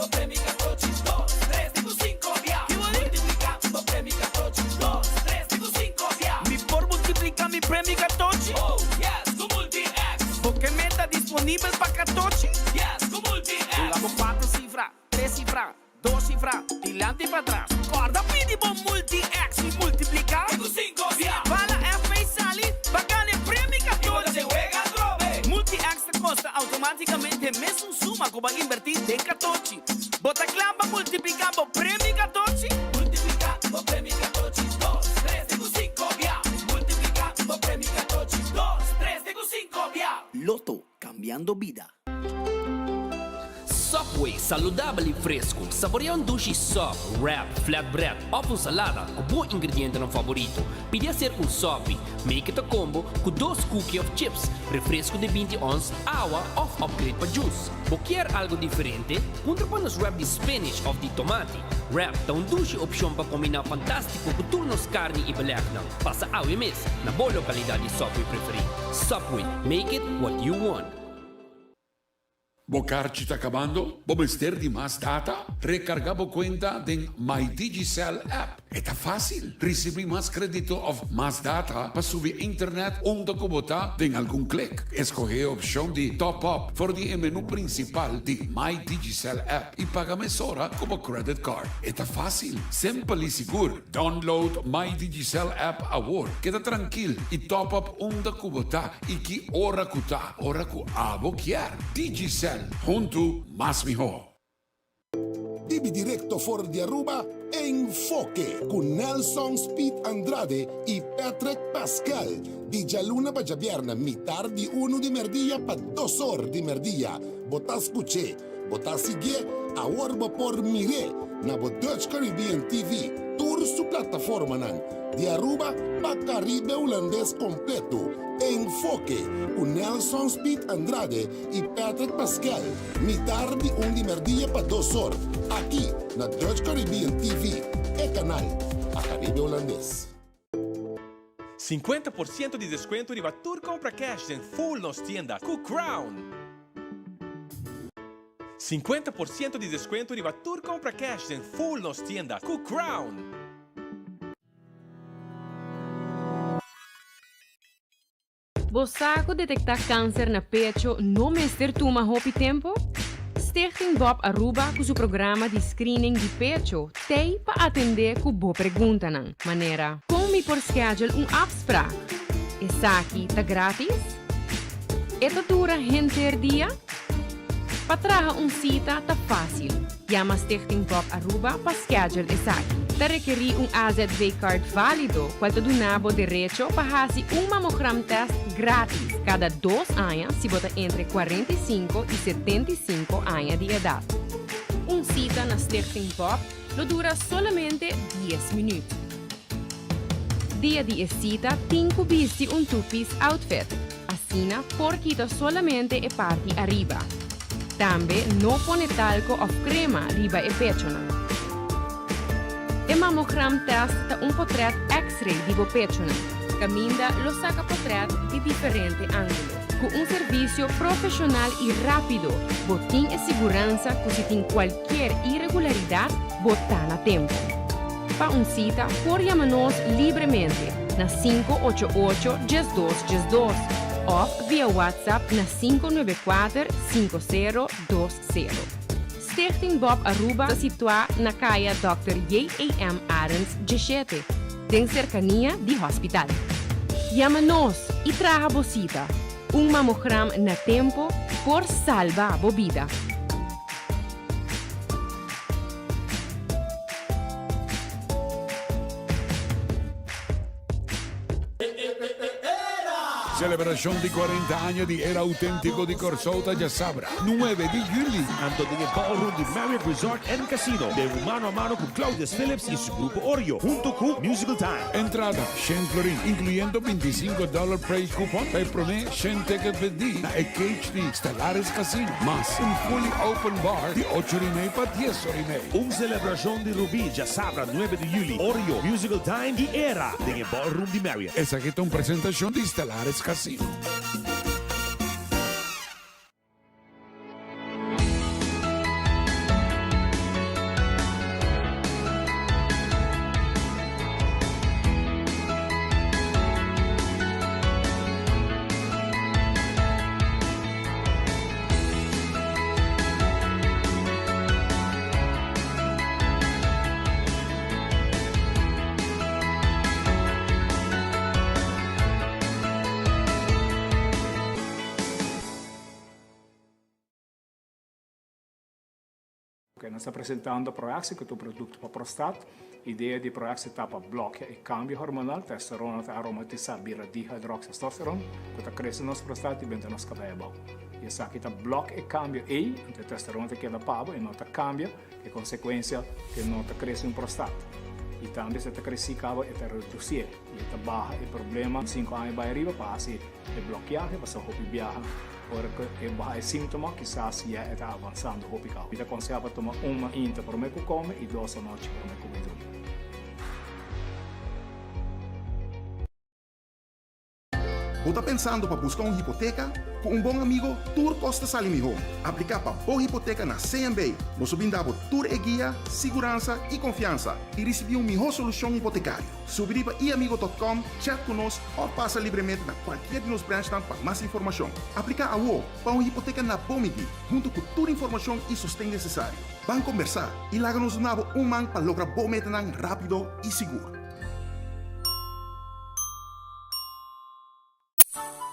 premi Catochi. 2, 3, digo 5, via. Multiplicando premi Catochi. 2, 3, digo 5, via. Mi por multiplicar mi premi Catochi. Oh, yes, con Multi-X. Porque meta disponível para Catochi. Yes, con Multi-X. Jugamos 4 cifras, 3 cifras, 2 cifras, dilante y para atrás. Guarda, pedimos Multi-X y multiplicar. Digo 5, via. Para F y Sally, va a ganar premi Y cuando Catochi. se juega, drobe. Multi-X te costa automáticamente mesmo suma que va a invertir en Catochi. Bota clava multiplicando premi Catochi. Multiplicando premi Catochi. 2, 3, digo 5, via. Multiplicando premi Catochi. 2, 3, digo 5, via. Loto, cambiando vida. Subway, saludable e fresco. Saboreia um duche soft, wrap, flatbread ou salada com bom ingrediente no favorito. Pide ser um soft, make it a combo com 2 cookies of chips, refresco de 20 ons, água ou upgrade para juice. Quer algo diferente? Punta para nos wrap de spinach ou de tomate. Wrap dá um duche opção para combinar fantástico com turnos carne e belegna. Passa ao mês na boa localidade de Subway preferido. Subway, make it what you want. Bocar ci sta acabando? Bomester di más data? Recargabo cuenta den My Digicel app. Está fácil. Recibir más crédito of más data para subir internet onde kubota den algún click. Escoger opción de top up voor die menu principal de My Digicel app y paga mesora como credit card. Está fácil. Simple y seguro. Download My Digicel app ahora. Queda tranquilo y top up onde kubota y que hora kuta, hora ku abo kier. Digicel. Junto más mejor. Dibi directo for di Aruba Enfoque con Nelson Speed Andrade y Patrick Pascal. Di Luna pa Javierna, mitad di 1 di merdilla pa 2 horas di merdilla. Botas escuché, botas sigue, ahora por mire, na bo Dutch Caribbean TV. Tour su plataforma nan. De Aruba pa Caribe holandés completo. Enfoque con Nelson Speed Andrade y Patrick Pascal. Mitad di 1 di merdilla pa 2 horas. Aqui na Dutch Caribbean TV. É canal a Caribe holandês. 50% de desconto de Batur Compra Cash em full nos tienda com Crown. 50% de desconto de Batur Compra Cash em full nos tienda com Crown. Você detectar câncer na pecho não mestre toma hopi tempo? Stichting Bob Aruba com seu programa de screening de pecho tem para atender com boa pergunta nan maneira. Como por schedule afspraak? Essa aqui tá grátis? Esta dura render dia? Para trazer cita tá fácil. Llama Stichting Bob Aruba para schedule essa aqui. Te requerir AZV card válido, qual te donava direito para fazer mammogram test grátis cada 2 anos se você entre 45 e 75 anos de idade. Cita na Stichting Bob lo dura solamente 10 minutos. Dia de cita, tenho visto tupis outfit. Assina por quita solamente a parte arriba. Também não põe talco ou crema riba e pecho. E mammogram test ta portrait X-ray di vo pecho. Caminda lo saca portrait de diferente ângulo. Com serviço profissional e rápido, botin e segurança que se tem qualquer irregularidade, botar na tempo. Para cita, por chamar-nos livremente na 588-1212 ou via WhatsApp na 594-5020. Stichting Bob Aruba situada na caia Dr. J.A.M. Adams 17, em cercania de hospital. Chama-nos e traga a cita. Mammogram na tempo por salvar a vida. Celebración de 40 años de Era Auténtico de Corsota, ya sabrá. 9 de julio. Ando en el ballroom de Marriott Resort and Casino. De mano a mano con Claudius Phillips y su grupo Oreo. Junto con Musical Time. Entrada, Shen Florin, incluyendo $25 price coupon. Para poner Shen Ticket Vendi. Na HD Stellaris Casino. Más un fully open bar de 8:30 para 10:30. Un celebración de Rubí, ya sabrá, 9 de julio. Oreo, Musical Time y Era. En el ballroom de Marriott. Esa que está una presentación de Stellaris Casino. Nós estamos apresentando a Proaxi, que é o produto para prostate. A ideia de Proaxi está para bloquear o câmbio hormonal, testosterona está aromatizar vira dihidroxtestosterona, que está crescendo nosso prostate e bem nosso cabelo. E essa aqui está bloqueia o câmbio aí, então a testosterona está queda para e não está cambia, e consequência que não está crescendo prostate. E também se está crescendo cabo e está reduzir. E está barra o problema, 5 anos vai arriba, passa a bloquear, passa a roupa viaja. Ora que é sintoma que já está avançando o hospital. Então aconselho tomar uma inta para o que come e 2 à noite para o que dorme. Você está pensando para buscar uma hipoteca? Com um bom amigo, Tour Costa Salimi Home. Aplicar para boa hipoteca na CMB. Nós brindamos Tour e guia, segurança e confiança. E receber uma melhor solução hipotecária. Subir para iamigo.com, chat conosco ou passa livremente na qualquer de nos branches para mais informação. Aplicar a UO para uma hipoteca na Bomidi, junto com toda a informação e sustento necessário. Vamos conversar e larga-nos um man para lograr bom metanang rápido e seguro.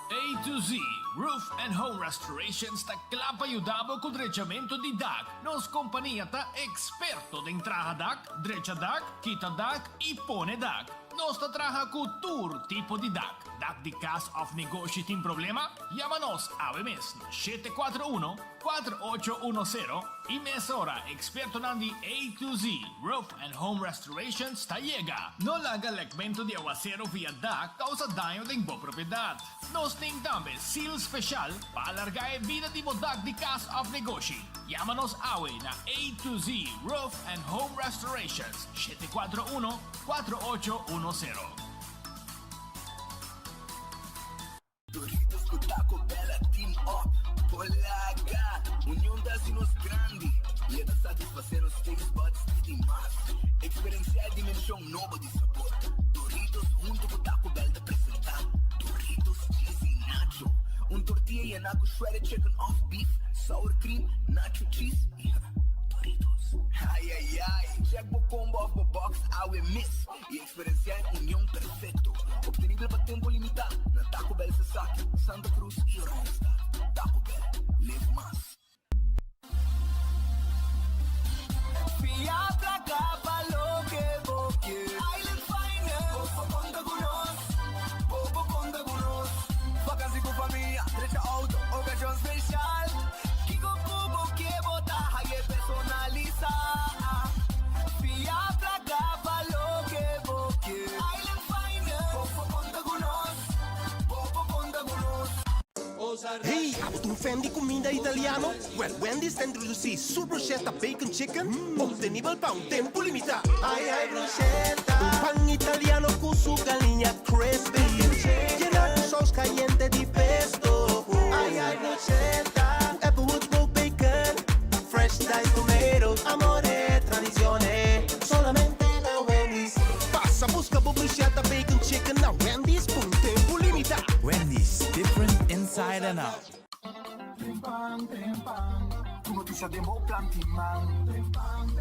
A to Z Roof and Home Restorations ta clapa ayudabo con drechamento di DAC. Nos companhia ta experto de entraha DAC, drecha DAC, quita DAC e pone DAC. Nos ta traha cu tour tipo di DAC. DAC di Cast of Negócio tem problema? Llámanos a mes 741-4810 e mesora experto nandi A to Z Roof and Home Restorations ta llega. No laga legmento de aguacero via DAC causa daño de boa propriedade. Nos tem também seal special para alargar a vida de DAC di Cast of Negócio. Llámanos awe na A to Z Roof and Home Restorations 741-4810. Doritos com Taco Bella Team Up, Polaga, união das nos grande. E é da satisfazer os taste buds de demais. Experienciar a dimensão nova de sabor. Doritos junto com Taco Bell te apresentar. Doritos Cheesy Nacho. Tortilla e naco shredded chicken off beef, sour cream, nacho cheese e Doritos. Ai, ai, ai. Check o combo off the box, I miss. E experienciar a união perfeito. Obtenível para tempo limitado. Na Taco Bell Sasaki, Santa Cruz e Oransta. Taco Bell, live mais. Via pra cá, falou que vou que Island Finance, Bobo conta conosco, Bobo conta conosco. Vacancy com família, trecha auto, ocasião especial. Kiko Bobo que botar, aí personalizar. Via pra cá, falou que vou que Island Finance, Bobo conta conosco, Bobo conta conosco. Hey, tu fan di comida italiano? Well, Wendy's sta introducendo su bruschetta bacon chicken, ottenibile pa un tempo limitato. Ai ai bruschetta, un pan italiano con su galinha crispy, llena con sauce caliente di pesto. Ai ai bruschetta, applewood smoked bacon, fresh diced tomatoes, amore, tradizione, solamente da Wendy's. Passa, busca bruschetta bacon chicken na Wendy's per un tempo limitato. Wendy's, different inside and out. Trempang, tu noticia de Mo Plantiman. Trempang,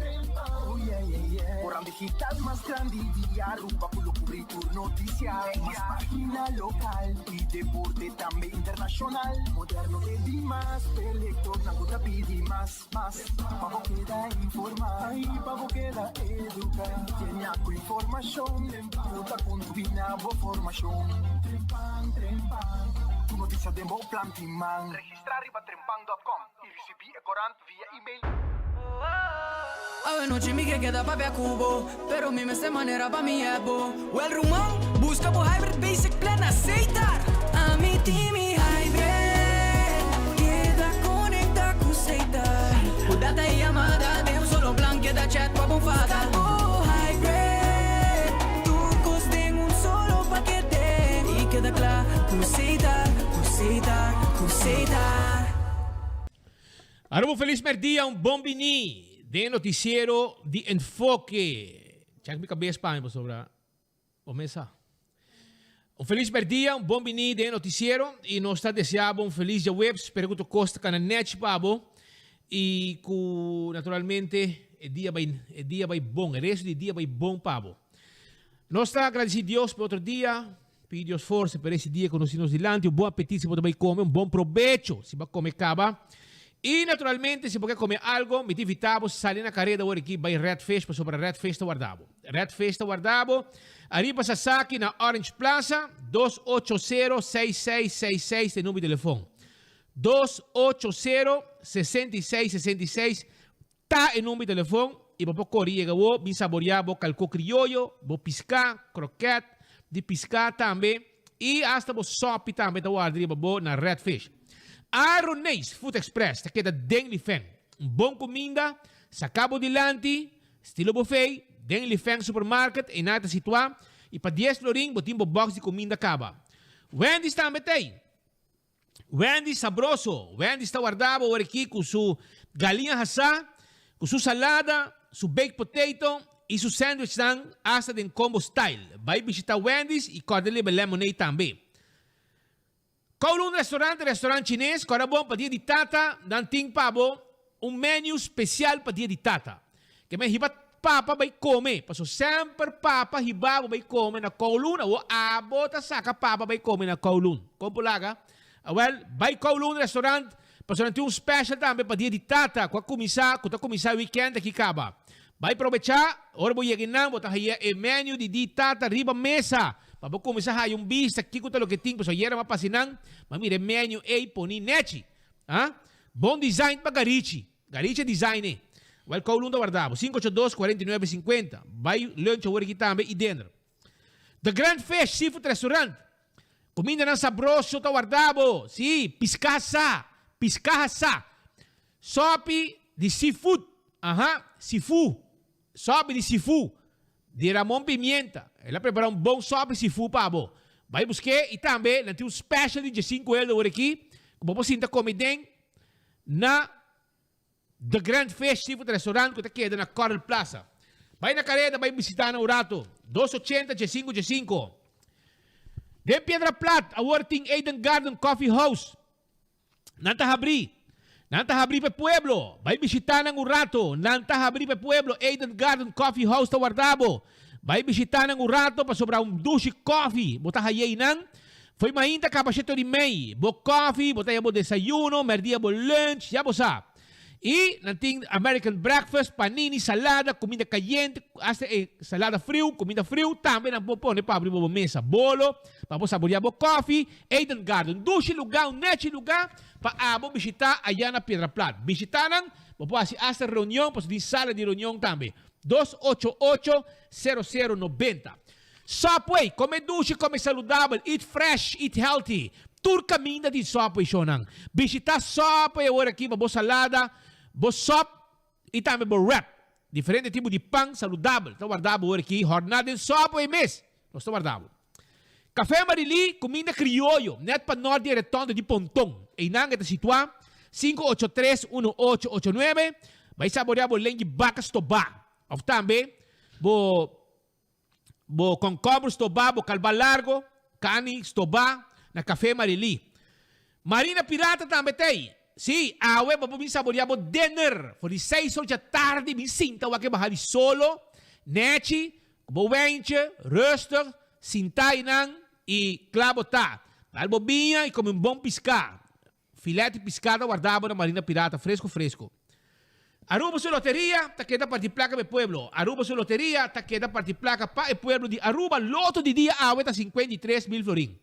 oh yeah, yeah, yeah. Coram digital más grande y Aruba por lo cubrir tu noticia. Más página local y deporte también internacional. Moderno de Dimas, elector, nada pidi más. Pavo queda informar y pavo queda educar. Tiene con información, puta combina formación. Trempang. Tu noticia de Mo Plantiman. Registrar riba trempang.com y recibir corant via email. A noche mi que queda pa' cubo, pero mi esta manera pa' mi ebo. Well rumão, busca por hybrid basic plan aceitar. A mi team hybrid, queda conecta com aceitar. O data e amada, deu solo plan, queda chat pa' bonfada. Oh hybrid, tu costem solo paquete. E queda claro, aceitar. Ahora un feliz dia, un bom bini de noticiero de enfoque. Check mi cabeça para sobre o mesa. Un feliz dia, un bom bini de noticiero e nós está desejando un feliz dia web. Espero que tu costa na net pabo e que naturalmente o dia vai bom, o resto do dia vai bom pabo. Nós está agradecido a Deus por outro dia. Pedir Deus força para esse dia que nós temos diante, um bom apetite se você vai comer, um bom proveito se vai comer caba. E naturalmente, se você comer algo, me invitamos a sair na carreira agora aqui by Red Fish, para sobre Red Fish guardavo. Red Fish guardavo, arriba Sasaki na Orange Plaza, 280-6666, tem número de telefone. 280-6666, tá em número de telefone, e você correr, você me saborear, você calco criollo, você piscar, croquete, de piscar também, e hasta você sope também, tá guardando na Red Fish. Aronês Food Express, tá queda Denli Feng. Bom comida, sa Cabo Dilante, estilo buffet, Denli Feng Supermarket, e nada situado, e para 10 florin, botimbo box de comida acaba. Wendy's também tem. Wendy's sabroso. Wendy's está guardado aqui com sua galinha assá, com sua salada, su baked potato e su sandwich dan hasta den combo style. Vai visitar Wendy's e corre lemonade também. Kowloon restaurante chinês, corre bom para dia de tata, dan ting pabo, menu especial para dia de tata. Que me hibat papa vai comer, paso sempre papa hibabo vai comer na Kowloon, o abota saca papa vai comer na Kowloon. Compulaga? Well, vai Kowloon restaurant, paso nanti special também para dia de tata, com a comissar weekend aqui acaba. Vai aproveitar, ora vou chegar na, botar aí o menu de tata riba mesa. Para começar a um vista aqui com tudo o que tem, pessoal, era uma passinan, mas mire menu ei poni neti. Bom design para Garichi design. Well, Kowloon da guardavo, 582-4950. Vai lunch agora aqui também e dentro. The Grand Fish Seafood Restaurant. Comida na sabroso da guardavo. Sim, piscasa. Sope de seafood. Seafood. Sope de seafood. De Ramon Pimienta. Ela prepara bom sope de seafood para você. Vai buscar e também tem special de 5 euros agora aqui. Como você sinta comida na The Grand Fish Seafood Restaurant que está queda na Coral Plaza. Vai na careta, vai visitar na Urato. 280-585. De Piedra Plata, a working Eden Garden Coffee House. Nanta Habri pe Pueblo. Vai visitar na Urato. Nanta Habri pe Pueblo, Eden Garden Coffee House ta Guardabo. Vai visitar na Urato para sobrar dushi coffee. Bota hayay nang. Foi mainta capacete de mei. Bo coffee, bota ya bo desayuno, merdia bo lunch, ya bo sa. E nating American breakfast, panini, salada, comida caliente, hasta salada frio, comida frio, também na popone para abrir bo mesa, bolo, para bo saborear bo coffee, Eden Garden, dushi lugar, neti lugar, para abo visitar allá na Piedra Plata. Visitaran, bo po hasta reunião, pues di sala de reunião também. 288-0090. Subway, come dushi, come saudável, eat fresh, eat healthy. Tour caminha de Subway, Shonang. Visitar Subway agora aqui, bo salada, bo sop e também bo wrap. Diferente tipo de pão saudável. Está guardado agora aqui, jornada em Subway mês. Nós está guardado. Café Marili, comida criollo, net para norte redondo de Pontong. E nang está situado 583-1889. Vai saborear bo lengue bacas tobá. Ou também, bo concobros tobá, bo calva largo, cani tobá, na Café Marili. Marina Pirata também tem. Sim, a web para mim saborear bo dinner. For the 6 horas da tarde, me sinta o que bahali solo, neti, bo wenche, rustig, sintay nang, e clavo tá. Albo binha e come bom piscar. Filete piscado guardado na Marina Pirata, fresco. Aruba su loteria, ta queda parti placa de pueblo. Aruba su loteria, ta queda parti placa pa el pueblo de Aruba. Loto de dia aweta 53,000 florin.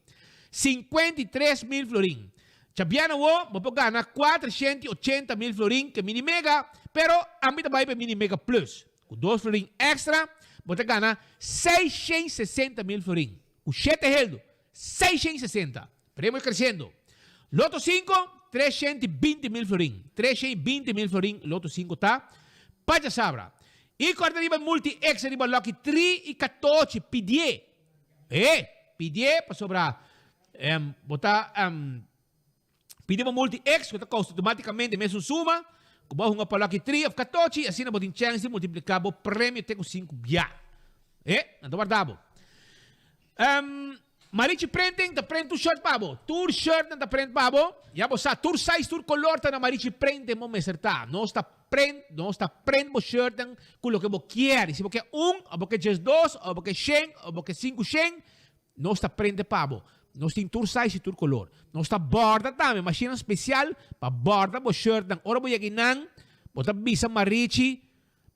53,000 florin. Chabiana wo, mo gana 480,000 florin que mini mega, pero a mim também é mini mega plus. Com 2 florin extra, você gana 660,000 florin. O 7 heldo, 660. Prêmio crescendo. Loto 5, 320,000 florin. 320,000 florin, Loto 5 tá. Paja sabra. E quando arriba multi extra, arriba Lucky 3 e 14, pidie. Pidie para sobrar. Botar, pedimos multi X, que custa automaticamente mesmo suma, como uma para Lucky 3 of 14, assim na botin chance de multiplicar o prêmio tem 5 biá. Não guardavo. Marichi printing, ta print tu shirt pabo. Tour shirt na ta print pabo. Ya bosa, tour size, tour color ta na marichi print mo meserta. No está print bo shirt com lo que bo quiere. Si porque ou porque just 2, ou porque 100, ou porque 5 100, no está print pabo. nós tem tour size e tour color. Nós tá borda também, machine especial para borda bo shirt nang ora bo yaginan, bota bisa marichi,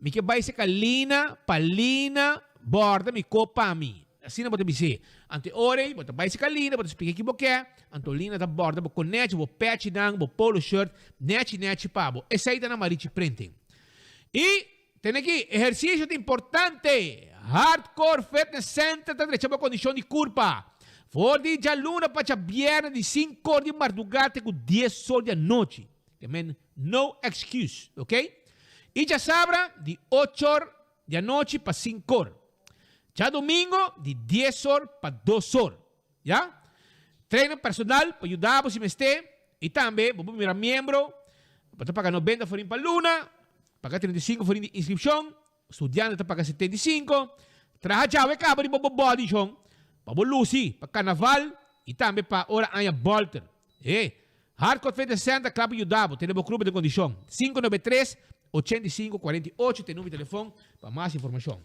mi que vai se calina, palina, borda mi copa mi. Assim não pode dizer. Ante ore, bota vai se calina, bota explicar que boque, antolina da borda bo connect, bo patch nang, bo polo shirt, net pa bo. Essa aí tá na marichi printing. E tem aqui exercício importante. Hardcore Fitness Center tá deixando a condição de curva. For di Jaluna para viernes de 5 horas de madrugada com 10 horas da noite. Amen. No excuse, ok? E já sabra de 8 horas da noite para 5 horas. Já domingo de 10 horas para 2 horas. Já? Treino personal para ajudar você me este. E também, vou virar membro. Para pagar 90 forinhos para Luna. Pagar 35 forinhos de inscrição. Estudante está pagando 75. Trabalhar já acaba de bobo body chong. Para Lucy, para Carnaval e também para hora Anya Bolter. Hardcore Fitness Center, Club Yudabo, temos clube de condição. 593-8548, tem número de telefone para mais informação.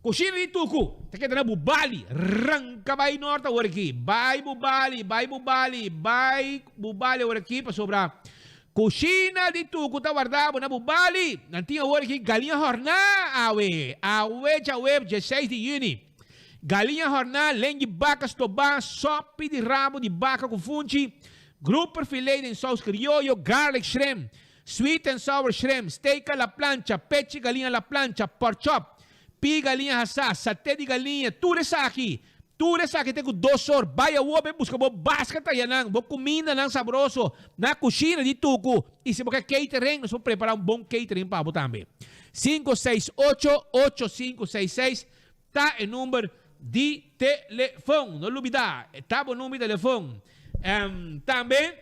Coxina de Tucu, tá querendo Bubali, ranca vai norte agora aqui. Vai Bubali agora aqui para sobrar. Coxina de Tucu, tá guardado na Bubali. Nantinha agora aqui, galinha jornada, awe, 16 de junho. Galinha jornal, lenha de vaca, estobã, sopa de rabo de vaca com funchi, grouper filé de sauce criollo, garlic shrimp, sweet and sour shrimp, steak à la plancha, peche galinha à la plancha, pork chop, pi galinha assada, saté de galinha, tudo isso aqui tem com 2 horas, vai a uobe, busca bo basca tayanang, bo comida nang sabroso, na coxina de Tucu, e se você quer catering, nós vamos preparar bom catering para você também. 568-8566, tá em número de telefone, não olvidar, tá o número de telefone. Também,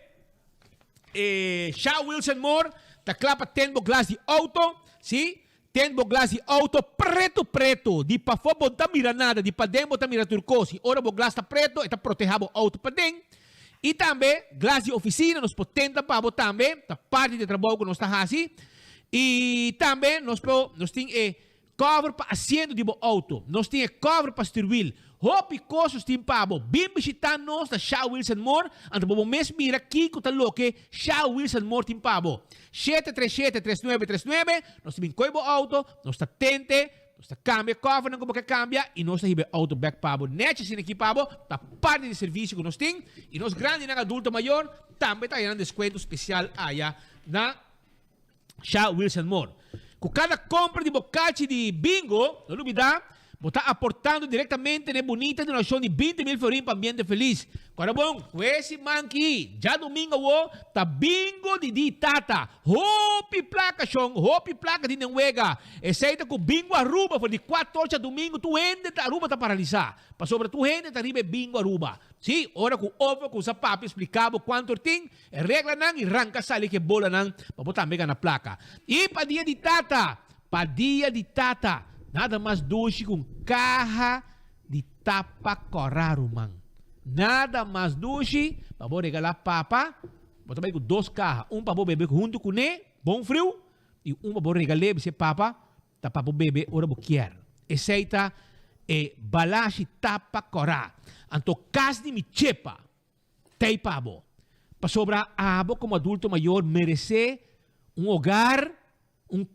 Shaw Wilson Moore, tá clapa tempo glass de auto, sim? Tempo glass de auto preto, de pa fora botar mira nada, de pa dentro botar mira turcoso, ora o glass tá preto, está protegendo o auto para dentro. E também, glass de oficina, nós potenta para botar também, tá parte de trabalho que nós tá assim. E também, nós temos cover para assento de auto. Nós temos cover para steering wheel. Hopi cosos tim pabo. Bim visitar nós da Shaw Wilson Moore. Ante bobo mes mira aqui que tá louco. Shaw Wilson Moore tim pabo. 737-3939. Nós temos coibo auto. Nós tá tente. Nós tá cambia cover. Não como que cambia. E nós tá hibe auto back pabo. Nete sin aqui pabo. Tá parte de serviço que nós temos. E nós grande na adulto maior. Também tá em desconto especial aí na Shaw Wilson Moore. Com cada compra de bocache de bingo, não olvidar, você está aportando diretamente na bonita donação de 20 mil forinhos para o ambiente feliz. Agora bom, com esse manqui, já domingo, tá bingo de tata. Hopi placa, chong, hopi placa de Nenhuega. Essa com bingo Aruba, foi de 14 a domingo, tu ende, Aruba tá paralisar. Para sobre tu ende, tá ribe bingo Aruba. Sim, ora com ovo, com sapato, explicava quanto tem, regla nang, e ranca sali que bola nang, para botar mega na placa. E para dia de tata, nada mais doce com caja de tapa coraro, man. Nada mais doce, para vou regalar papa, vou também com 2 cajas, para vou beber junto com ele, bom frio, e para vou regalar esse papa, tá para vou beber, ora vou quer. Essa balashi tapa corá. Anto cas de mi chepa, tei pabo. Para sobrar abo como adulto maior merece hogar,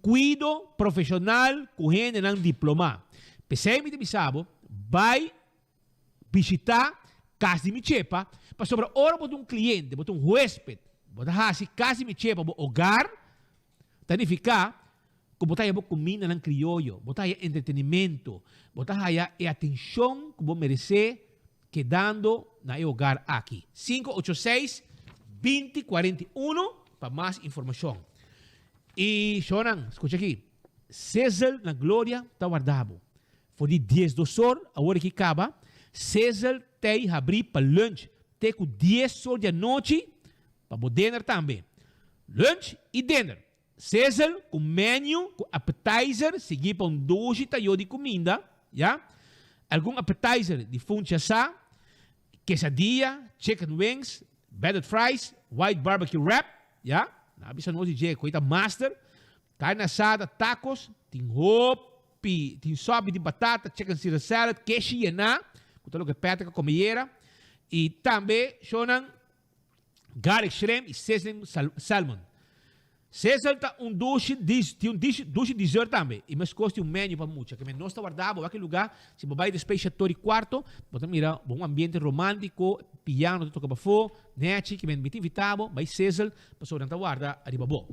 cuido profissional com gente não diploma. Pensei me bisabo, vai visitar casa de mi chepa, para sobrar hora botar cliente, botar huésped, botar assim casa de mi chepa, hogar, tanificar, como botar comida não criollo, botar entretenimento, botar atenção que você merece quedando na hogar aqui. 586-2041 para mais informação. E, Shonan, escuta aqui. César na Glória está guardado. Foi de 10 2 horas, a hora que acaba. César tem abrir para lunch. Tem com 10 horas da noite para o dinner também. Lunch e dinner. César com menu, com appetizer, seguir para doce tayo de comida. Já? Algum appetizer de funchasa, quesadilla, chicken wings, battered fries, white barbecue wrap, já? Nabisa no DJ, coita master, carne assada, tacos, tem hopi, tem sopa de batata, chicken Caesar salad, queijo yená, com tudo que peta com comida, E também chonan garlic shrimp e sesame salmon. Sesame tá duche dessert também. E mas custa menu para muito. Que nós está guardado aquele lugar. Se você vai de Space Torre quarto, você mira um ambiente romântico, piano toca para fora, net que me invitado, vai Sesame, para sobre anta guarda arriba bo.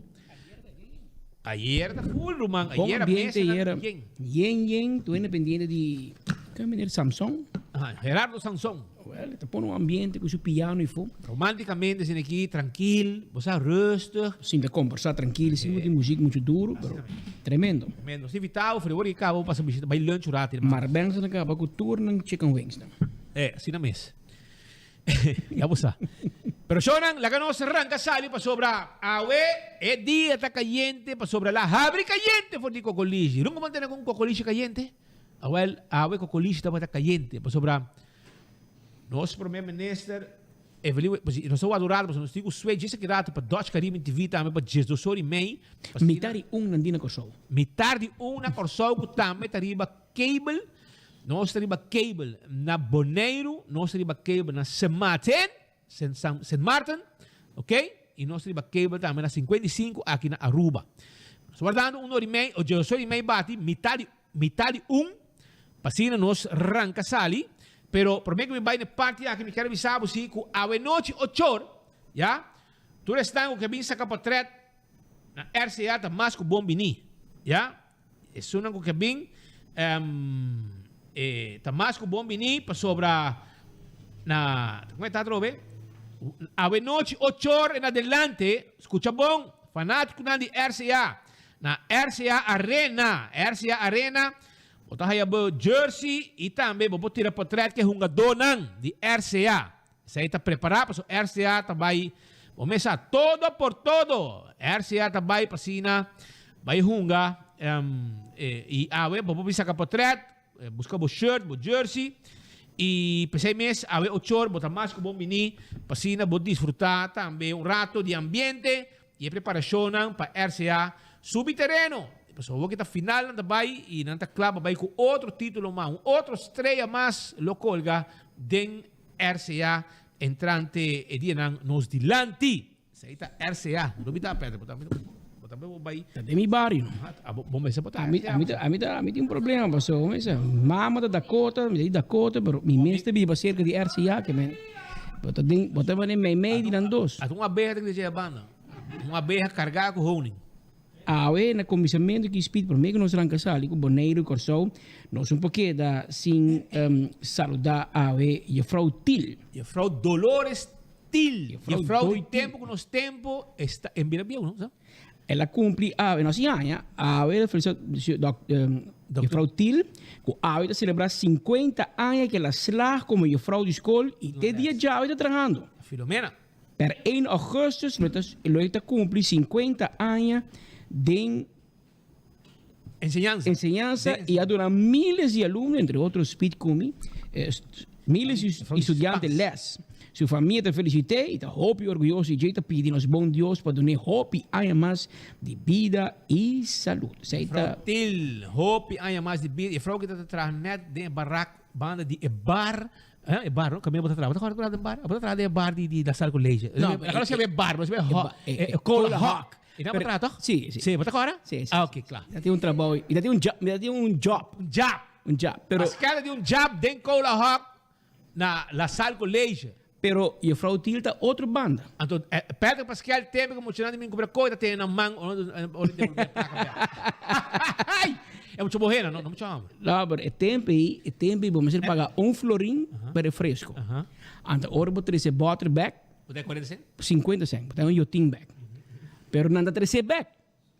Ayer tá full romang. Bom Ayer ambiente, yen, tu independiente de que Samsung. Gerardo Sansón. Well, te põe ambiente com o piano e fo. Romanticamente, assim aqui, tranquilo, você rustig. Sim, de conversar tranquilo, sim, de música muito duro, pero tremendo. Tremendo. Se invitado, frigorífico e cabo, passa visita, vai lunch rato. Mas bem, se não acaba com turno, chicken wings. Assim na mesa. Ya você. Pero Shonan, la ganó arranca sali para sobra awe, dia está caliente para sobra la abre caliente por di cocoliche. Nunca mantém com cocoliche caliente. Awe cocoliche está caliente para sobra. Nosso primeiro-ministro, nós somos adorados, nós temos sué, disse que rato para Dutch Caribbean TV também para Jesus e mei. Metade nandina corsol. Metade na corsol que também tariba cable. Nós tariba cable na Bonaire, nós tariba cable na Saint Martin, ok? E nós tariba cable também na 55 aqui na Aruba. Nós guardando hora e meia, ou Jesus e mei bate, metade pasina nós arranca sali. Pero por mí que me vai na parte aqui me quero avisar você que a noite 8 horas, já? Tu estás que vem sacar portret na RCA tá mais com bombini, já? Isso não que vem tá mais com bombini para sobra na como é tá trove? A noite 8 horas em adelante, escuta bom, fanático na de RCA, na RCA Arena. Bota aí jersey e também vou tirar portrait que é um donan de RCA. Você está preparado para o RCA também. Vamos começar todo por todo. RCA também para cima. Vai hunga e vou pisar com portrait, buscar o shirt, o jersey e pensei mês ave 8 horas, botar mais com bom mini, para cima vou desfrutar também rato de ambiente e preparação para RCA subterreno. Pessoal, que está final na vai e na club vai com outro título mais, outro estreia mais local den RCA entrante e dia nos dilanti. Sei tá RCA, não me dá pedra, botar vai. De mi barrio. Bom, mas botar. A mim tem problema, pessoal, mas mama da Dakota, me Dakota, pero mi mestre vive cerca de RCA que men. Botar vai nem meio de nandos. A uma berra que dizer banda. Uma berra carregada com honing. Na comissamento que speed por meio que nós arranca sali com Bonaire Corsol, nós pouquinho da sim saludar e Frau Til. E Frau Dolores Til. E Frau do tempo que nós tempo está em Birabia, não? Ela cumpre nós anha de Frau Til, que está celebrar 50 anos que ela slag como e Frau de escola e até dia já está trabalhando. Filomena. Per 1 augustus ela cumpre 50 anos de enseñanza y adora miles de alumnos, entre otros Speed Kumi, miles de estudiantes les. Su familia te felicita y te hope orgulloso y te pide nos bom Dios para donar hope años más de vida y salud. Til, hope años más de vida. Y frau que te trae net de barrac, banda de bar. Bar, não? Caminho para trás. Bota agora de bar. Bota atrás de bar de da Sal College. Não, agora você vê bar, mas vê Cola Hawk. E não para trás, Sim. Sim, bota agora? Sim. Ok, claro. Já tem trabalho, e já tem um job. Pero as caras de job dentro Cola Hawk na La Salle College. Pero e Frau Til tá outra banda. Então, Pedro Pascal tempo que mostrando mim cobra coisa tem na mão ou de é muito morrendo, não me chama. Não, mas é tempo vamos pagar florim para refresco. Então, ora botar esse bottle bag. Botar 40 cent? 50 cent, botar yoting bag. Pero nanda trece bag.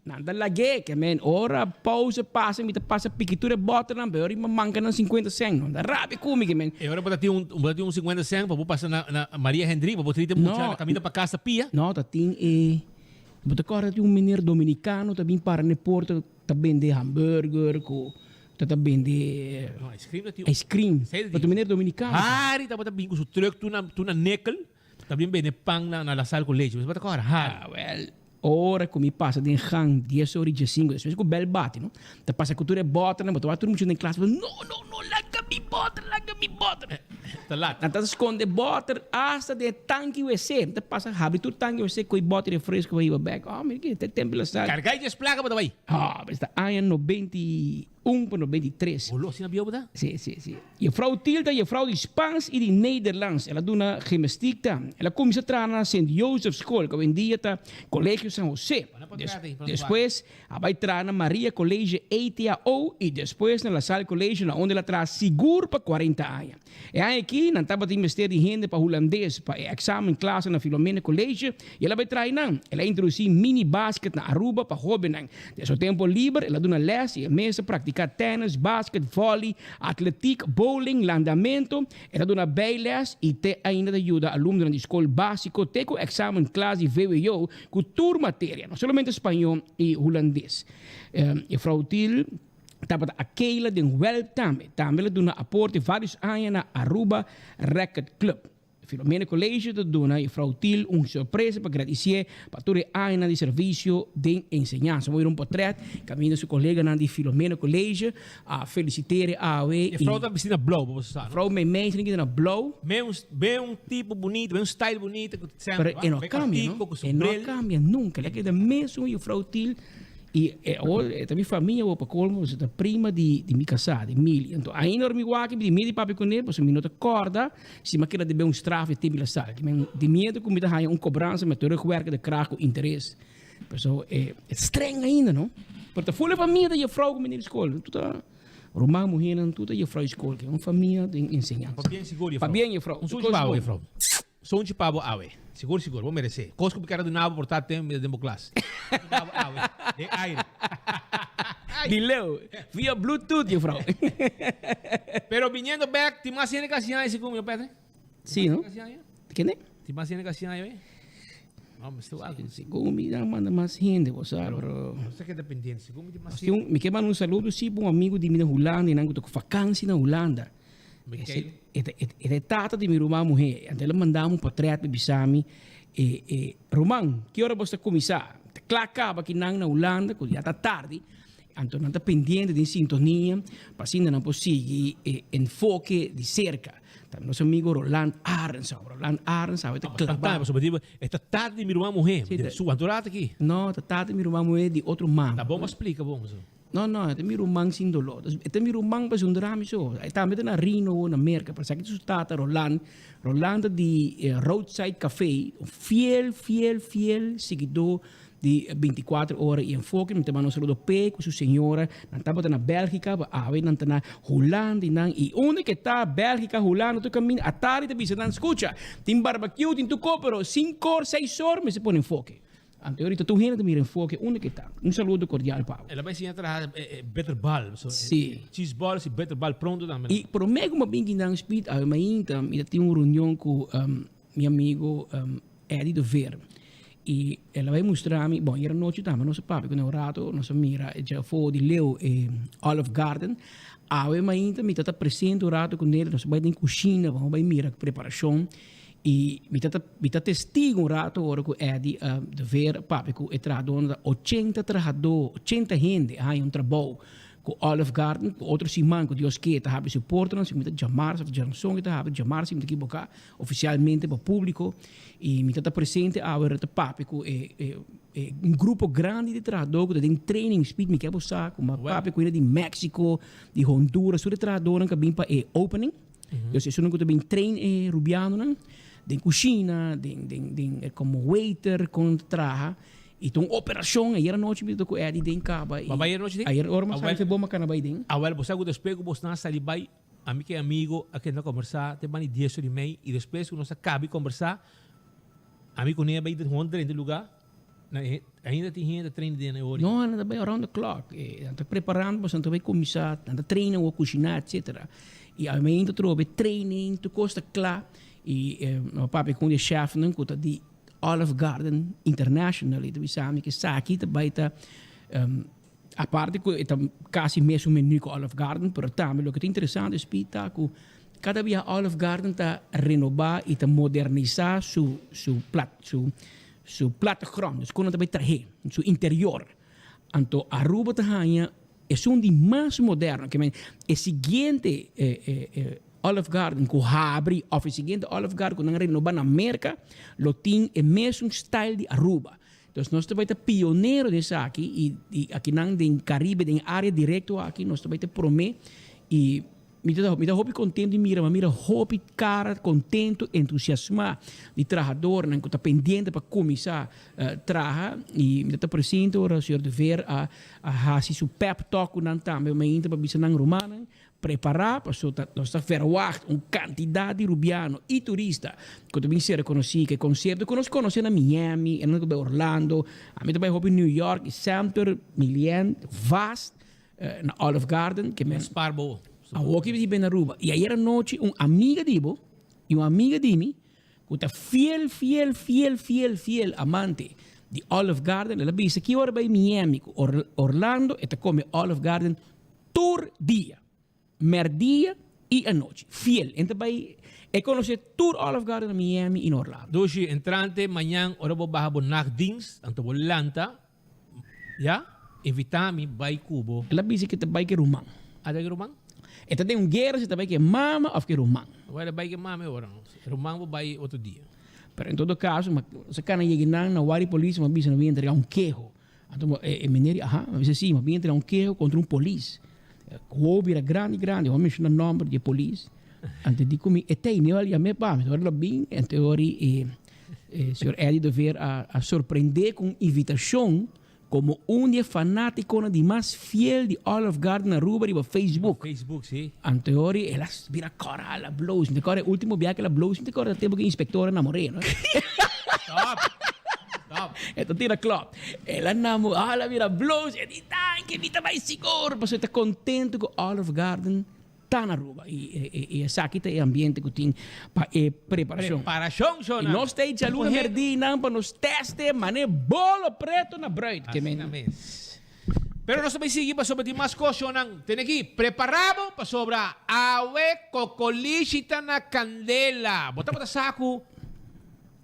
Nanda lagi, que men, ora pausa passa, me passa piquitura bottle não, pero ima manca na 50 cent, não dá rabi comi que men. E agora botar um 50 cent para passar na Maria Hendry, para botar na caminho para casa pia. Não, tá tem botar agora tem mineiro dominicano, também para no porto, tá vende hambúrguer, tá vende ice cream. Botar mineiro dominicano. Hari, tá botar bingo su truck tu na nickel, também vende pão na La Salle College. Mas botar agora, well. Ora que me passa de hang 10 horas e 5, depois que o bel bate, não? Tá passa cultura bota, não? Botar todo mundo em classe, não, larga me bota. Talat. Nanta esconde water hasta de tanque WC. Nanta passa abre tu tanque WC com bote refresco vai back. Ah, mira que tempo la sal. Cargai de placa para vai. Ah, está año 91 para 93. Olo sina bio bada? Sim. Je vrouw Tilda, je vrouw die Spaans en die Nederlands. Ela doet na gymnastiek dan. Ela komt ze trana St. Joseph School, que hoje dia tá Colégio San José. Después, vai trana Maria Colégio ETAO e depois na La Salle Colégio, na onde ela traz seguro para 40 anos. E aí aqui, não tá para investir de renda para holandês, para examen classe na Filomena Colégio, e ela vai trazer não. Ela introduzir mini basket na Aruba para hobby não. De seu tempo livre, ela dona les e mesa praticar tennis, basket, vôlei, atletiek, bowling, landamento. Ela dona bijles e te ainda ajuda alunos na escola básico, te com examen classe VWO, com turmatéria, não somente espanhol e holandês. E vrouw Til, tapat aquela de Welp também. Também ela dona aporte vários anos na Aruba Racket Club. Filomena Colégio de dona e vrouw Til surpresa para agradecer para todo o ano de serviço de ensinança. Vou ir portrait, caminho seu colega na de Filomena Colégio, a felicitar a E vrouw tá vestida blauw, você sabe? Vrouw met mij zijn na blauw. Bem style bonito, que sempre. Pero não cambia nunca. Ela é da mesma e vrouw Til. E também família ou para colmo, você tá prima de minha casada, de Mili. Então, ainda eu me guardo de mim de papi com ele, você me nota corda, se me quer de strafe tem bila sal, que de medo com me dá cobrança, mas todo o de crack com interesse. Pessoal é estranho ainda, não? Porque fulha família da vrouw com me na escola, tudo Romão morrer, tudo a vrouw escola, que é uma família de ensinança. Para bem seguro, para bem vrouw. Um som de pavo, vrouw. Som de pavo, awe. Seguro, vou merecer. Cosco porque era do nabo por estar tempo de classe. De aire. De leu, via Bluetooth, vrouw. Pero viniendo back, tem mais gente que assim aí, segundo meu Pedro? Sim, não? Quem é? Tem mais gente que assim aí, vamos, estou algo. Segundo me dá manda mais gente, você sabe, bro. Não sei que é dependente, segundo me tem mais gente. Me quer mandar um saludo, sim, para um amigo de mim na Holanda, e não estou com vacância na Holanda. É tata de minha irmã mulher. Então ela mandava portrait para Bissami. Romão, que hora você começar? Claro, acaba que não na Holanda, que já está tarde. Então não está pendente de sintonia, para assim não conseguir enfoque de cerca. Também nosso amigo Roland Arens, sabe? Está tarde de minha irmã mulher. Sua antorata aqui? Não, está tarde de minha irmã mulher de outro man. Tá bom, mas explica, bom. Não, é meu irmão sem dolor. É meu irmão para um drama isso. Também na Rino, na América, para saber que isso está Rolando de Roadside Café, fiel seguidor de 24 horas e enfoque, me também saludo pé com sua senhora, estava na Bélgica, não na Holanda e onde que está Bélgica, Holanda, tu caminho, a tarde te visita, escuta, tem barbecue, tem tu copero, 5 horas, 6 horas, mas se põe enfoque. Ante ahorita tu gente mira enfoque, onde que está? Um saludo cordial, Pablo. Ela vai ensinar a better ball. Sim. Cheese balls e better ball pronto também. E por mim, como bem que não speed, eu tenho uma reunião com meu amigo Eddie de Ver. E ela vai mostrar-me, bom, era noite também, nosso papo, quando eu rato, nossa mira, já foi de Leo Olive Garden. Eu me está presente o rato com ele, nós vamos em cozinha, vamos mirar a preparação. E mi está testigo um rato ora com Eddie de ver papi com trabalhador 80 trabalhadores 80 gente aí trabalho com Olive Garden com outros simãs que Deus quer tá have suporte não se me chamar se geração que tá have chamar se me equivocar oficialmente para público e me está presente agora tá papi com grupo grande de trabalhadores que tem training speed me quer buscar com papi com de México de Honduras tudo trabalhador que vem para opening eu sei se não que bem train rubiano não de cozinha, como waiter, com traja. Então, operação, aí era noite, me tocou Eddie de caba. Aí era noite, aí era hora, mas foi bom, mas canabay din. Awal, você agora despego, você não sai vai, amigo e amigo, aqui não conversar, tem mais 10 horas e meia, e depois, quando você acaba de conversar, amigo nem vai de onde de lugar, ainda tem gente treino de na hora. Não, ainda vai around the clock. Está preparando, você vai começar, está treinando, ou cozinhar, etc. E ainda trouxe training, tu custa claro. E meu papai com o chefe não conta de Olive Garden International e tu sabe que está aqui também está a parte que está quase mesmo menu com Olive Garden, mas também o que é interessante é que cada vez Olive Garden está renovar e está modernizar seu plataforma, quando também trazer seu interior. Então Aruba está é um de mais moderno que é seguinte Olive Garden ku abri of o seguinte Olive Garden ku nang renovar na América, lo tem o mesmo style de Aruba. Então, nós estamos pioneiro desse aqui, e aqui não tem Caribe, tem área direto aqui, nós estamos prometer, e me dá hope contente, mira hope cara, contento, entusiasmado, de trabalhador, não está pendente para começar a trabalhar, e me dá presente, o senhor de ver a fazer seu pep talk, não também, mas ainda para bisa nang romana, preparar para nós verwacht uma quantidade de rubiano e turista que também se reconhece que concerto que nós conhecemos na Miami, em Orlando, a mim também em New York, Center, Milan, vast, na Olive Garden, que é Sparbo. A walkie de Benaruba. E aí era noite amiga dibo e uma amiga de mim, que está fiel amante de Olive Garden. Ela disse que ora vai Miami, Orlando, e come Olive Garden todo dia. Merdia e a noite. Fiel. Então, eu conheci todo Olive Garden em Miami e Orlando. Doshi, entrante, manhã, ora vou barra nachtdienst, anto volanta, ja? Invitami, vai Cubo. Ela disse que vai que rumang. Ada que rumang? Ito tem guerra, se vai que mama ou que rumang. Vai vai que mama ora. Rumang vou vai outro dia. Pero em todo caso, se kana llegar na wari polícia, mas bisa não vinha entregar queijo. Então, meneri, mas assim, mas vinha entregar queijo contra polícia. O homem era grande, o homem tinha um número de polícia. Antes de comer, e tem, eu ali a me pá, mas agora bem, em teoria, o senhor Eddie deve a surpreender com invitação como fanático de mais fiel de Olive Garden na Aruba e Facebook. Facebook, sim. Em teoria, ela vira cara, ela blows. Agora, o último viagem que ela blows, não tem agora tempo que a inspectora namorei, não é? Stop. Então tira club. Ela namora, ela vira blues, e diz, que me está mais seguro. Mas eu estou contente com Olive Garden está na Aruba. E essa aqui é o ambiente que tem para preparação. Preparação, Jona. E nós temos a luna merdina para nos testes, mané bolo preto na bread. Pero nós também seguimos sobre mais coisas, tem aqui, preparado para sobre awe cocolícita na candela. Bota saco.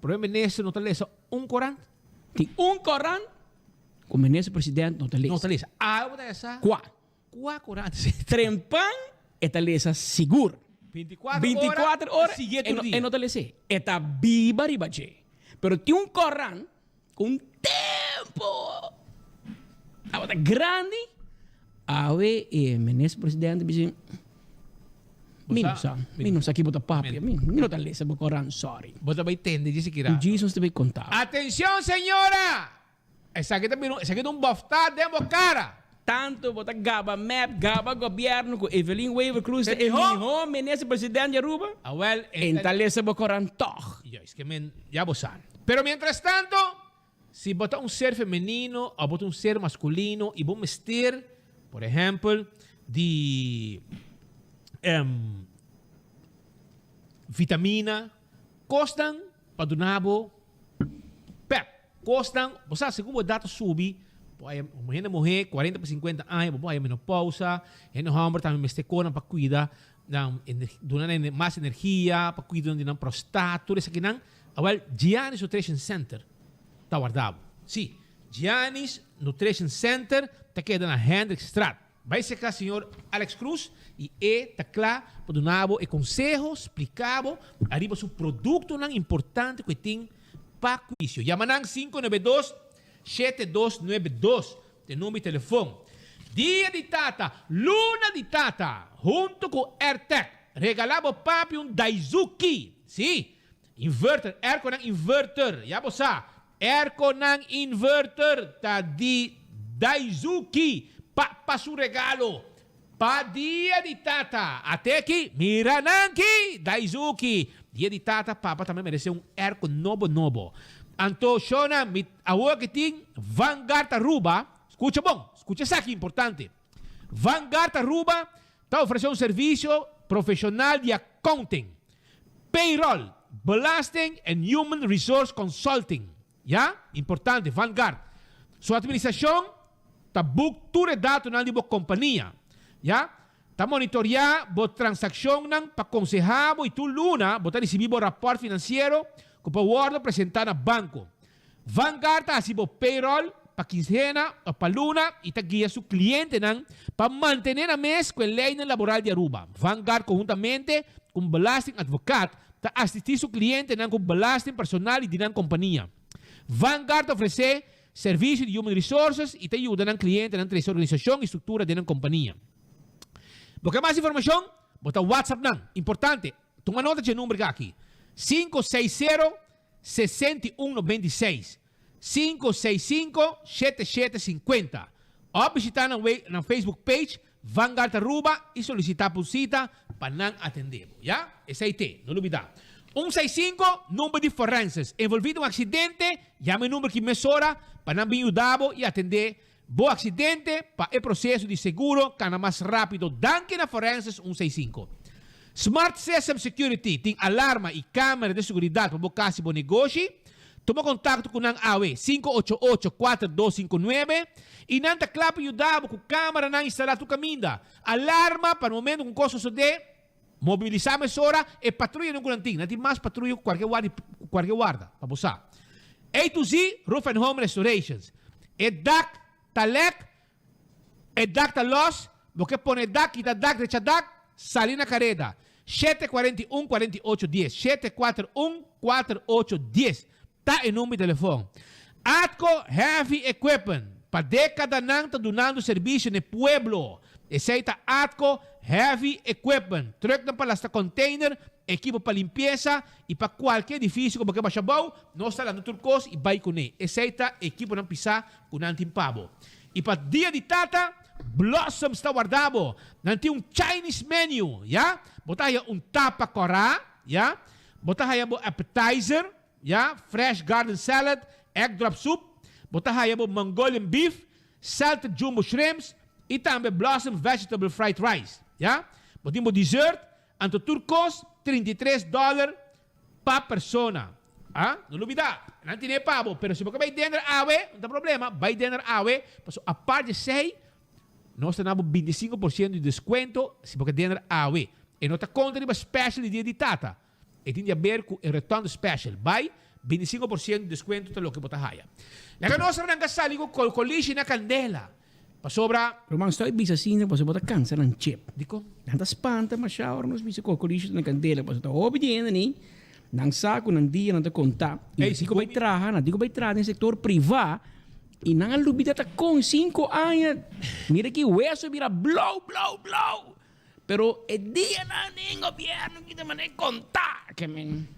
Pero ministro não está lendo Coran? Tem Coran, com o ministro presidente não está lendo. Não está lendo. Ah, bota essa? Qua Coran. Trempan, está lendo seguro. 24 horas e não está lendo. Está viva ribache. Pero tem Coran com tempo. Agora grande, awe ministro presidente diz Minus aqui bota papi. Minus tá lesa Coran, sorry. Bota vai tende, disse que era. Jesus te vai contar. Atenção, senhora! Essa aqui é um boftar de cara. Tanto bota Gaba Map, Gaba Governo, com Evelyn Weaver Cruz, Evelyn Home, ministro presidente de Aruba. Well, tá lesa Coran toch. Yes, que já bosan. Pero mientras tanto, se bota ser feminino ou bota ser masculino e vamos vestir, por exemplo, de vitamina, costam para donabo pep, costam, você se como data subi, mulher 40 para 50 anos, boy menopausa, no homem também me estecona para cuidar, donar mais energia, para cuidar de prostate, tudo isso aqui não. Agora, Giannis Nutrition Center está guardado. Sim, Giannis Nutrition Center está quedando na Hendrickstraat. Vai ser cá, senhor Alex Cruz, e está claro para donar e consejos, explicado, arriba seu produto não importante que tem para juízo. Yamanang 592-7292, tem número de telefone. Dia de Tata, Luna de Tata, junto com AirTech, regalava papi Daizuki, sim, inverter, aircon inverter, já você, aircon inverter, tá de Daizuki, pa su regalo. Pa dia de Tata. Até aqui, Mirananki, Daizuki. Dia de Tata, papa também merece aircon novo. Anto, Shona, a que tem Vanguard Aruba. Escucha bom, escucha isso aqui, importante. Vanguard Aruba está oferecendo serviço profissional de accounting, payroll, belasting and human resource consulting. Já? Importante, Vanguard. Sua administração está book tudo dados na boa companhia, já? Está monitorear boa transação para aconselhar e tu luna, botar receber o rapport financeiro que pode apresentar no banco. Vanguard está assim payroll para quincena ou para luna e está guia seu cliente para manter a mês com a lei laboral de Aruba. Vanguard conjuntamente belastingadvocaat para assistir seu cliente com belasting personal e de companhia. Vanguard oferece serviço de human resources e te ajuda no cliente na organização e estrutura de companhia. Porque mais informação, bota WhatsApp não. Importante, toma nota de número aqui. 560-6196. 565-7750. Ou visitar na Facebook page Vanguard Aruba e solicitar por cita para não atender. Já? Esse aí tem, não olvidar. 165, número de forenses. Envolvido em acidente, chame o número que mesura para não ajudar e atender. Bom acidente, para o processo de seguro, cana mais rápido. Danke na forenses 165. Smart System Security tem alarma e câmera de segurança para bocar bom negócio. Toma contato com a AWE 588-4259 e não te clapa ajudar com câmera na instalar tu caminho. Alarma para o momento com custo de mobilizar a mesura e patrulha no curantinho. Não tem mais patrulha qualquer guarda para você. A to Z, Roof and Home Restorations. Edak, talek, edak talos, porque põe edak, ita dak, recha dak, Salina Careda. 741-4810. 741-4810. Tá em número de telefone. Atco Heavy Equipment. Para década não está donando serviço no pueblo. Esse aí tá Atco Heavy Equipment. Truck na palasta container, equipo para limpeza e para qualquer edifício como que baixa bom, nós está lá no Turcos e vai com ele. Esse aí tá equipo não pisar com antimpabo. E para dia de tata, Blossom está guardado. Não tem Chinese menu, já? Botar aí tapa corá, já? Botar aí appetizer, já? Fresh garden salad, egg drop soup. Botar aí Mongolian beef, salted jumbo shrimps e também Blossom vegetable fried rice, já? Botar dessert, anto Turcos, $33 per persona. Ah? Não olvidar, não tem pavo, pero se você vai dentro awe, não tem problema, vai dentro awe, a parte de 6, nós temos 25% de desconto se você dentro awe. E nota conta de special de dia de tata. E tem a ver com o retorno special. Vai, 25% de desconto de lo que você haya. Laga nós não gastar com colliche na candela. Pa sobra... Pero man, estou bisa assim, para você câncer ng chip. Dico? Nanda espanta, mas shower, nós bisa com colliche na candela. Para você obediente, nem? Nang saco, nang dia, nang conta. E se vai trabalhar, não digo vai trabalhar no setor privado. E nang lubida ta com 5 anos. Mira que o eso vira blow. Pero é dia na nem governo que também contar. Que men...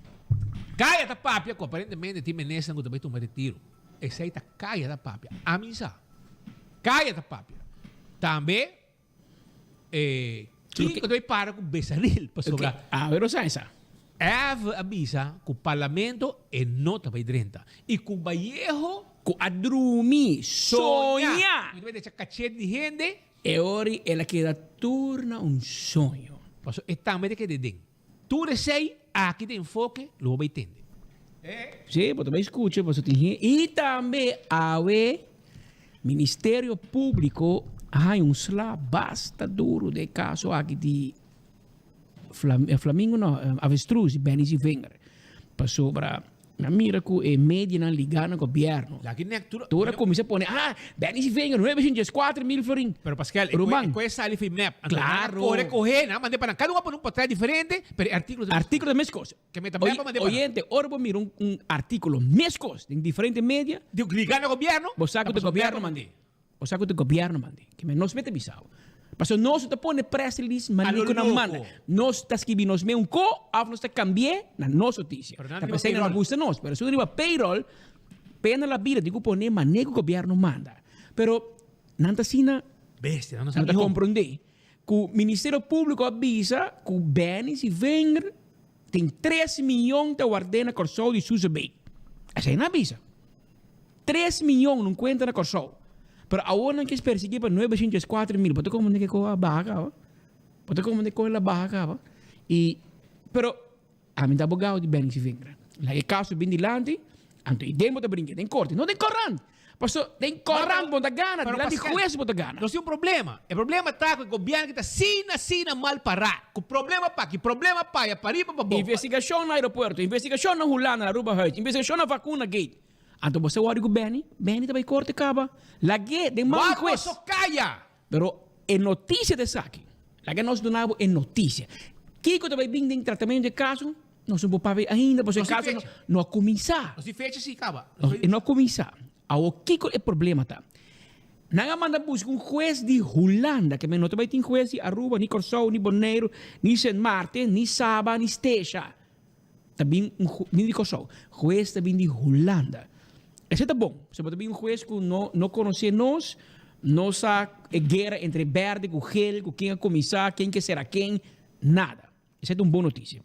Kaya ta papia, ko aparentemente ti menesan ko também tomar retiro. Essa aí ta kaya ta papia. Amisa. Kaya ta papia. Também que também para com besaril para sobrar. Okay. Ah, pero sa esa. Eve avisa que o parlamento é nota para 30. E que o Vallejo que adrumi sonha. Não vai deixar cachete de gente. E ora ela queda torna um sonho. Passo é também que dedem. Tu sei aqui tem enfoque, lo vai entender. Sim, você também escuta, você tem e também a Ministério Público há slá basta duro de caso aqui de Flamengo não, avestruz, Benis e Wenger. Passou para na mira que é média não ligar no governo. Tora começa a pôr, Benis e Wenger, 904 mil florin. Pero Pascal, com essa ali foi map. Claro. Correr, não, mandei para cada um por um portal diferente, pero artículo da mescos. Que me também mandei para. Oyente, ora vou mirar artículo mescos em diferente média. De ligar no governo. O saco do governo mandei. O saco do governo mandei. Que me nos mete bisao. Paso nós te pone press release manico na manda. Nós te escrevi nos me co, af nós te cambié na nossa notícia. Tá pensando na gusta nós, pero se riba payroll, pena la vida digo pone manego governo manda. Pero nanta sina bestia, não sabe compreender. Que o Ministério Público avisa que o Benis e Wenger tem 3 milhões de ordena corso de Susa Bay. Essa não avisa. 3 milhões não conta na corso. Pero ahora que es perseguir para 904 mil, ¿por qué como de que coja baja? ¿Por qué como de coja la baja? Y, pero, a mí está abogado de Benis y Wenger. La que caso bien dilante, anto y demo te brinque, den corte, no den corran. Paso, den corran, bota gana, dilante juez bota gana. Não tem problema. O problema está com o governo que está sina mal parado. O problema pa, que problema pa, é para ir para boca. Investigação no aeroporto, investigação na Hulana, na Aruba Heights, investigação na vacuna gate. Anto você wari com Benny também corte caba. Lagi de mal juez. Vamos calla. Pero é notícia de saque. Lagi nós donamos é notícia. Kiko também bem em tratamento de caso, nós não podemos ainda, porque o caso não começar. Não se fecha se acaba. Não começar. O Kiko é problema, tá? Nanga manda buscar juez de Holanda, que não também tem juez de Aruba, ni Curaçao, ni Bonaire, ni Saint Martin, ni Saba, ni Stesha. Também ni de Curaçao. Juez também de Holanda. Isso é bom. Se também juez que não conhece nós, não sabe guerra entre verde, com gel, com quem é começar, quem que será quem, nada. Isso é uma boa notícia.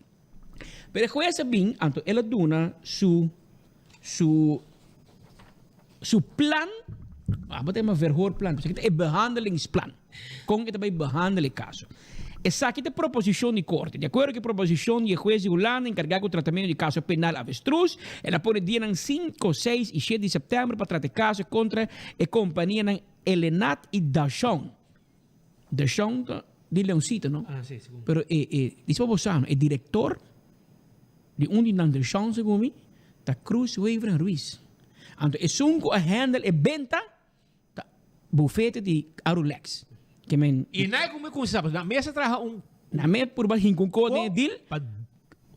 Mas o juez também, então, ela dona su plan. Wat een verhoorplan. Dus een behandelingsplan. Con het bij behandelen caso. Essa aqui é a proposição de corte. De acordo com a proposição de juez de Holanda encarregado do tratamento de caso penal avestruz, ela pode dia 5, 6 e 7 de setembro para tratar caso contra a companhia Elenat e Dachon. Dachon de Leoncito, não? Ah, sim, segundo. Pero é diretor de de Dachon, segundo mim, da Cruz Weaver Ruiz. Então, é sunco a handle e benta bufete de Arulex. Que men e não é como sabe, na mesa traga na mesa por baixo com code deal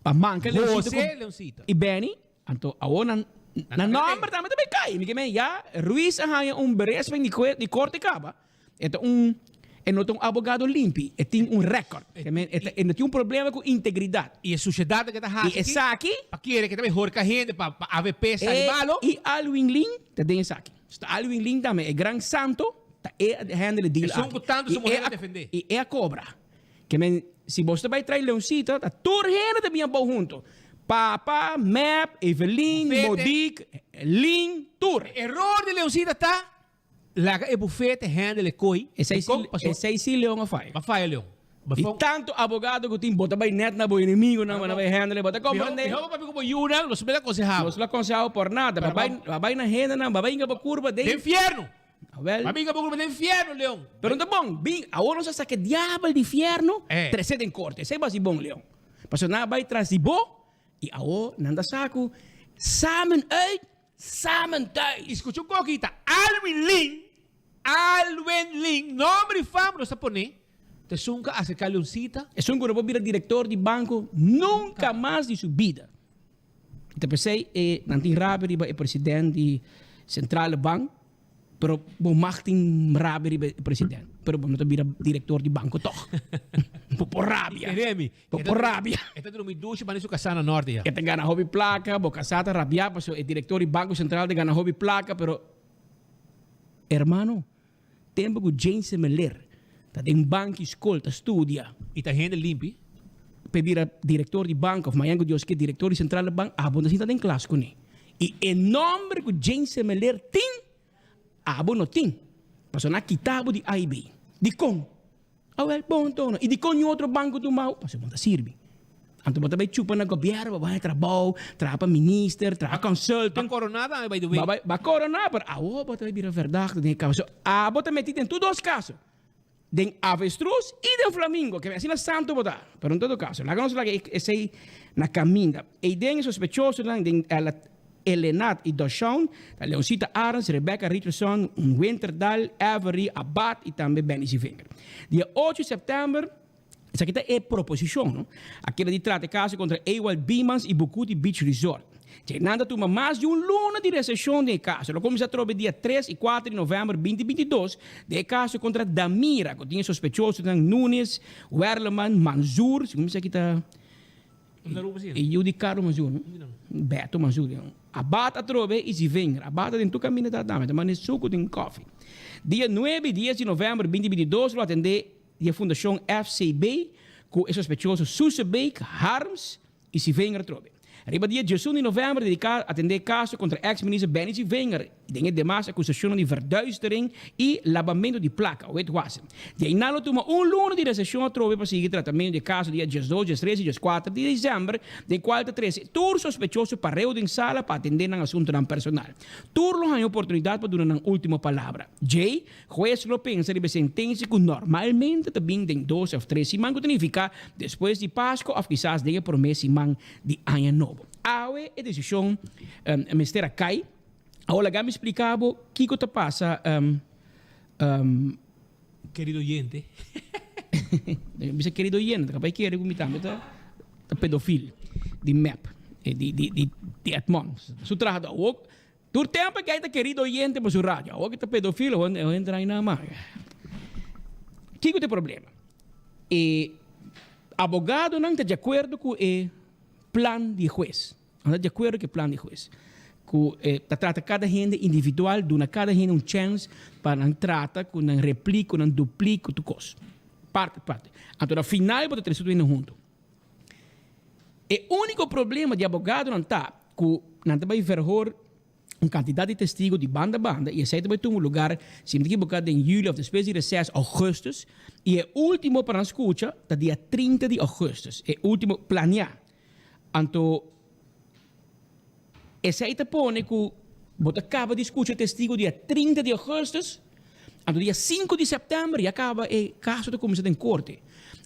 para manca Leoncito. E Benny, então agora na nome também cai, me que men já Ruiz arranha berespen de corte caba. Então não tem advogado limpo, tem recorde. Que men não tem problema com integridade. E a sociedade que está aqui. E essa aqui, para que também jorca gente para AVP sai malo. E Alwin Lin também está aqui. Alwin Lin também é grande santo. É handle deal. E é a cobra. Que men, se você vai trazer Leoncito, tá tudo gente também bom junto. Papa, Map, Evelyn, Modic, Lin, Tour. Error de Leoncito tá lá é bufete handle coi. Esse aí Leon afai. Afai Leon. E tanto advogado que tem bota vai net na bo inimigo na vai handle bota compreender. Eu vou como yuna, los me aconsejado. Los aconsejado por nada. Vai na renda na vai na curva de inferno. Well, amiga, vamos no inferno, Leão. Pero tá bom, agora nós sabe que diabo de inferno, trecede em corte. Sei basi bom, Leão. Passo na vai trás de bo e agora nanda saco samen uit, samen thuis. Escuta coquita, Alwin Lin, nome famoso japonês. Te sunca a secar Leoncita. É sunca não vira diretor de banco nunca mais de sua vida. Então pensei, nanti rápido é presidente central banco. Pero bom marketing rabi presidente. Pero bom não vira diretor de banco toch. Por rabia. Por rabia. Esta tu me duche para isso casana norte já. Que te gana hobby placa, bo casata rabia, paso é diretor de banco central de gana hobby placa, pero hermano, tempo que James Meller, tá em banco escolta, estudia. E tá gente limpi. Pedir a diretor de banco, of Mayango Dios que diretor de central de banco, a bonda tá em classe com ele. E em nome que James Meller tem abo não tem. Passou na quitabo de AIB. De com. Well, bom, tono. E de com em outro banco do mal. Passou bom, sirve. Então, você vai chupar na governo, vai trabalhar, trabalha minister, trabalha consultant. Vai coronada, vai do bem. Vai coronada, mas você vai virar verdade. Você metido em todos os casos. Den avestruz e den flamingo, que assim na santo botar. Pero em todo caso, lá nós lá esse na caminha. E den sospechoso lá den Elenat e Dachon, a Leoncita Arens, Rebecca Richardson, Winterdal, Avery, Abad e também Benny Zivinger. Dia 8 de setembro, essa aqui é a proposição, não? Aquela de trata caso contra Ewald Beemans e Bukuti Beach Resort. Nada toma mais de luna de recessão de caso. Lo começa a trovar dia 3 e 4 de novembro de 2022, de caso contra Damira, que tinha sospechoso de Nunes, Werleman, Manzur, se começa aqui tá e eu de Carlos Manzur, Beto Manzur. Abata trove e se vem. Abata dentro do caminho da dama, mas suco de coffee. Dia 9 e 10 de novembro de 2022, lo atender a Fundação FCB, com o sospechoso Sussebeek, Harms e se vem trove. Arriba dia 18 de novembro, dedicado a atender caso contra ex-ministro Benny Zivinger. Tem demais acusação de verduistering e lavamento de placa, o etwasen. De inalo toma luna de recessão a trove para seguir tratamento de caso dia 12, 13 e 4 de dezembro, de qual 13. Tur sospechoso para reunir em sala para atender um assunto personal. Tur lo tem oportunidade para dar uma última palavra. J, juez lo pensa de sentença que normalmente também tem 12 ou 13 semanas, que significa depois de Páscoa ou quizás de por mês semana de ano novo. Awe é decisão mistera cai. Agora já me explicava o que passa. Querido oyente. Bisa querido oyente, capaz que ele também tá pedofil de map de Edmond. Su trabalho, tu tempo que está querido oyente por su rádio, o que está pedofil, o entra aí na marca. Que é o problema? Abogado não está de acordo com o plan de juez. Não está de acordo com o plan de juez. Trata cada gente individual, dona cada gente um chance para não tratar, com não replica, não duplica tu coisa. Parte. Então, no final, você tem tudo indo junto. O único problema de abogado não está com não vai verhoor uma quantidade de testigos de banda a banda e aceita vai ter um lugar, se me equivocar, em julho, of depois de 6 de agosto, e o último para nós escutar, é dia 30 de agosto, o último planear. Então, aceita põe que você acaba de escutar testigo dia 30 de agosto, então dia 5 de setembro, e acaba o caso de comissão em corte.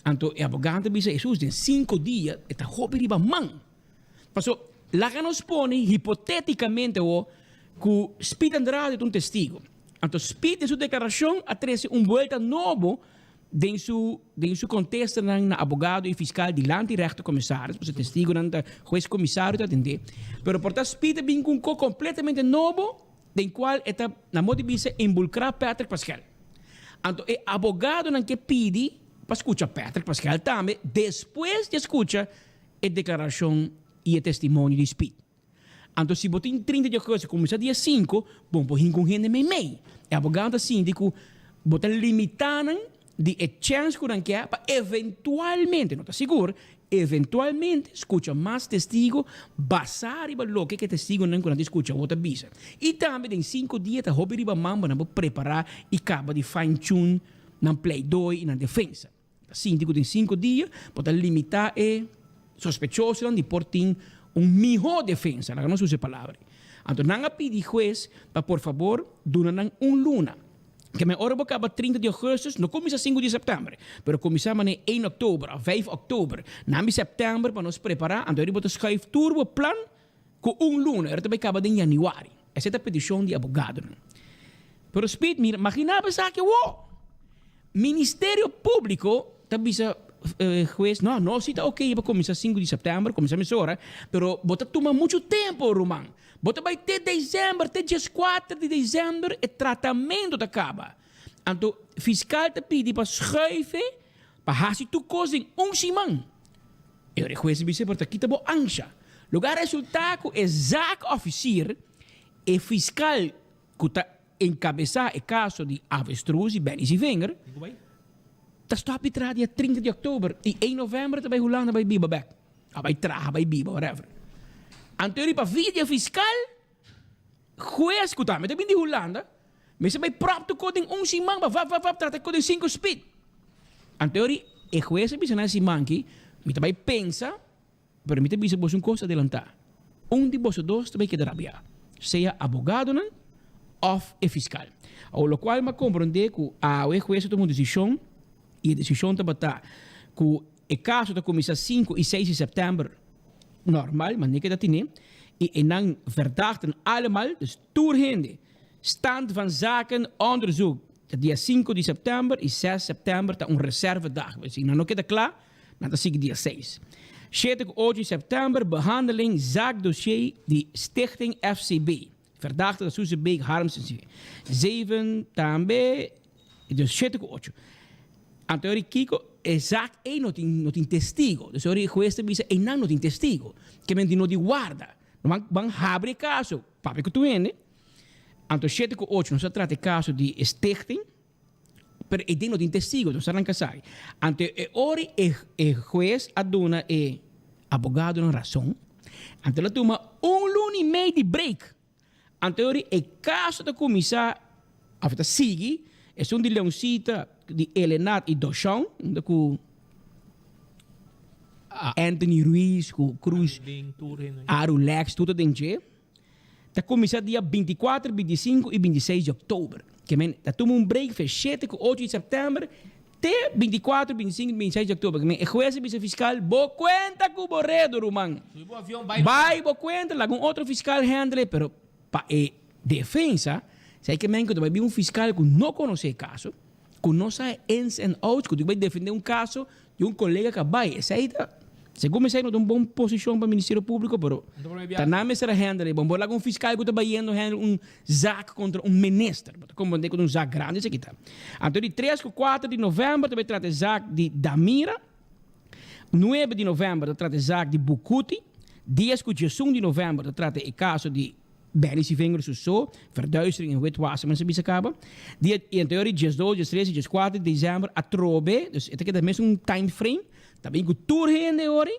Então, o abogado diz, Jesus, em 5 dias, está roupa riba man. Passou, lá que nos põe, hipoteticamente, que Speed Andrade é um testigo. Então, Speed, em sua declaração, atrece volta novo em seu contexto na abogado e fiscal diante do resto comissário, o testigo na juiz comissário está atender. Pero portanto, Speed vem com completamente novo, em qual está na modo de involucrar Patrick Pascal. Então, o abogado não que pede para escutar Patrick Pascal também, depois de escutar a declaração e o testemunho de Speed. Então, se você tem 30 de agosto, começa dia 5, bom, por com gente meio. O abogado síndico, você limitando de chance que é para eventualmente, não está seguro, eventualmente escuta mais testigo, basar e lo que testigo não quando escuta outra bisa. E também em 5 dias, tá hobby riba mamba para preparar e acaba de fine tune na play 2 e na defesa. Síndico em 5 dias, pode limitar e sospechoso de portar melhor defesa, não se usa a palavra. Então, não pedi juez para, por favor, donar luna. Que me hora acaba 30 de agosto, não começa 5 de setembro, mas começamos em 1 de outubro, 5 de outubro, na setembro, para nos preparar, então ele escreve turbo plan com luna, ele também acaba em janeiro. Essa é a petição de abogado. Pero, Speed, imaginava que o Ministério Público também juez, não, se está ok para começar 5 de setembro, começamos hora, pero bota toma muito tempo, Roman. Bota vai ter dezembro, até dia 4 de dezembro, o tratamento acaba. Então, fiscal te pede para escrever, para fazer tu coisa em semana. Eu reconheço isso porque aqui está boa ansia. Lugar resultado, exato oficial, o fiscal que está encabeçar o caso de avestruz e Benny Wenger, está stop de dia 30 de outubro e 1 de novembro está vai rolando, vai biba back. Vai traga, vai biba, whatever. Anterior para vídeo fiscal, juez que também de Holanda, mas vai próprio código semana, vai tratar código 5 speed. Anterior, o juez bisa na semana que, me também pensa, pero me também bisa uma coisa adelantar. De vosotros dois também queda rabia, seja abogado não, ou o fiscal. O lo qual me compreende que o juez toma uma decisão e a decisão está batata que o caso da comissão 5 e 6 de setembro normal, maar niet dat die en dan verdachten allemaal, dus toerhende, stand van zaken onderzoek. Dia 5 de setembro e 6 de setembro está reservedag. We zien, não queda klaar, dan zie ik dia 6. 7 de 8 de setembro, behandeling zaakdossier de Stichting FCB. Verdachte dat Soesebeek Harmsen. 7 também, dus 7 de 8. Anterior Kiko, exact não tem testigo. Dus o juez te dice, não tem testigo. Que mente não de guarda. Van abre caso. Papi que tu vende. Então, 7 com 8 não se trata de caso de stichting. Pero não tem testigo. Então, se arranca sai. Então, ori juez aduna abogado na razão. Então, ela toma luna e meio de break. Então, ori caso da comissão, afeta sigue, é de Leoncita, de Elenat e Dochon, com Anthony Ruiz, com Cruz, Arulex, tudo dentro. Está começando dia 24, 25 e 26 de outubro. Que está tomando break, fez 7 com 8 de setembro, até 24, 25 e 26 de outubro. Que o juez fiscal, boa conta com o borredo, Roman. Vai, boa conta, lá com outro fiscal handle, pero para defesa, sei que vai vir fiscal que não conhece o caso, Conoce ins and outs, que tu vai defender um caso de um colega que vai. Essa aí tá. Segundo me não tem uma boa posição para o Ministério Público, pero tá na mesa da handle, vamos lá com um fiscal que está indo handle zac contra um ministro, como com zac grande, isso aqui tá. Então, de 3 a 4 de novembro, também trata zac de Damira, 9 de novembro, trata zac de Bukuti, 10 de novembro, trata o caso de Bernice Vinger Susso, verduistering en witwassen, men se bisa acaba. In theorie, just 2, just 3, just 4 de dezembro, a trobe, dus het is mesmo um time frame, também que tour heen de ori,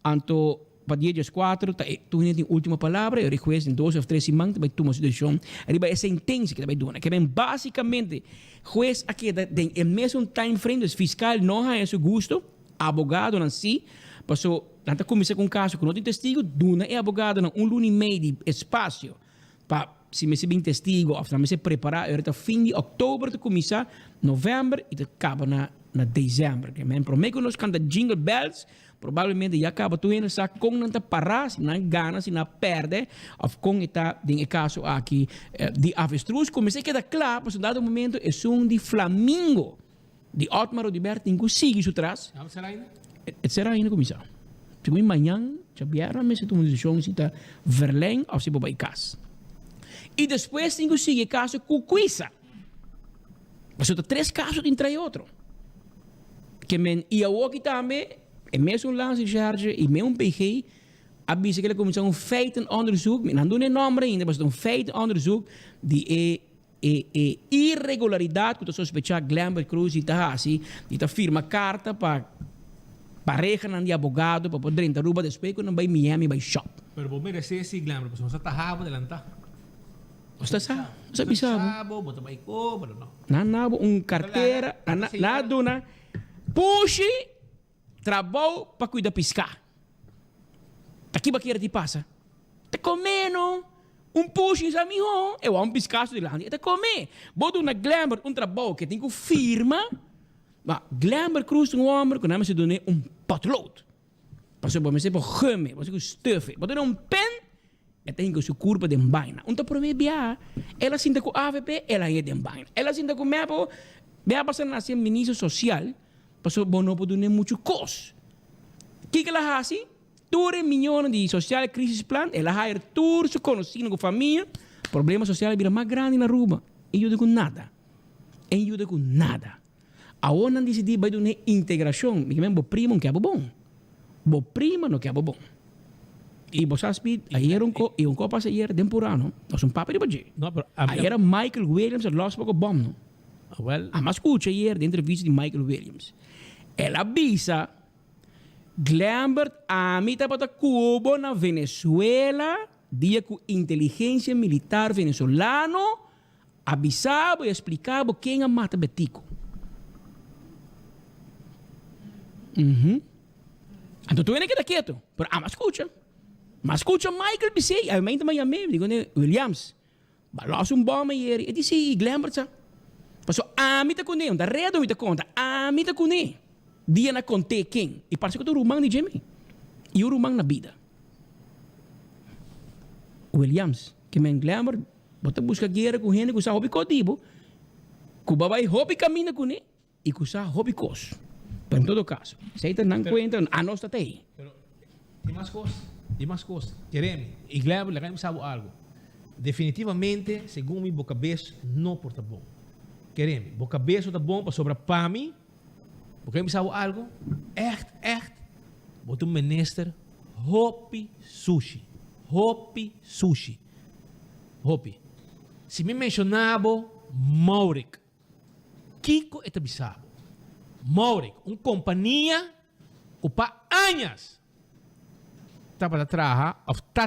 anto, para dia just 4, tu heen de última palavra, eu request em 2 ou 3 semanas, também toma situação, arriba essa intensa que também dona, que bem basicamente, juez aqui, é mesmo um time frame, dus fiscal não há esse gosto, abogado não si, passou, nanta comecei com um caso que não tem testigo, duna é abogado não luni e meio de espaço para se me se bem testigo, ou se preparar, eu estou fim de outubro de começar, novembro e acaba na dezembro, que men prometo que nós canta jingle bells, provavelmente já acaba tu ainda sa com não tá parar, se não gana, se não perde, ou com está em caso aqui de avestruz, comecei que dar claro, para um dado momento é de Flamingo, de Otmar Odiberto, em que sigue isso atrás. Será ainda começar. Segundo amanhã, já vieram, mas se tu me diz se está Verlém ou se vai casa. E depois tem que seguir caso Cucuisa. Mas eu tenho 3 casos entre outro. Que men ia aqui também, é mesmo um lance de charge e mesmo PG, avisa que ele começou um feito onderzoek, não dou nem nome ainda, mas um feito onderzoek de irregularidade que tu sospechar Glambert Cruz e tá assim, e tá firma carta para regenan de abogado para poder entrar Aruba depois quando vai Miami vai shop. Pero vos mereces esse Glambert, porque você tá rabo adelantar. Você sabe sabo, bota baiko, pero não. Não, carteira, na dona, puxe, trabalho para cuidar piscar. Aqui baqueira te passa. Te comendo, push em amigo, eu amo piscar de lá. Te comer. Bota uma Glambert, trabalho que tem que firma. Maar Glambert Cruz um homem que não se dá potlood. Passou por me por gemme, passou com stuff. Botou pen, e tem que se curva de baina. Então por mim bia, ela sinta com AVP, ela é de baina. Ela sinta com mepo, bia passar na ser ministro social, passou bono por dar muito cos. Que ela faz assim? 2 milhões de social crisis plan, ela hire tour se conhecido com família, problema social vira mais grande na Aruba. E eu digo nada. E eu digo nada. A ONU decidi vai dar integração, porque mesmo o primo não é bom. O primo não é bom. E você sabe, aí era um copo ayer temporano, nós papo de baje. Aí era Michael Williams, ele lost pouco bom, não? Well, mas escuta ayer de entrevista de Michael Williams. Ela avisa Glambert a mitad para Cuba na Venezuela, dia com inteligência militar venezolano, avisava e explicava quem a mata Betico. Então tu vem aqui quieto. Mas escuta Michael Bissey, a mente Miami, digo, Williams, balas bom ayer, e disse, Glambert, sa? Passou, me tá com ele, da rede me tá conta, me tá com ele. Dia na conte quem? E parece que tu rumang de Jimmy. E o rumang na vida. Williams, que men Glambert, bota busca guerra com gente que sa hobby codibo, que babai hobby caminha com ele, e que sa hobby cos. Pero en todo caso, se aí não cuenta, a nós está aí. Pero tem mais coisas. Queremos, e Glambert, le sabe algo. Definitivamente, segundo mi cabeça, não porta bom. Queremos, boa cabeça está bom para sobrar para mim, porque me sabe algo, echt, bota minister, Hopi Sushi. Se me mencionava Maurik, Kiko é bisabo. Maurik, companhia que para anos está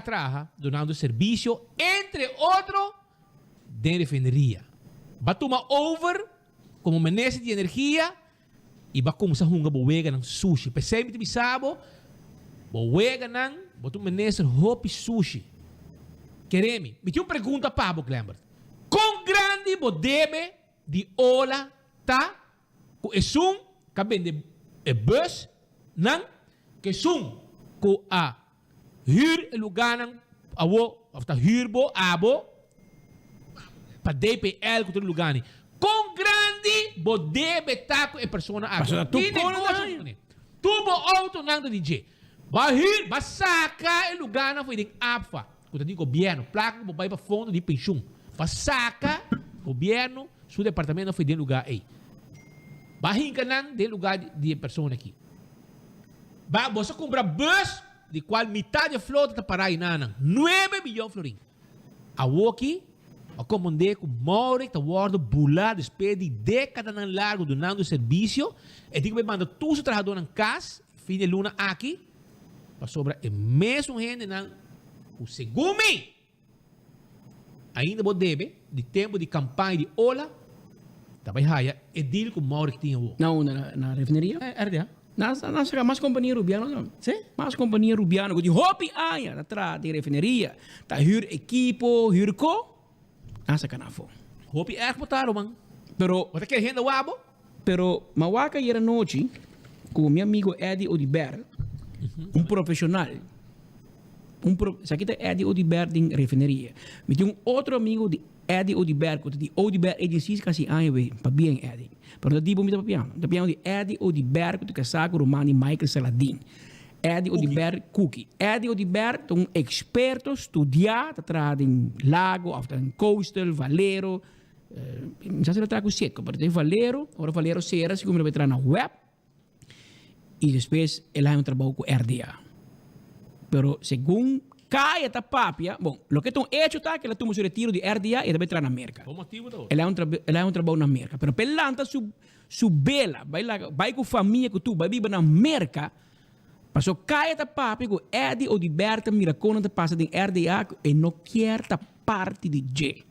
trabalhando, donando serviço, entre outros, de refineria. Vai tomar over como ministro de energia e vai começar a jogar boega ng sushi. Percebe que bisabo, boega ng boto ministro Hopi Sushi. Queremos. Me tinha uma pergunta para o Glambert. Quão grande você deve de ola tá? Que é cabem de bus, não? Que que a huur lugar ng awo, of ta huurbo, abo, para DPL, que todo lugar. Quão grande bo debe taco e persona ako. Basta tu Di kono negócio, na. né? Tubo auto nang do DJ. Bahir, basaka e lugar na foi de APFA. Kuta di governo, placa mo vai para fundo de pensão. Basaka, governo, su departamento foi de lugar aí. Bahir kanan de lugar de persona aqui. Ba, você compra bus de qual metade da flota está para aí nanang 9 milhões de florins. A Woki, a comandante com Mauri, está guardando bula despedir de década na largo donando serviço. E digo que manda todos os trabalhadores em casa, fim de luna aqui, para sobrar o mesmo gente na o segundo. Ainda vou deve de tempo de campanha de Ola, também raia, e deal com Mauri que tinha o. Não, na refineria? É. Nasa mais companhia rubiana não. Sim? Mais companhia rubiana. De hopi aia, atrás de refineria. Tá hur equipo, hur co. Nasa canafo. Hopi é botaram, man. Pero, você quer renda wabo? Pero, mawaka era noite com meu amigo Eddie Odibert, profissional. Aqui está Eddie Odibert em refineria. Me tem outro amigo de Eddie Odibert, que de Odibert Agencies, que assim, para bem Eddie. Pero di bumita papiano. Papiano di Eddie Odibert, que casaco Romani Michael Saladin. Eddie Odibert Cookie. Eddie Odibert é experto, estudado, atrás em lago, ou em coastal, valero. Já se trago seco, pero tem valero, agora valero será, se como ele vai entrar na web. E depois ele vai trabalhar com RDA. Pero segundo cai esta papia, bom, lo que estão hecho tá que ela toma seu retiro de RDA e deve entrar na América. Qual motivo da Ela é um trabalho na América, pero pelanta su bela, vai com família que tu vai viver na América. Passou cai esta papia com Eddie Odibert Miracona te passa de RDA e não quer ta parte de J.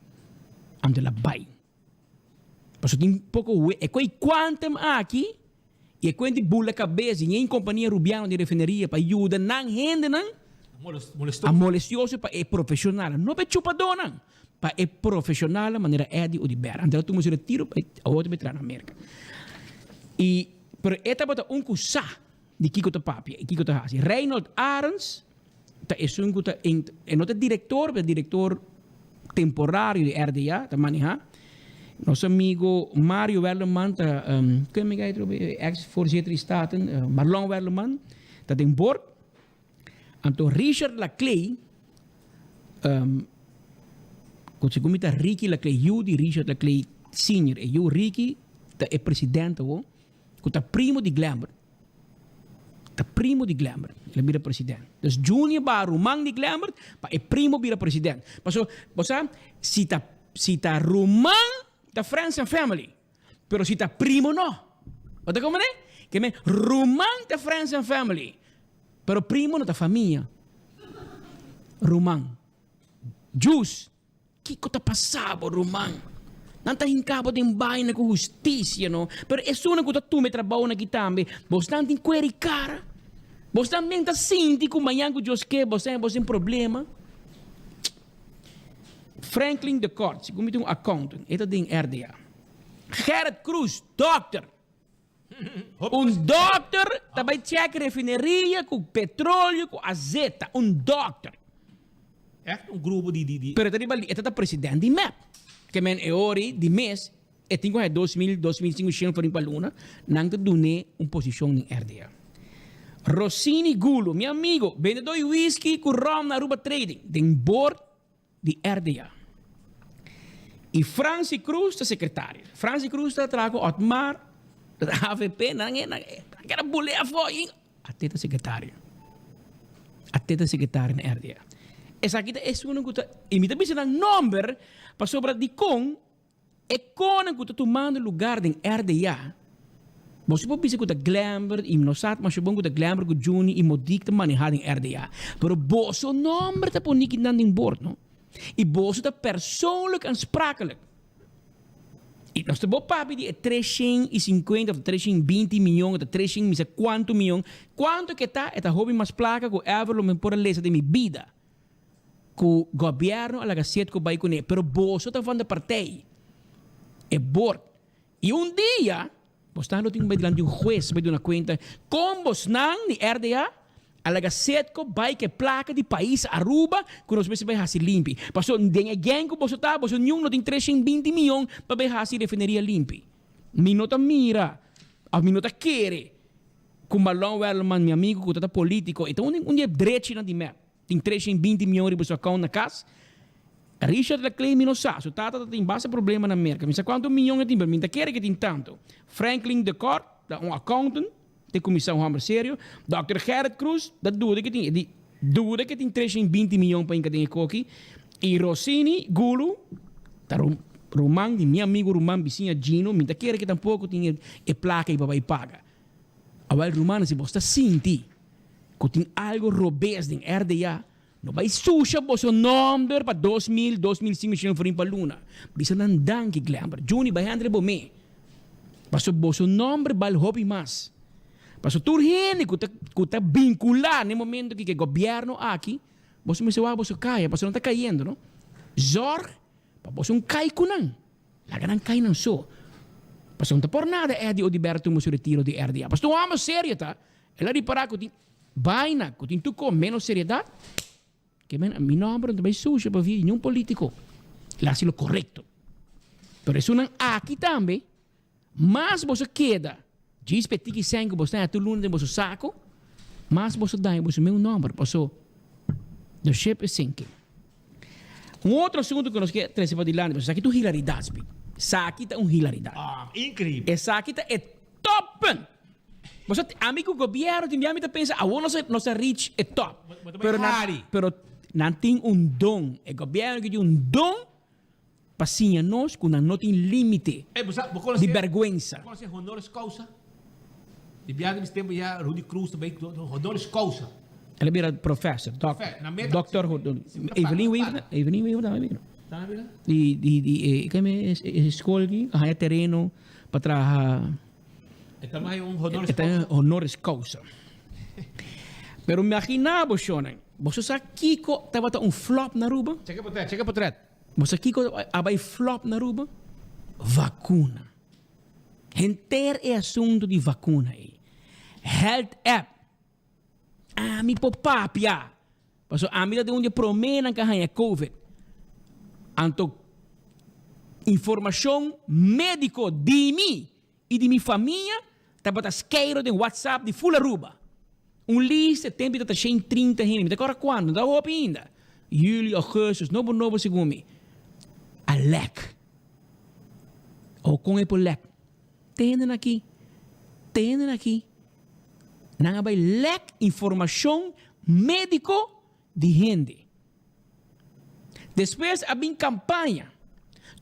Ante la vai. Passou tem pouco e coi quantum aqui e quando bula cabeça em companhia rubiana de refineria para ajuda não rende não. Molestioso para é profissional. Não é chupadona. Para é profissional de maneira Eddie Odibert. Então, tu me retiro para a outra entrar na América. E, pero esta bota cusa de Kiko ta Papia e Kiko ta Hasi. Reinhold Arens, ta é um cuta é não é diretor, mas diretor temporário de RDA, ta maneja. Nosso amigo Mario Werleman, ta, como é que é ex-voorzitter de Staten, Marlon Werleman, ta tem board. Então, Richard Laclay, quando se comenta Ricky Laclay, eu de Richard Laclay Senior, e eu, Ricky, é presidente, que está primo de Glamour. Está primo de Glamour, ele vira presidente. Então, Junior Barumang de Glamour, é primo vira presidente. Então, você, se está Rumang, está Friends and Family, pero se está primo, não. Você como é? Que me Rumang, está Friends and Family. Pero primo na família. Romang. Jus. Kiko ta passabo, Romang. Nanta hincabo din bahay na ko justícia, no? Pero eso na ko ta tume trabaho na kitambe. Bos nantin query cara. Bos nantin ta sinti kung mayang ko Diyos ke. Bos nantin problema. Franklin de Kort. Siguro itong accountant. Ito din RDA. Gerrit Cruz. Doctor. Doctor também checa refineria com petróleo, com azeite. Doctor. É grupo de... Pero ito é presidente de MEP. Que men é ori de mês, e tenho 2005 para a luna, nang te dune posição em RDA. Rossini Gulo, meu amigo, vendedor de whisky com rum na Aruba Trading, tem board de RDA. E Franci Cruz, a secretária. Franci Cruz está trago Otmar, da AVP, não era bulé foi a teta secretária na RDA. Essa aqui é uma coisa, e me também se dá número para sobre de com é com que tomando lugar em RDA. Você pode pensar que o Glamour e não sabe, mas eu bom que o Glamour que Juni e Modik te manejar em RDA. Pero você número tá por ninguém dando em bordo, não? E você tá persoonlijk aansprakelijk. E nós temos papi de 350 ou 320 milhões, ou 300 quanto milhão. Quanto que está, esta hobby mais placa que ever lo me por lesa de minha vida. Que o governo, a Gazette, que vai com ele. Pero você está falando de partei. É board. E dia, você está no diante de juez, vai dar uma conta, como você não, de RDA, a Gazette, que vai que placa de país, Aruba, que nós vai fazer limpo. Passou, tem alguém que você está, você não tem 320 milhões para fazer refineria limpa. Minota mira. A minota quere. Com balão Welman, meu amigo, com tata político. Então, um dia dreche na de map. Tem 320 milhões de sua conta na casa. Richard Leclerc não sabe. O tata tem bastante problema na América. Mas quanto milhões tem? Mas quer que tem tanto. Franklin de Cor, um accountant, tem comissão homem sério. Dr. Gerrit Cruz, da dúvida que tem 320 milhões para encadear aqui. E Rossini Gulu, tá Roman, meu amigo Roman, vizinha Gino, mas quer que tampouco tem placa e papai paga. Agora, Romano, se você sente que tem algo robês em RDA, não vai suja o seu número para 2.000, 2.500 for para Luna. Bisa não dá que glamba. Juni vai andar para mim. Passo o seu número vai hobby mais. Passo tudo gente que está vinculado no momento que o governo aqui, você me se vai, você cai, você não está caindo, não? Zor, para você não cai com não. Lá não cai não só. Pas não por nada é de Odiberto mo retiro de RDA. Pas não amo sério, tá? Ela de parar que tem vaina, que tem tu com menos seriedade. Que men, mi nome não vai suja para vir nenhum político. Lá se lo correto. Pero isso não aqui também. Mas você queda. Diz petit que sangue você tem a tu luna de você saco. Mas você dá você meu nome, passou. The ship is sinking. Outro assunto que nós quer trazer para dilante, você aqui tu hilaridade, Sakita é hilaridade. Incrível. E Sakita é top. Você, amigo governo, tem gente que pensa, nossa rich é top. Pero não tem dom. O governo que tem dom para sim nós, que não tem limite de vergonha. Você honoris causa. De viagem tempo já Rudy Cruz também, honoris causa. Ele vira professor, doctor, Evelyn Weaver também. Di kami escola aqui, há terreno para trabalhar. Honoris causa. Pero imaginava, Shonan, você sabe Kiko estava flop na Aruba? Checa para trás. Você Kiko vai flop na Aruba? Vacuna. Enter é assunto de vacuna aí. Health app. Mi popapia. Paso ami de onde promena que há COVID. Anto informação médico de mim e de minha família estava esqueiro de WhatsApp de full Aruba. Lista tempo está cheio 30 gente. Agora quando? Dá roupa ainda. Julho, agosto, novo segundo me. A lec. Ou com ele por lec. Tendem aqui. Não vai lec informação médico de gente. Depois, havia campanha.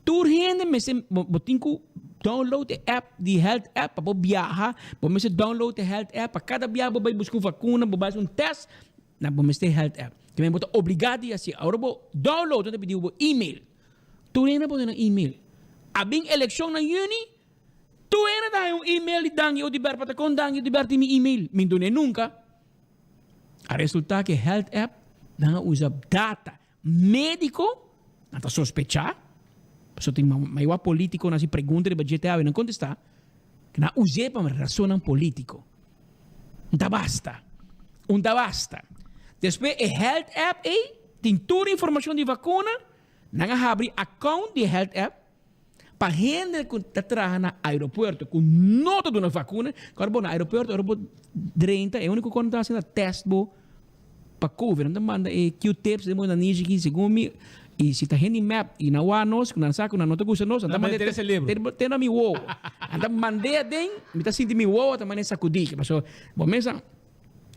Tur gente me se botinho download a app, the health app, para viajar. Para se download a health app. Para cada viagem, vai buscar vacuna, vai fazer teste. Na para se health app. Que me botar obrigado a assim. Agora vou download, então pediu e-mail. Tur gente pode na e-mail. Havia eleição na Juni. Tur gente dá e-mail e dang eu diber para con dang eu diber ti mi e-mail. Mindone nunca. A resultado que health app não usa data médico, não está sospechar. Só tem maior político nessa pergunta de GTA e não contestar. Que não usei para razonar político. Não basta. Depois, a health app aí tem toda a informação de vacuna. Não abre account de health app. Para gente que está trabalhando no aeroporto com nota de uma vacuna. Agora, no aeroporto, 30, é o único que está fazendo teste para COVID. Não manda Q-tips, de moda nisso aqui, segundo me. E se está gente map, e não há nós, que não sabe, não está gostando nós, não manda esse livro. Tem na minha uou. Então, mandei den, me está sentindo minha uou, também sacudir. Mas, bom, mesmo,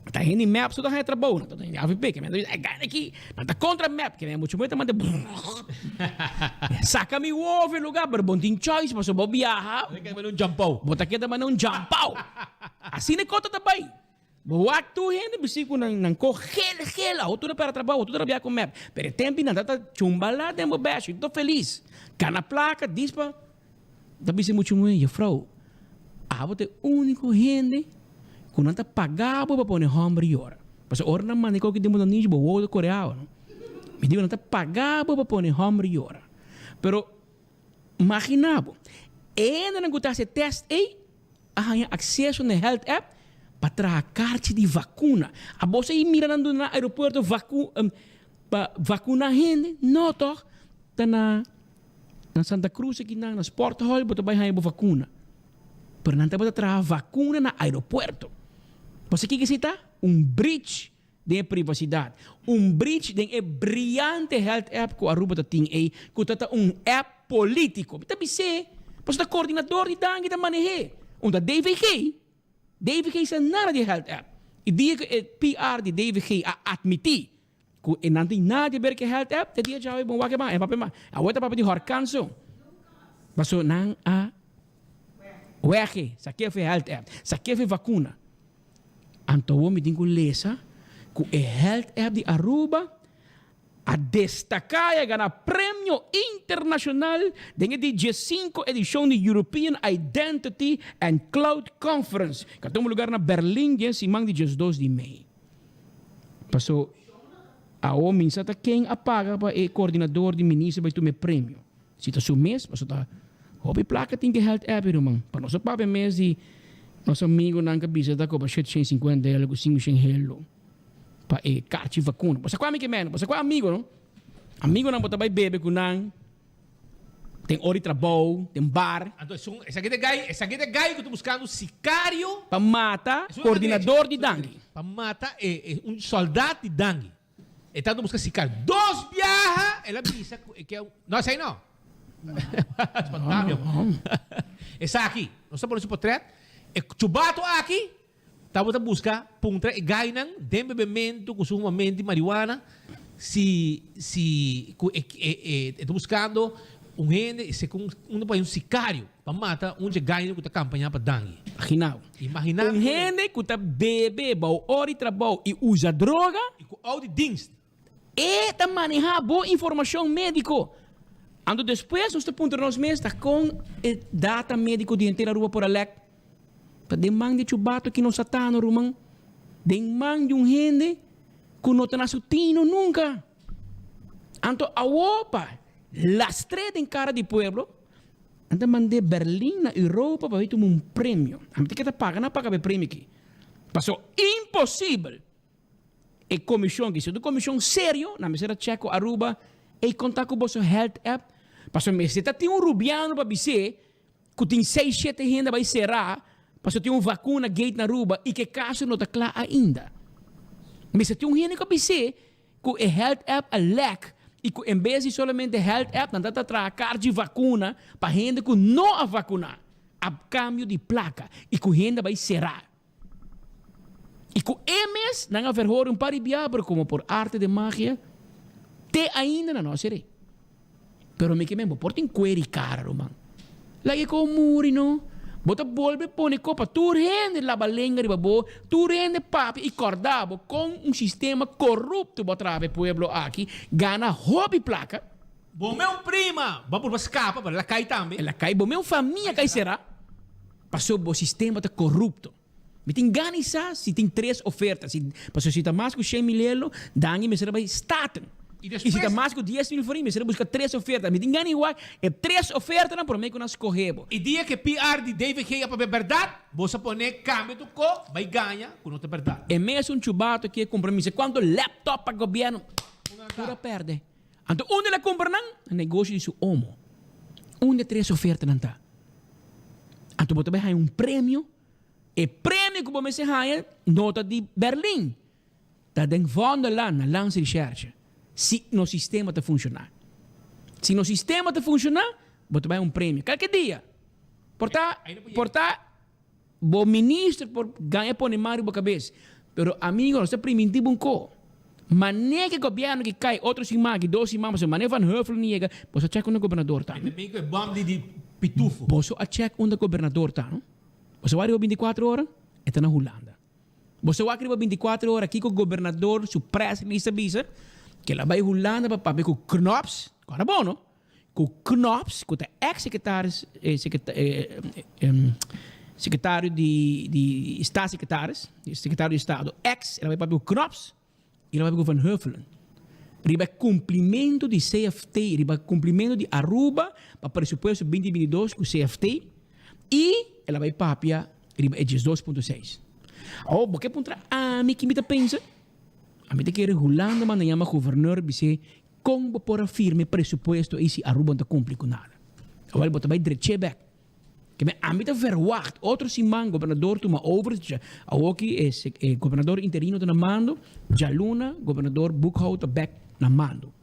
está gente map, só está trabalhando. Então, tem AVP, que me diz, aqui, não está contra map, que é muito bom, manda. Saca minha uou, no lugar, mas bom, tem choice, mas vou viajar. Bota aqui também um jumpau. Assim é conta também. Waktu gente bisiku nang correla, outro para trabalho, outro trabalhar com map. Pero tempo não tá chumbala, tempo baixo, estou feliz. Cana placa, dispa. Da bisi muito muito, frau. Você único gente que não tá pagado para pôr home hora. Mas hora não manda que temos no ninja boa do coreano. Me digo não tá pagado para pôr home hora. Pero imaginava, ainda não gostar esse teste aí, há acesso na health app para trazer carta de vacuna. A você ir mirando no aeroporto vacuna gente, não toh, tá na Santa Cruz aqui na Sport Hall, você vai ganhar vacuna. pero não pode trazer vacuna no aeroporto. Você que está? Breach de privacidade. Breach de brilhante health app que a Aruba tem aí, que está app político. Então, você é coordenador de dangue da maneira. Onda DVG é nada de health app. E dia que o PR de DVG admitir que não tem nada a ver com health app, dia já é bom que mais, é papel mais. A outra papel de horcanso. Mas não a wege, saque foi health app, saque foi vacuna. Então, me tenho que ler que o health app de Aruba a destacar e ganhar prêmio internacional dentro da 15ª edição da European Identity and Cloud Conference, que tem um lugar na Berlim, dia 2 de maio. Passou a homem, sabe quem apaga para o coordenador de ministro para tomar prêmio. Se está seu mês, passou tá hobby placa tem que health app, irmão. Para nosso papo mês de nosso amigo na cabeça da Copa 750 algo 500 hello. Para carta vacuna. Você qual amigo menos? Você qual amigo, não? Amigo não botar vai beber com não. Tem hora de trabalho, tem bar. Então, esse aqui é gai que eu tô buscando sicário para matar coordenador de dengue. Para matar um soldado de dengue. Então, buscando sicário. 2 viaja, ela avisa que é não, sei não. Essa aqui, não está por esse portrait. É chubato aqui. Estava a buscar puntra e gainan de bebimento, consumamento de marihuana. Estou buscando gente, um sicário para matar um gainan que está campanhando para dengue. Imagina. Gente que está bebe, hora de trabalho e usa droga. E com all de dienst. E está manejar boa informação médica. Ando depois, nós estamos nos meses, está com data médico de inteira rua por alec. Para demang de chubato que não está no rumang. Demang de gente que não está na sutino nunca. Anto a opa, lastre em cara de pueblo. Anta mandei Berlim na Europa para ver um prêmio. A gente que está pagando, não paga o prêmio aqui. Passou impossível. E comissão, que se é comissão sério, na mesa Checo Aruba, e contar com o vosso health app. Passou mesa, tem um rubiano para dizer que tem 6, 7 gente vai será. Mas tem uma vacuna gate na Aruba e que caso não está claro ainda. Mas tem um gente que dizer que o health app é lack e que em vez de somente health app, não está trazer de vacuna para gente que não a vacunar. A câmbio de placa e que gente vai será. E que MS não haver um paribiabro como por arte de magia, te ainda não nossa rei. Pero me que mesmo, por tem query caro, man. Lagi ko muri, no? Bota volve pone copa, tu rende la balenga de babo, tu rende papi e cordabo com um sistema corrupto botrave pueblo aqui, gana hobby placa. Bom meu prima, vamos para escapa, para ela cai também. Ela cai, bom meu família cai será. Passou o sistema tá corrupto. Me tem gana se tem 3 ofertas, passou se tá mais que 100 mil, dangue me será vai staten. E se está mais que 10 mil forinhos, você busca 3 ofertas. Me engano igual, é 3 ofertas, não promete que nós corremos. E dia que PR de David Kea para verdade, você põe câmbio do co, vai ganhar com outra verdade. É mesmo um chubato que é compromisso. Quando o laptop para o governo, pura perde. Então, onde ele compra não? O negócio de seu homo. Onde 3 ofertas não está. Então, você vai ganhar um prêmio. E prêmio que você ganha, nota de Berlim. Está dentro de lá, na Lance Research. Se no sistema está funcionar. Se no sistema está funcionar, você vai um prêmio. Qualquer dia. Portar, o ministro ganha por Neymar na cabeça. Pero, amigo, nós estamos primitivo um co. Mané que o governo que cai, outros imagens, 2 imagens, mas mané Van Huffel não chega, você checa onde o governador está. É bom de pitufo. Você checa onde o governador está, não? Você vai 24 horas, está na Holanda. Você vai 24 horas aqui com o governador, seu press-lista, que ela vai Holanda para papai com Knops, agora bom, não? Com Knops, com o ex-secretário de Estado, secretário de Estado, ela vai para o Knops, e ela vai para o Van Huffelen. Riba cumprimento de CFT, riba cumprimento de Aruba, para pressuposto 2022 com CFT, e ela vai para riba 2.6. Oh, porque pontra a mim que me pensa? A mim que Holanda manda chama governador dice como por firme presupuesto e se Aruba não cumpre com nada. Agora bota vai direto back. Que me ambita verwacht. Outro simán, governador toma over. Aoki is governador interino na mando. Jaluna, governador boekhouder back na mando.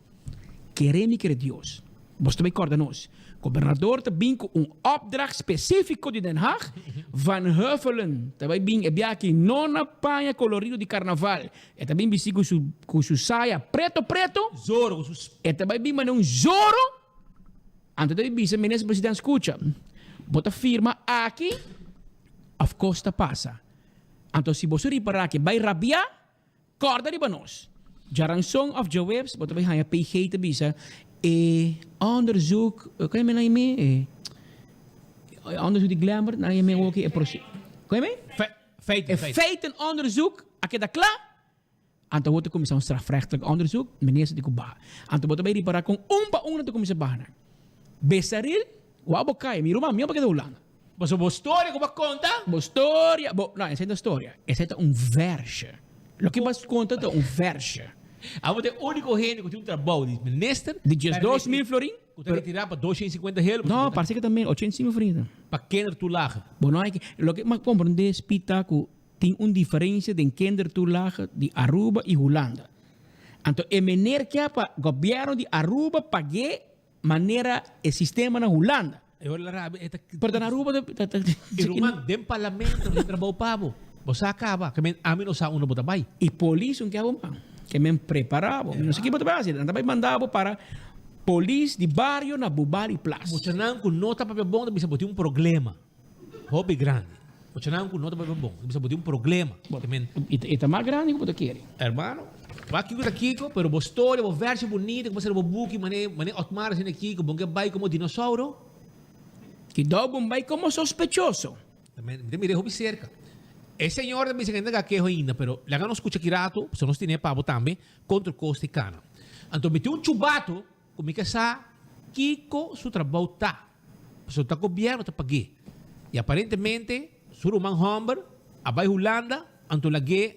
Queremos que Deus. Você também acorda nós. Governador te bem com opdracht específico de Den Haag. Van Huffelen. Também bem aqui nona panha colorido de carnaval. E também bem com sua saia preto. Zoro. E também bem mas Zoro. Antes também bem se menino presidente escuta. Bota firma aqui. Of course passa. Então se você reparar que vai rabiar, corda de nós. Jaransong of the webs, bota bem hanya PG te bisa. Onderzoek, kan je me naar je mee? Onderzoek die glamour, naar je mee ook in proces. Kan je mee? Feitenonderzoek, als je dat klaar? En dan wordt de commissie een strafrechtelijk onderzoek, meneer ze die kuba. En dan wordt er bij die para con de commissie bana. Besaril, wabo kai, mi Roma, mi apa que Holanda. Mas uma história como conta? Uma história, não, essa é uma história, essa é um verso. Lo que vas conta é um verso. Ah, mas é o único gente que tem trabalho de ministro. De 2.000 florin? Que tem que tirar para 250 reais. Não, parece que também 800 florin. Para kinder toelage. Bueno, lo que me comprende es que tem uma diferença de kindertoelage de Aruba e Holanda. Então, é maneira que o governo de Aruba pague maneira o sistema na Holanda. Pero na Aruba... E Roman, dem parlamento, de trabalho pavo. Você acaba, que a mim não sabe onde botar vai. E polícia, que é bom, que me preparava. Não sei o que botar vai, também mandava para polícia de bairro na Bubari Place. Você não com nota para bom, você botar um problema. Hobby grande. Você não com nota para bom, você botar um problema. E tá mais grande que você quer. Hermano, vai Kiko da Kiko, pero boa história, boa verso bonita, que você boa book, mané Otmar assim Kiko, bom que vai como dinossauro. Que dá bom vai como sospechoso. Também me deixou cerca. Esse senhor também se ainda que ainda, pero lá não escuta que rato, se nós tinha pavo também contra o costa e cana. Então meteu um chubato, como que sa Kiko su trabalho tá. Seu tá governo tá paguei. E aparentemente, Suruman Humber, abai Holanda, então lagi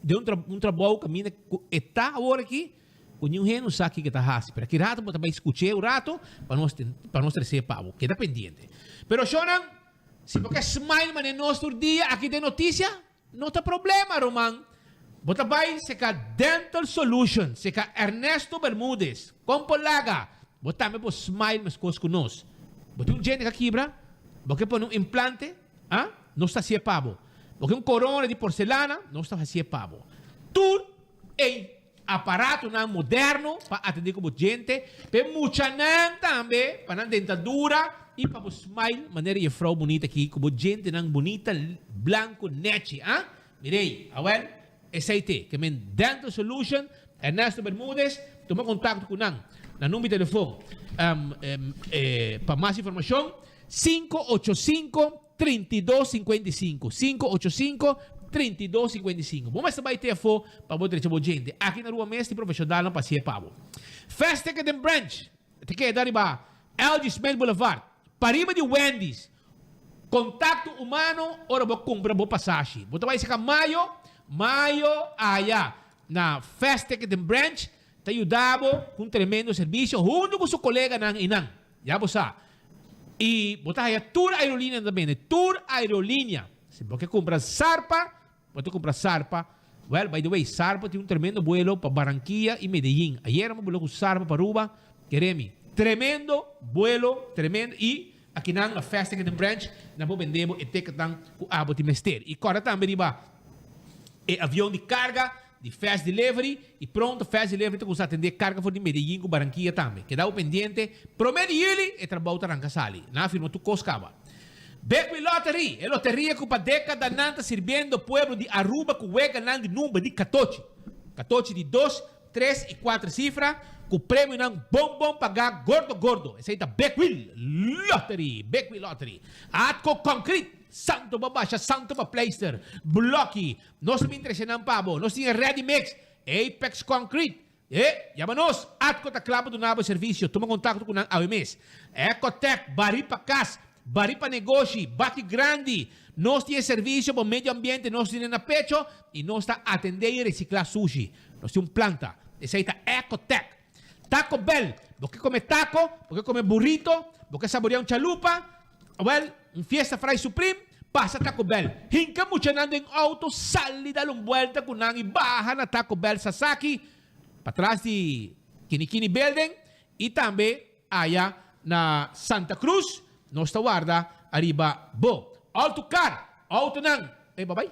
de um trabalho que mina está agora aqui, com nenhum reno sabe que está hasi. Pero que rato também escutei o rato para nós trazer pavo, que está pendente. Pero Shonan, se porque smile man en nosso dia aqui de notícia, não tem problema, Roman. Bota vai se ka Dental Solution, se ka Ernesto Bermudez, com Polaga. Bota me po smile mas cos com nós. Bota um gente aqui, bra. Porque põe um implante, não está se pavo. Porque um corona de porcelana, não está se pavo. Tudo em aparato na moderno para atender como gente, para muita não também, para dentadura. E para o smile, maneira de frau bonita aqui, como gente não bonita, branco, nete, Mirei, awel, SAT, que men Dental Solution, Ernesto Bermudez, toma contato com nang, na número de telefone, para mais informação, 585-3255, 585-3255. Vamos saber ter fo para botar gente. Aqui na rua mestre profissional não passeia pavo. Fast Ticket and Branch, te quer dar riba, LG Smith Boulevard. Pariba de Wendy's. Contato humano, ora vou comprar boa passagem. Você vai ficar maio, na Fast Ticket and Branch, te ajudava com um tremendo serviço, junto com seu colega nang inang. Já você sabe. E você vai Tour Aerolínea também, Tour Aerolínea. Se você comprar Sarpa, você comprar Sarpa. Well, by the way, Sarpa tem um tremendo vuelo para Barranquilla e Medellín. Ayer me volou com Sarpa para Aruba, queremi. Tremendo vuelo, tremendo. E aqui na Fast Ticket and Branch, na vou vender e ticket com abo de mester. E agora também riba avião de carga, de Fast Delivery. E pronto, Fast Delivery tem que atender carga for de Medellín com Barranquilla também. Queda o pendente, promete ele e trabalho taranca sali. Na firma tu coscava. Beckwith Lottery, é loteria que para década nanta sirviendo pueblo de Aruba com hueca de número de 14. 14 de 2, 3 e 4 cifras. Com prêmio não bom pagar gordo. Esse aí tá Beckwith Lottery. Atco Concrete, Santo Babasha, Santo Pleister, Blocky. Nós me interessamos pavo. Nós temos Ready Mix, Apex Concrete. Llama-nos, Atco tá clavo do nabo serviço. Toma contato com a AMS. Ecotec, Baripa Cas, Baripa Negócio, Bate Grande. Nós temos serviço para o meio ambiente, nós temos na pecho e nós está atendendo e reciclar sushi. Nós temos planta. Esse aí tá Ecotec. Taco Bell, porque come taco, porque come burrito, porque saboreia chalupa. Well, fiesta Fry Supreme, passa Taco Bell. Hinka mo siya nandang auto, sali dalong vuelta kung nang ibahan na Taco Bell Sasaki, patras di Kinikini Building, e também aya na Santa Cruz, nosta guarda, arriba bo. Autocar, auto nang, babay?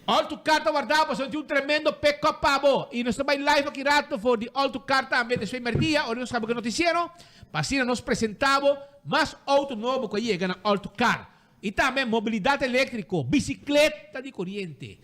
Autocar ta guarda, pa senti un tremendo pick-up pabo. E nós também live aqui rato for the Autocar também, desde Merdia, onde nós sabe que noticiero, pasina nos presentavo, mas auto novo que chega na Autocar. E também mobilidade elétrica, bicicleta de corrente,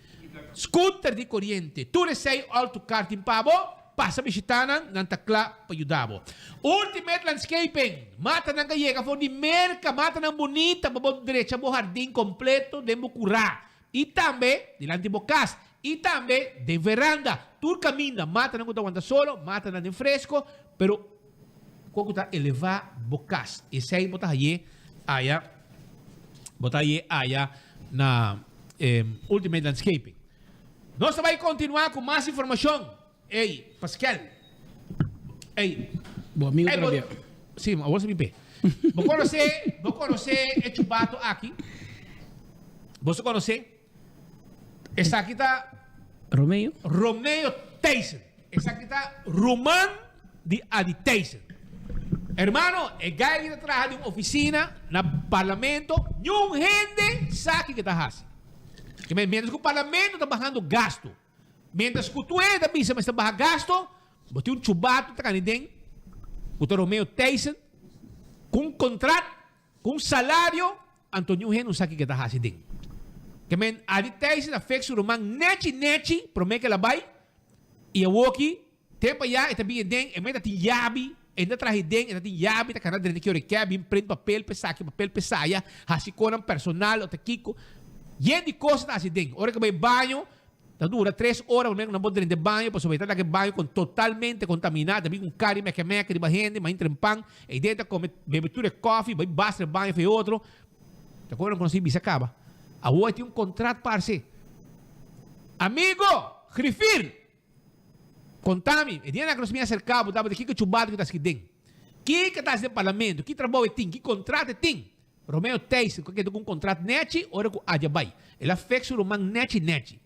scooter de corrente. Tudo sei Autocar timpabo, passa visitana, nantakla pa ayudabo. Ultimate Landscaping, mata nang kayega for di merka, mata nang bonita, babon diretsa mo jardín completo de Mucurá. E também, dilante bocas, e também de veranda. Tu caminha, mata nang aguanta solo, mata nang fresco, pero kung ta eleva bocas. E sei bota aya na Ultimate Landscaping. Nós vamos continuar com mais informação. Ei, Pascal. Ei. Bom amigo também. Sim, a bolsa me pé. Vou conhecer o chubato aqui. Você conhece? Essa aqui tá Romeo Tyson. Essa aqui tá Roman de Adi Tyson. Hermano, el guy que trabaja de una oficina, en el parlamento, ni un gente sabe que está haciendo. Mientras que el parlamento está bajando gasto, mientras que tú eres también está bajando gasto, vos tienes un chubato, está canidén, usted Romeo Tyson, con un contrato, con un salario, Antonio gente no sabe que está haciendo. Que men, Adi Tyson afecta su román nechi, promete que la vai, y a woki, tempo ya, está bien den, y meta ti yabi, ainda traje den, ainda tem yabi, tá canal de que eu quero, bem prende papel pesaya, assim com personal, o kiko. E de coisa tá assim den. Hora que vai banho, tá dura 3 horas, mesmo não pode de banho, para subir aquele banho com totalmente contaminado, bem com cari meca de barrende, mas entra em pão, e dentro come bebe tudo coffee, vai basta banho foi outro. Tá como não consigo se acaba. A outra tem contrato para ser. Amigo, Grifir. Contami, e diana que nós me acercamos, dava de que chubado que está aqui dentro. Que está no parlamento, que trabalho tem, que contrato tem. Romeo Tyson, que tem um contrato net, ora com Ajabai. Ele afexa o romano net.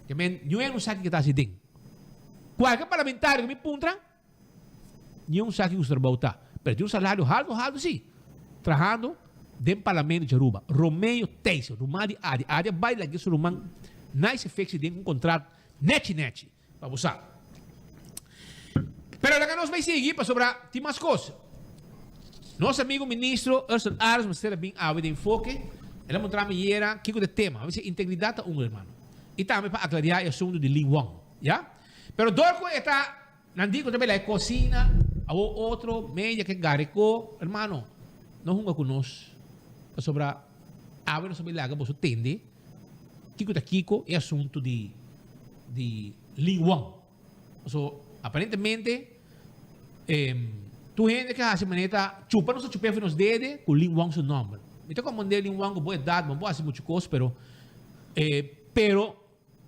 Que men, não sabe que está aqui dentro. Qualquer parlamentário que me puntra, não sabe que o trabalho está. Perdeu um salário alto, sim. Trabalhando dentro do parlamento de Aruba. Romeo Tyson, romano de Ajabai, lá que o romano, nice afexa dentro um contrato net. Para você. Pero lá que nós vai seguir para sobrar tem mais coisas. Nosso amigo ministro Ursula Aras, mas será bem de enfoque. Ele mostrou me era que o tema, vai ser integridade da irmão. E também para aclarar o assunto de Lin Wang, já? Pero dorco está, não digo também a cocina, o outro meia que garico, irmão, não hunga conosco para sobrar não sabe lá que você tende. Kiko é assunto de Lin Wang. So, aparentemente tu gente que hace maneta chupa nos chupé nos dedos com Lin Wang seu nome. Então como mandei Lin Wang boa idade, não pode fazer muita coisa, pero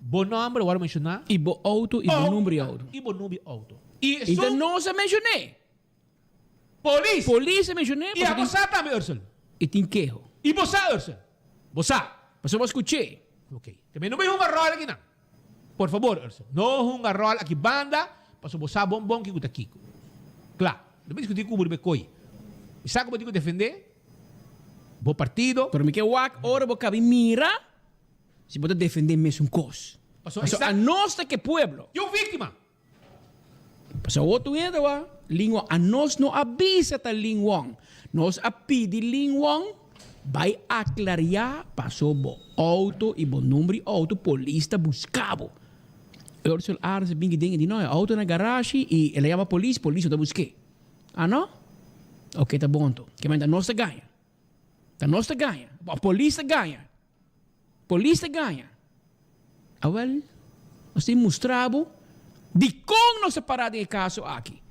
bom nome, agora mencionar. E bom auto, e bom número auto. E bom número auto. Então não se mencionei. Polícia mencionei. E a você também, Ursula. E tem queijo. E você, Ursula. Você. Mas eu escutei. Ok. Também não me uma rola aqui, não. Por favor, Ursula. Não uma rola aqui, banda. Para você bom que está aqui. Claro. Depois que eu digo que coi. E sabe como eu digo defender? Bom partido. Pero me que ora vou caber mira. Se pode defender mesmo coisa. A nossa que pueblo. E o vítima. Pasó outro ainda wa. Língua a nós não avisa ta língua. Nós a pedi língua vai aclarar passou bo auto e bo número auto polícia buscavo. Ursula Aras bem que de nós auto na garagem e ele chama polícia da busque. Ah não? Ok, tá bom então. Que mas da nossa ganha. A polícia ganha. Ah well, nós temos mostrado de como nós separar de caso aqui.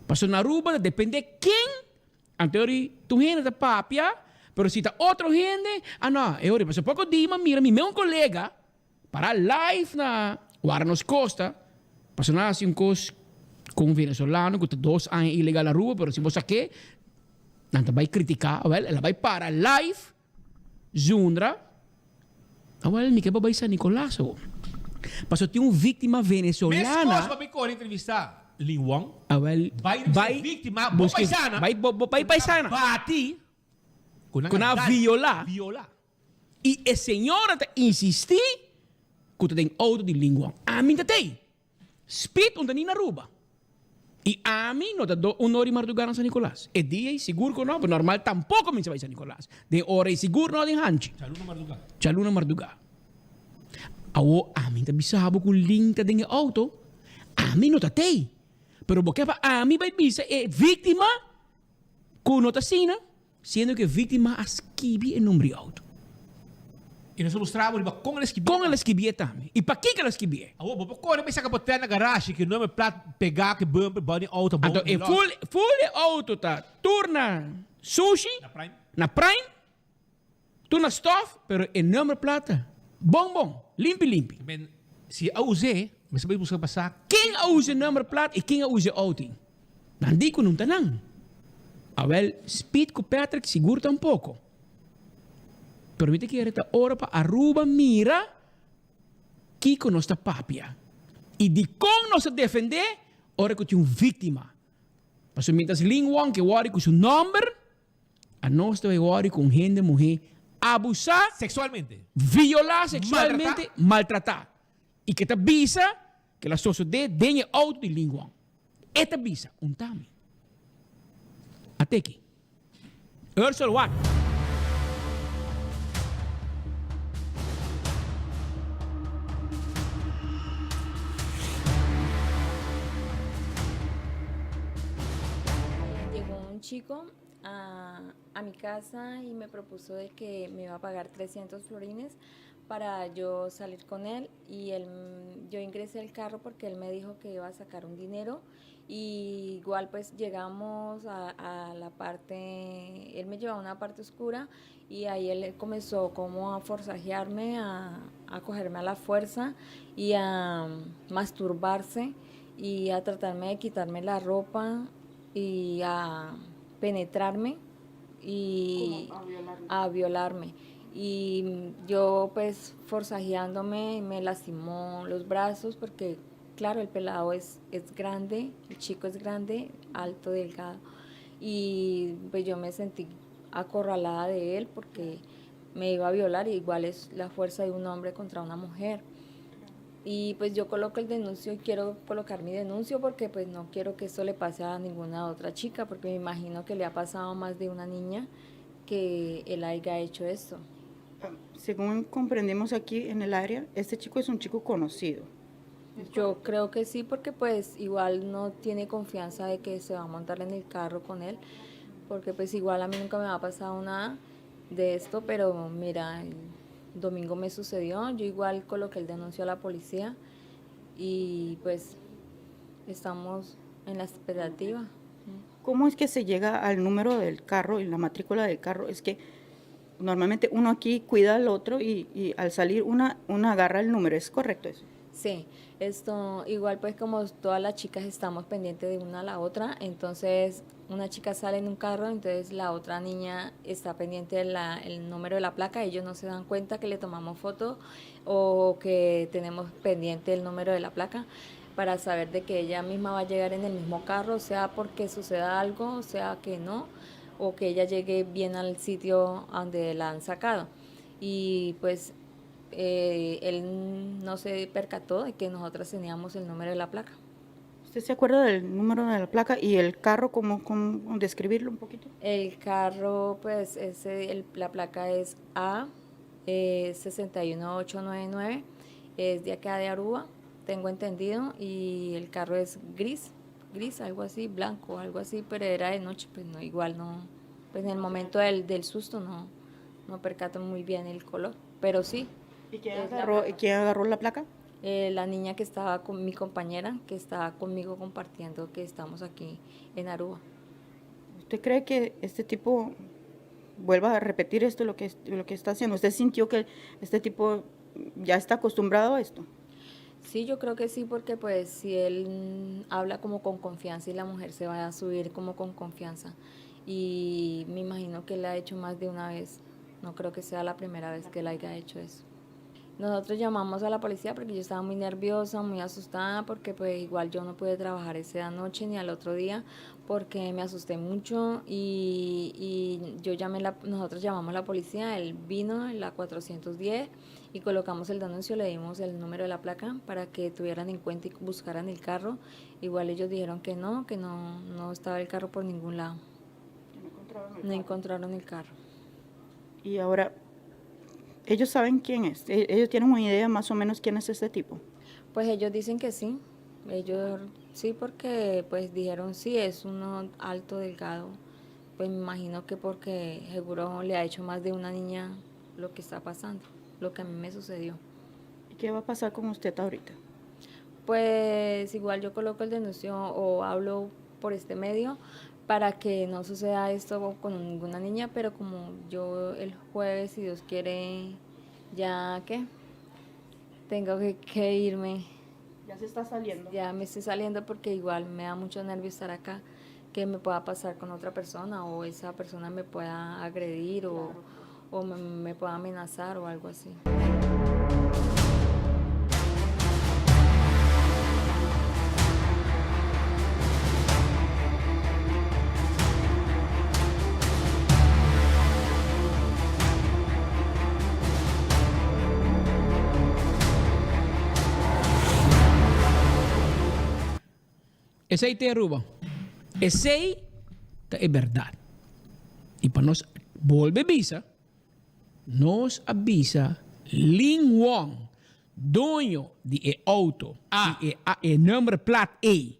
Passou na Aruba, depende de quem. Anterior, tu gente da papia, pero se tá outro gente, não, eu passou pouco dia, mira, meu colega, para live na Guaranos Costa, passou na assim com um venezuelano que está 2 anos ilegal na rua, pero se você quer, Dan vai criticar, wel, ela vai para live, zundra. Wel, mi que vai San Nicolás. Pasó tinha vítima venezolana. Mas para me entrevistar Lin Wang. Wel, vai vítima, paisana. Vai paisana. Bati. Com a viola. E a senhora te insisti que tu tem auto de Lin Wang. A mim te tem. Speed onde nem na Aruba. E a mim não te dou hora de madrugada em San Nicolás. E dia seguro que não, porque normal tampouco me se vai San Nicolás. De hora e seguro não de hanchi. Chaluna madrugada. Awo, a mim te bisabo com Lin te tem auto. A mim não te tem. Pero porque a mim vai bisa é vítima com nota sina, sendo que vítima asquibi em nome de auto. E nós mostramos com ela esquibia. Com ela esquibia também. E para que ela esquibia? Awo, bo ko may saka botar na garagem que não é plat pegar que bumper body auto bom. Então, e full auto tá turna sushi na prime. Tu na stove, pero e número plata. Bom, limpi. Se a usei, mas sabe buscar passar. Quem usa número plata e quem usa auto? Nandi ko nung tanang. Awel, speed ko Patrick seguro tampouco. Permite que esta hora para Aruba mira Kiko nossa papia. E de como nós defender, ora que tinha uma vítima. Mas mientras Lin Wang que wari com seu nome, a nós também wari com gente, mulher, abusar sexualmente, violar sexualmente, maltratar. E que te visa que a sociedade tenha auto de Lin Wang. Esta visa, tami. Até aqui. Ursula Watt. Chico a mi casa y me propuso de que me iba a pagar 300 florines para yo salir con él y yo ingresé al carro porque él me dijo que iba a sacar un dinero y igual pues llegamos a la parte, él me llevaba a una parte oscura y ahí él comenzó como a forzajearme, a cogerme a la fuerza y a masturbarse y a tratarme de quitarme la ropa y a penetrarme y a violarme. Y yo pues forzajeándome me lastimó los brazos porque claro, el pelado es grande, el chico es grande, alto, delgado. Y pues yo me sentí acorralada de él porque me iba a violar, y igual es la fuerza de un hombre contra una mujer. Y pues yo coloco el denuncio y quiero colocar mi denuncio porque pues no quiero que esto le pase a ninguna otra chica, porque me imagino que le ha pasado a más de una niña que él haya hecho esto. Según comprendemos aquí en el área, este chico es un chico conocido. Yo creo que sí, porque pues igual no tiene confianza de que se va a montar en el carro con él, porque pues igual a mí nunca me ha pasado nada de esto, pero mira, el domingo me sucedió, yo igual coloqué el denuncio a la policía y pues estamos en la expectativa. ¿Cómo es que se llega al número del carro y la matrícula del carro? Es que normalmente uno aquí cuida al otro y al salir una agarra el número, ¿es correcto eso? Sí, esto igual pues como todas las chicas estamos pendientes de una a la otra, entonces una chica sale en un carro, entonces la otra niña está pendiente del número de la placa, ellos no se dan cuenta que le tomamos foto o que tenemos pendiente el número de la placa para saber de que ella misma va a llegar en el mismo carro, sea porque suceda algo, sea que no, o que ella llegue bien al sitio donde la han sacado. Y pues él no se percató de que nosotros teníamos el número de la placa. ¿Usted se acuerda del número de la placa y el carro, cómo describirlo un poquito? El carro, pues la placa es A 61899, es de acá de Aruba, tengo entendido, y el carro es gris, algo así, blanco, algo así, pero era de noche, pues no, igual no, pues en el momento del susto no percato muy bien el color, pero sí. ¿Y quién agarró la placa? La niña que estaba con mi compañera, que estaba conmigo compartiendo, que estamos aquí en Aruba. ¿Usted cree que este tipo vuelva a repetir esto, lo que está haciendo? ¿Usted sintió que este tipo ya está acostumbrado a esto? Sí, yo creo que sí, porque pues si él habla como con confianza y la mujer se va a subir como con confianza. y me imagino que él ha hecho más de una vez. No creo que sea la primera vez que él haya hecho eso. Nosotros llamamos a la policía porque yo estaba muy nerviosa, muy asustada, porque pues igual yo no pude trabajar esa noche ni al otro día porque me asusté mucho y nosotros llamamos a la policía, él vino en la 410 y colocamos el denuncio, le dimos el número de la placa para que tuvieran en cuenta y buscaran el carro. Igual ellos dijeron que no estaba el carro por ningún lado. No encontraron el carro. Y ahora, ¿ellos saben quién es? ¿Ellos tienen una idea más o menos quién es este tipo? Pues ellos dicen que sí. Ellos sí, porque pues dijeron sí, es uno alto, delgado. Pues me imagino que porque seguro le ha hecho más de una niña lo que está pasando, lo que a mí me sucedió. ¿Y qué va a pasar con usted ahorita? Pues igual yo coloco el denuncio o hablo por este medio para que no suceda esto con ninguna niña, pero como yo el jueves, si Dios quiere, ya que tengo que irme. ¿Ya se está saliendo? Ya me estoy saliendo porque igual me da mucho nervio estar acá, que me pueda pasar con otra persona o esa persona me pueda agredir o me pueda amenazar o algo así. Essa aí tem Aruba. Essa aí é verdade. E para nós volver visa, nós avisa Lin Wong, dono de auto, e número plat A,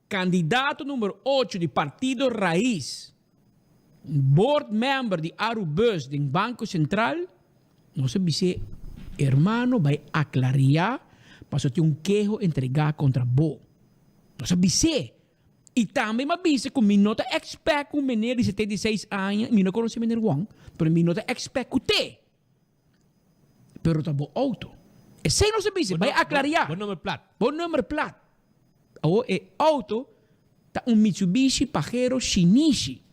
candidato número 8 do Partido Raiz, board member de Arubus do Banco Central, nós avisa, hermano, vai aclarar para ter queijo entregar contra Bo. Nós avisei. E também me avisei que eu não estou expert com um menino de 76 anos. Eu não conheço o menino Wong, mas eu não estou expert com você. Mas está bom auto. E sem nós avisei, vai aclarar. Bom número plat. Bom número plat. O auto está Mitsubishi Pajero Shinichi.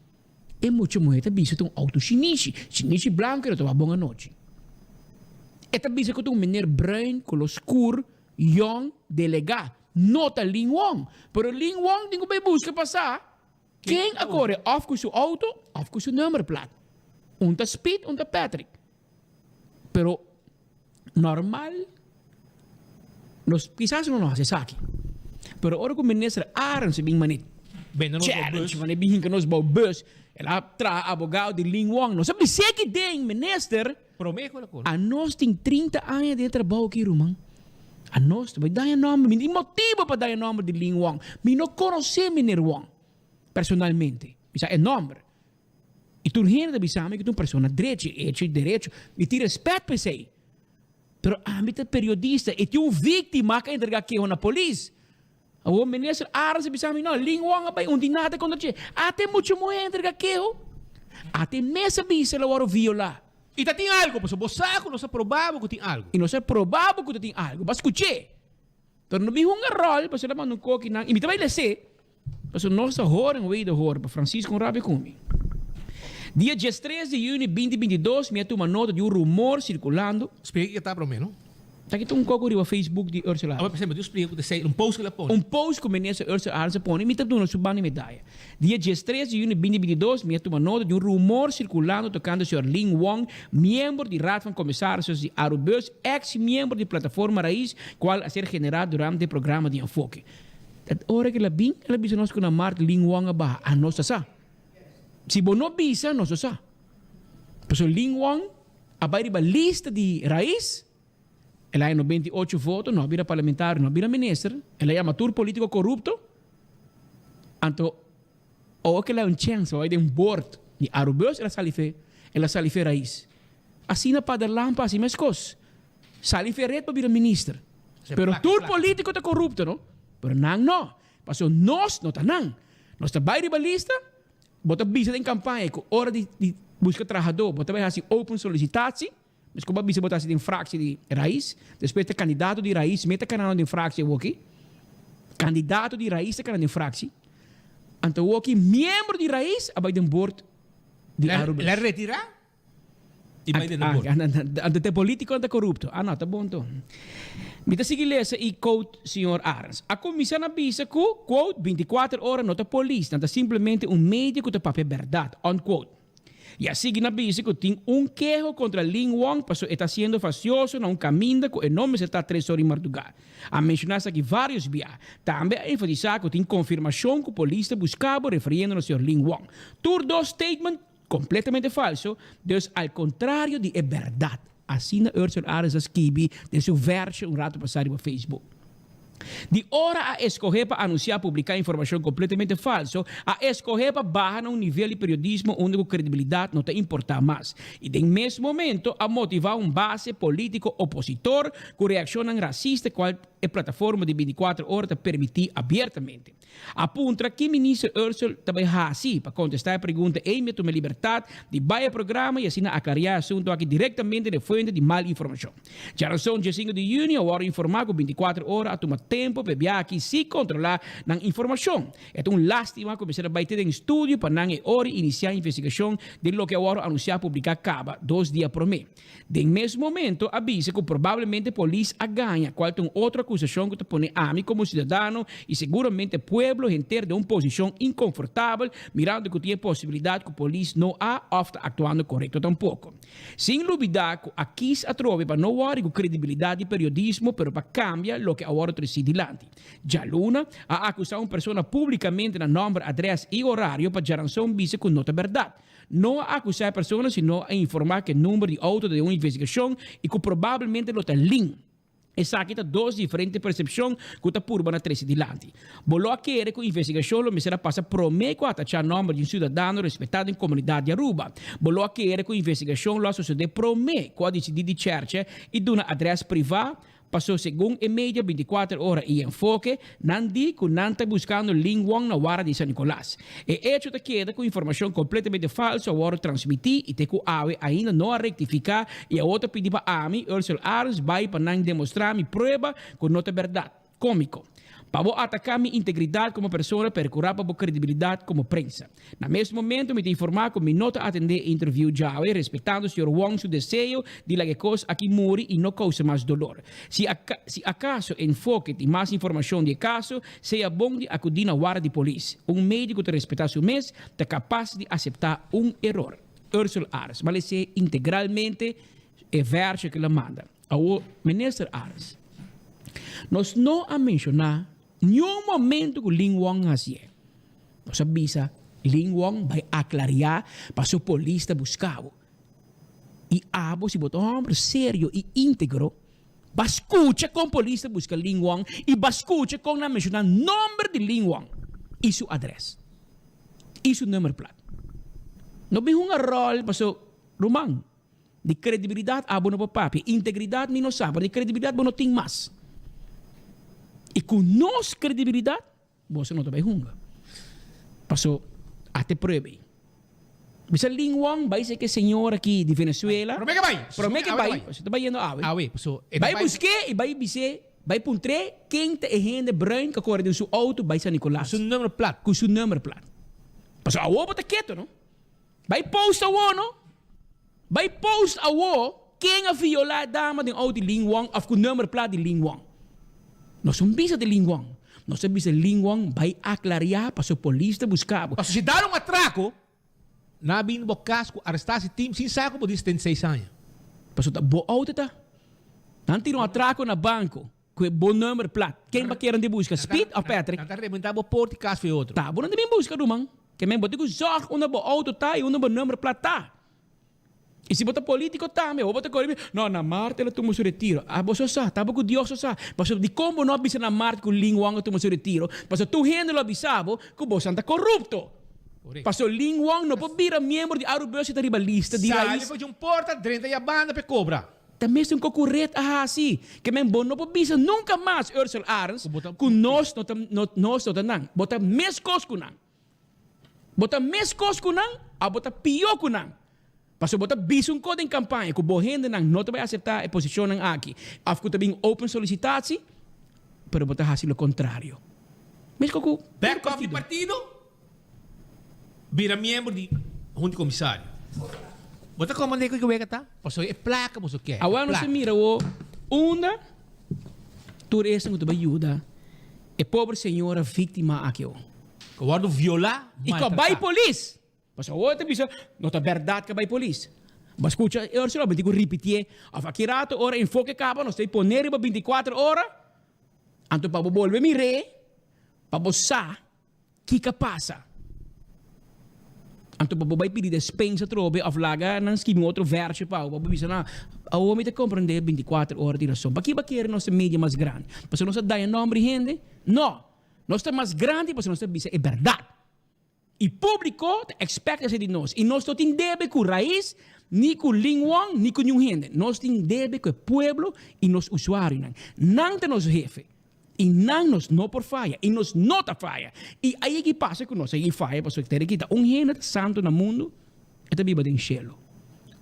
E muita mulher está avisando que auto Shinichi. Shinichi branco, estava bom à noite. E está avisando que menino bruin, color escuro, young, delegado. Nota Lin Wong. Pero Lin Wong tem que buscar passar. Quem agora of com seu auto, of com seu número plat. Unta Speed, unta Patrick. Pero normal, nos quizás não nos hace aqui. Pero ora que o ministro Aaron se bem manit. Challenge, mas bem que nos bau bus. Ela tra abogado de Lin Wong. Não sabe se que tem minister. A nós tem 30 anos de trabalho aqui, Roman. A nós, vai dar nome, me motivo para dar nome de Lin Wong. Me não conhece menino Wong, personalmente. Isso é nome. E tu gente de sabe que tu persona direito, e te respeito para isso. Pero âmbito periodista, e tu vítima que entrega aqui na polícia. O ministro Aaron se sabe não, Lin Wong vai nada contra ti. Até muito mulher entrega aqui. Até mesa bisa la violar. E tá tem algo, mas você sabe, não se provável que tem algo. E não é provável que tem algo. Mas escutei. Então não vi rol, mas ele mandou um coque na. E me também lesse. Mas nós horen we horen para Francisco Rabi Kumi. Dia 13 de junho de 2022, me uma nota de rumor circulando. Explica que tá para mim, não? Tá aqui um coco no Facebook de Ursula. Ah, mas eu explico que sei, post que ela põe. Post que o ministro Ursula Arce põe, me tá dando subani medalha. Dia 13 de junho de 2022, me uma nota de rumor circulando tocando o Sr. Lin Wong, membro de Raad van Commissarissen de Arubus, ex-membro de Plataforma Raiz, qual a ser generado durante o programa de enfoque. Dat hora que ela bisa nós com a marca Lin Wong aba, a nossa sa. Se você não bisa, nossa sa. Por Lin Wong, abai riba lista de Raiz, ela é 98 votos, não vira parlamentar, não vira ministro, ela é amateur político corrupto, então, ou que ela é chance, ou é de board de Arubus, ela salife Raiz. Assim na pada lampa, assim mais coisas. Salife red para virar ministro. Pero todo político está corrupto, não? Pero não. Passou nós, não está não. Nós está baile balista, bota bisa em campanha, com hora de buscar trabalhador, bota vai assim open solicitação, mas como bisa botar assim em fracção de Raiz, depois tem candidato de Raiz, meta canal de fracção aqui. Candidato de Raiz tem canal de fracção. Antowoki, miembro de raíz, abay den board de Arubes. La retira? E vai den board. Ante político, ante corrupto. Ah, não, tá bom, então. Mita sige lesa e quote, senhor Arns. A comissão avisa que, quote, 24 horas não tá polícia, não tá simplesmente media que tá papel verdade, unquote. E assim que avisa que tem quejo contra Lin Wang, porque está sendo facioso na caminho que o nome está 3 horas em madrugada. A mencionar aqui vários dias. Também a enfatizar que tem confirmação que a polícia buscava referindo ao senhor Lin Wang. Tur dos statement completamente falso, dus al contrário de verdade. Assim na Ursula Ares escrevi de seu verso rato passado no Facebook. De hora a escorrer para anunciar publicar informação completamente falsa, a escorrer para baixar um nível de periodismo onde a credibilidade não te importa mais. E no mesmo momento a motivar base político opositor que reacciona racista qual a plataforma de 24 horas te permitir abertamente. Apunta que o ministro Ursula também assim para contestar a pergunta em minha liberdade de baia programa e assim aclarar o assunto aqui diretamente de fonte de mal informação. Já razão de 5 de junho, agora informar que 24 horas a tomar tempo para aqui se controlar na informação. É lástima que você vai ter em estúdio para não hora iniciar a investigação de lo que agora anunciar publicar acaba 2 dias por mês. De mesmo momento, avisa que provavelmente a polícia ganha qual tem outra acusação que te põe a mim como cidadão e seguramente o pueblo inteiro de uma posição inconfortável, mirando que tem possibilidade que a polícia não está actuando correto tampouco. Sem dúvida, aqui se atrove para não hora com credibilidade de periodismo, pero para cambiar lo que agora se dilante. Já Luna ha acusado uma pessoa publicamente na nome, adresse e horário para geranção visa com nota verdade. Não a acusar a pessoa, sino a informar que o número de auto de uma investigação e que provavelmente lo tem link. Essa aqui está 2 diferentes percepções que está por na 13 dilante. Bolo a querer que a investigação lo será passa prometo a tachar nome de um cidadão respeitado em comunidade de Aruba. Bolo a querer que a investigação lo sucede prometo a decidir de church e de uma adresse privada. Passou segundo e media 24 horas e enfoque, nandi que não está buscando Lin Wang na hora de San Nicolás. E hecho te queda com informação completamente falsa agora transmitir e te que ainda não a rectificar e a outra pedir para a mim, Ursula Arns, vai para não demonstrar minha prova que não é verdade. Cômico. Para atacar minha integridade como pessoa, para curar para credibilidade como prensa. No mesmo momento, me informar que me nota atender interview já, respeitando o Sr. Wang seu desejo de que coisa aqui morre e não causa mais dolor. Se acaso enfoque de mais informação de caso, seja bom de acudir na hora de polícia. Médico que respeita seu mês, é capaz de aceitar erro. Ursula Arns, mas ele integralmente é verso que ela manda. O ministro Arns, nós não a mencionar nenhum momento que Lin Wang assim. Nós avisa, Lin Wang vai aclarar para o polícia buscar. E abo se botar um homem sério e íntegro, bascucha com a polícia buscar Lin Wang e bascucha com não mencionar nome de Lin Wang e sua adresse. E seu número plat. Não tem rol para o Romang. De credibilidade, abo não papi. Integridade, não sabe. De credibilidade, não tem mais. E com nossa credibilidade, você não vai hunga. Passou até prove. Bisa Lin Wang vai ser que senhor aqui de Venezuela. Promete que vai. Promete que vai. Você está indo a Awe. Vai buscar e vai dizer, vai puntre quem te gente branco que corre de seu auto vai San Nicolás. Com seu número plat. Com seu número plat. Passou a bota quieto, não? Vai post a não? Vai post a quem a violar a dama de auto de Lin Wang of com número plat de Lin Wang. Nós somos bisa de Lin Wang. Nós somos bisa de Lin Wang vai aclarar para o polícia buscar. Se dar atraco, na bin bo casco, arrestar-se time sem saco, por isso tem 6 anos. Passou tá bo auto tá. Nanti um atraco na banco, com bom número plat. Quem vai querer de busca? Speed ou Patrick? Tá rebentar bo porte caso foi outro. Tá, bom não tem busca do man. Que men botigo zorg onder bo auto tá e onder bo número plat tá. E se botar político também, ou botar corrida, não, na Marte ela tomou seu retiro. Ah, você sabe, tá porque Deus sabe. Mas de como não avisa na Marte que o Lin Wang tomou seu retiro, mas tu gente lo avisava que você está corrupto. Mas o Lin Wang não pode vir a membro de Aruba e ribalista de raiz. Sai de um porta, 30 e a banda para cobra. Também é um concorrente assim, que men bom não pode vir nunca mais Ursula Arns, com nós não estamos, botar mais coisas com nós. Botar mais coisas com nós, a botar pior com nós. Paso bota bisung ko din kampanya ko bohende nang não vai aceitar a posição nang aqui. Afko também open solicitatie, pero bota hasil o contrário. Mas ko back off di partido? vira membro de junta comissário. Bota como andei que eu tá? Posso é placa, posso quer. Agora não se mira o onda turista que tu vai ajudar. É pobre senhora vítima aqui. Que guardo violar, e que vai polícia. Mas a outra pessoa não é verdade que vai polícia. Mas escuta, eu só vou repetir. Aqui rato, hora enfoque capa, nós temos poner para 24 horas. Então para volver me para você, que passa? Então para vai pedir despensa trobe, a flaga não esquema outro verso para o bisa na, a homem te compreender 24 horas de razão. Para que querer nossa mídia mais grande? Porque nós dá nome gente? Não, nós é mais grande porque nós bisa é verdade. E público expecta de nós. E nós não temos deve com raiz, nem com língua, nem com nenhum gente. Nós temos deve com o povo e nos usuários. Não tem nosso jefe. E não nos não por falha. E nos nota falha. E aí que passa com nós. Aí falha, para ter que dar gente santo no mundo, é também em cielo.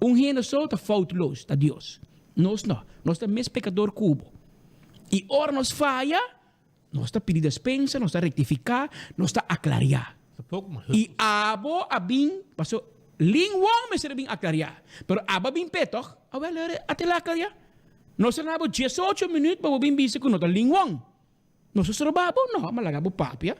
Gente só está faultoso, está Deus. Nós não. Nós estamos mais pecador cubo. E ora nos falha, nós está pedir despensa, nós está rectificar, nós está aclarar. E abo abin, paso lingwang me serve aclarar. Pero abo bin petok, awel até lá aclarar. Nós não abo 18 minutos para bin bisa com nota lingwang. Nós só babo não, malagabo papia.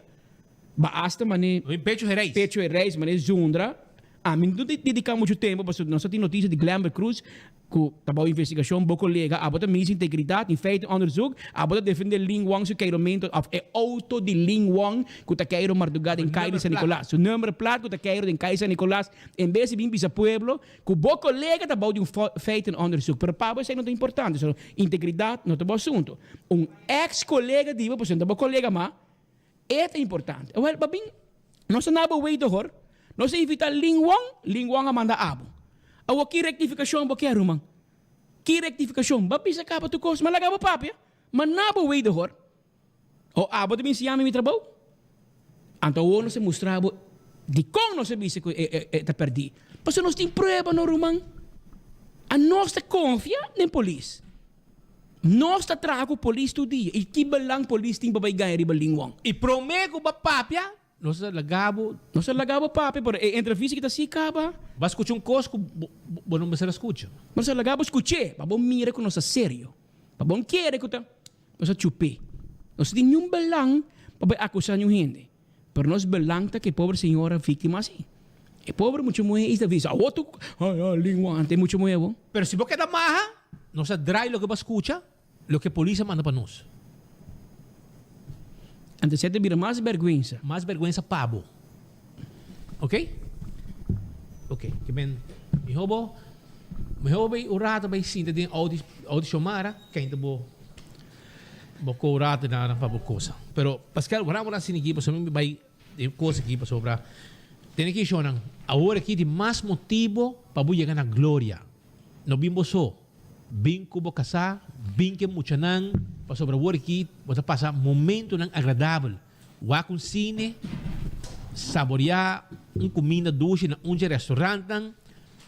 Basta mane pecho reis, mane zundra. A mim não dedicamos muito tempo, porque nós temos notícia de Glamour Cruz, que estava investigação, bom colega, a botar minha integridade, em feito onderzoek, a botar defender linguang, seu queiromento, é auto de linguang, que está queiro madrugada em Cairo San Nicolás. O número plato que está queiro em Cairo San Nicolás, em vez de vir para o pueblo, que o bom colega está bom de feito onderzoek. Pero para você não é importante, so, integridade não é bom assunto. Ex-colega de você não é bom colega, mas é importante. Well, babing, nós não é bom way do hor. Nós evita linguang a manda abo. Awa que rectificação ba quero, man? Que rectificação? Ba pisa capa tu cos, malaga ba papia? Manabo way do hor. O abo também se chama mi trabalho. Então o não se mostrava de como não se visse que está perdido. Mas nós temos prova no rumang. A nós te confia na polícia. Nós te trago a polícia todo dia. E que belang polícia tem para ganhar riba linguang. E promego ba papia? Nós lagabo papi, por entrevista que tá se acaba. Vai escutar coisa que não vai escutar. Nós lagabo escutar, para bom mira com nós sério. Para bom querer que tá, nós chupe. Nós tem nenhum belang para acusar nenhum gente. Pero nós belang tá que pobre senhora vítima assim. E pobre muito mulher isso avisa. Outro, língua ante muito mulher bom. Pero se você da marra, nós drai lo que vai escutar, lo que a polícia manda para nós. Antes você vira mais vergonha. Mais vergonha pabo. Ok? Ok. Que bem. Me roubou o rato vai sim de audição mara. Quem te bo o rato na para coisa. Pero Pascal, vamos lá assim aqui, para mim vai de coisa aqui para sobrar. Tem que chorar. Agora aqui tem mais motivo para chegar na glória. Não bimbo só. Bem como casar, bem que muchanan, para sobre o aqui, você passa momento não agradável. Vá com cine, saborear comida doce na restaurante,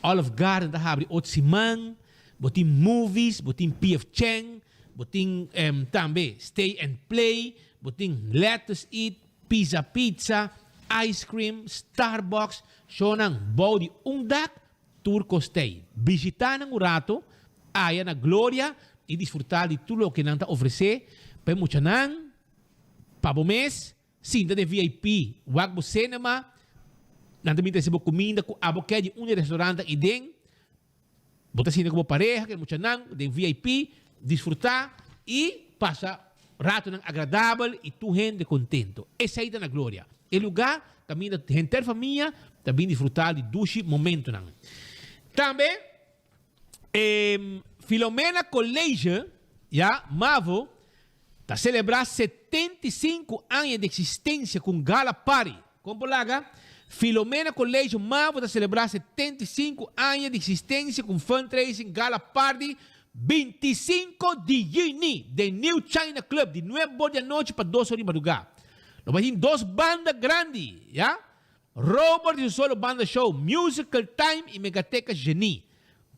Olive Garden da abre Otziman, botin movies, botin PF Cheng, botin também Stay and Play, botin Let's Eat, Pizza, Ice Cream, Starbucks, sonang body dak tour costei. Visitar ng rato, aya na glória e desfrutar de tudo o que nanta oferecer para muchanan, para o mês, cinta de VIP, wag bo cinema, nanta minta se bo comida, abo que de restaurante e den, bota cinta como pareja, que muchanan, de VIP, desfrutar e passa rato ng agradável e tu gente contento. Essa aí na glória. E lugar também da gente família, também desfrutar de doce momento nang. Também Filomena College, Mavo, está celebrar 75 anos de existência com Gala Party. Como laga, Filomena College Mavo está celebrar 75 anos de existência com fundraising Gala Party 25 de junho, de New China Club, de 9 da noite para 2 horas de madrugada. Nós vamos ter 2 bandas grandes, Robert e solo banda show, Musical Time e Megateca Genie.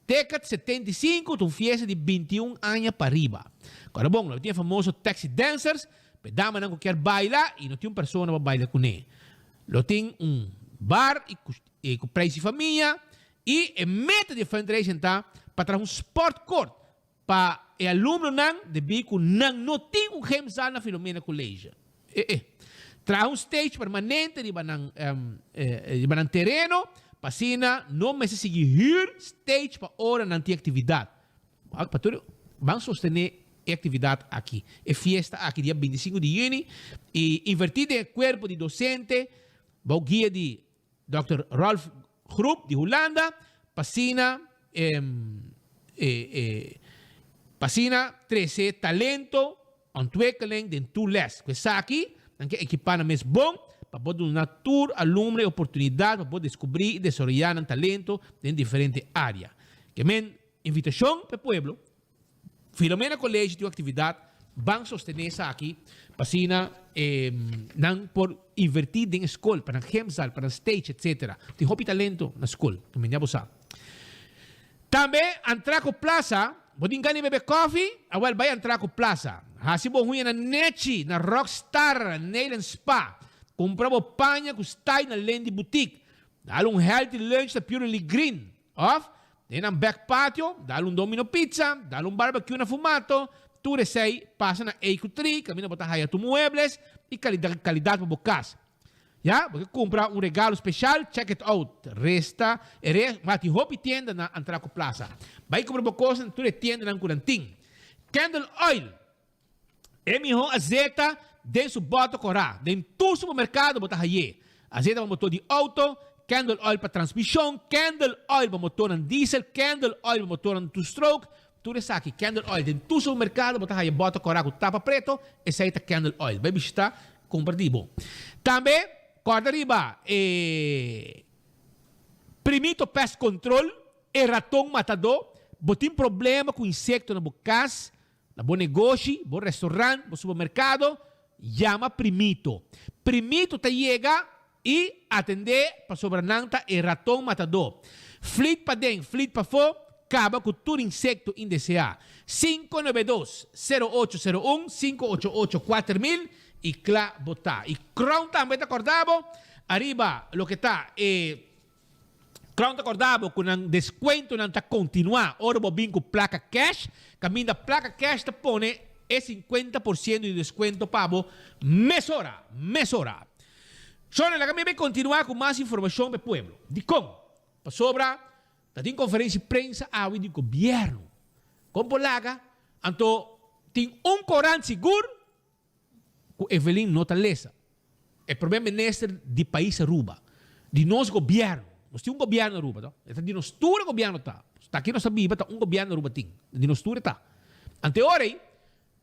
Tecat 75, tu fiesta de 21 anos para arriba. Agora, bom, nós temos famoso Taxi Dancers, pedama não quer bailar e não tem uma pessoa para bailar com ele. Nós temos bar e com preço de família e a meta de fundraising tá para trazer sport court para o aluno de bico não tem gemzal na Filomena Colégio. Traz stage permanente de banan terreno para sina não mais seguir stage para hora na atividade. Para tudo vamos sostener a atividade aqui. É fiesta aqui dia 25 de junho e invertir o corpo de docente, o guia de Dr. Rolf Groep de Holanda, Pasina, Pasina 13 talento, ontwikkeling den toeles. Que aqui, dan que equipar na mes bom, para poder dar tour, aluno, oportunidade, para poder descobrir e desarrollar um talento em diferentes áreas. Que men invitação para o pueblo, Filomena Colégio de atividade, vão sostener isso aqui, Pasina, não por invertir em escola, para gemsal, para stage, etc. Tem hobby talento na escola, que me sabe. Também, entrar com plaza, pode enganar beber coffee, agora vai entrar com plaza. Hasi bom ruim na Nechi, na Rockstar, Nail Spa. Comprava panha com style na Lendi Boutique. Dá healthy lunch da Purely Green. Off, tem um back patio, dá domino pizza, dá barbecue na fumato. Tu recei, passa na EQ3, camina para botar tu muebles e qualidade para bocas. Já, porque comprar regalo especial, check it out. Resta, mati hopi tienda na Antraco Plaza. Vai comprar coisa, tu tienda na Curantim. Candle Oil. Emiho azeta, den su boto corá. Den tu supermercado bota haye. Azeta para motor de auto, Candle Oil para transmissão, Candle Oil para motor ng diesel, Candle Oil para motor ng two-stroke. Tu aqui, Candle Oil. Den tu supermercado bota haye boto corá com tapa preto, essa Candle Oil. Vai visitar, compra de bom. Também, corda riba, Primito Pest Control, ratão matador, botim problema com insecto na bocas, na bom negócio, bom restaurante, bom supermercado, chama Primito. Primito te chega e atender para sobrananta ratão matador. Fleet para dentro, fleet para fora, acaba com todo insecto indesejado. 592-0801, 588-4000 e clá botar. E Crown também está acordado, arriba, lo que está, Crown está acordado com um desconto, não está continuar, ora bobinho com placa cash, caminho da placa cash, te põe 50% de desconto para mesora. Só na caminho vai continuar com mais informação para o pueblo. De como? Para sobra, tem conferência de prensa do governo. Como polaga, então, tem corante seguro, que Evelyn não está lesa. É primeiro-ministro de país Aruba, de nosso governo. Nós temos governo Aruba, tá? Então, de nosso governo está. Está aqui nós sabemos, tá governo Aruba tem. De nosso está. Ante hora aí,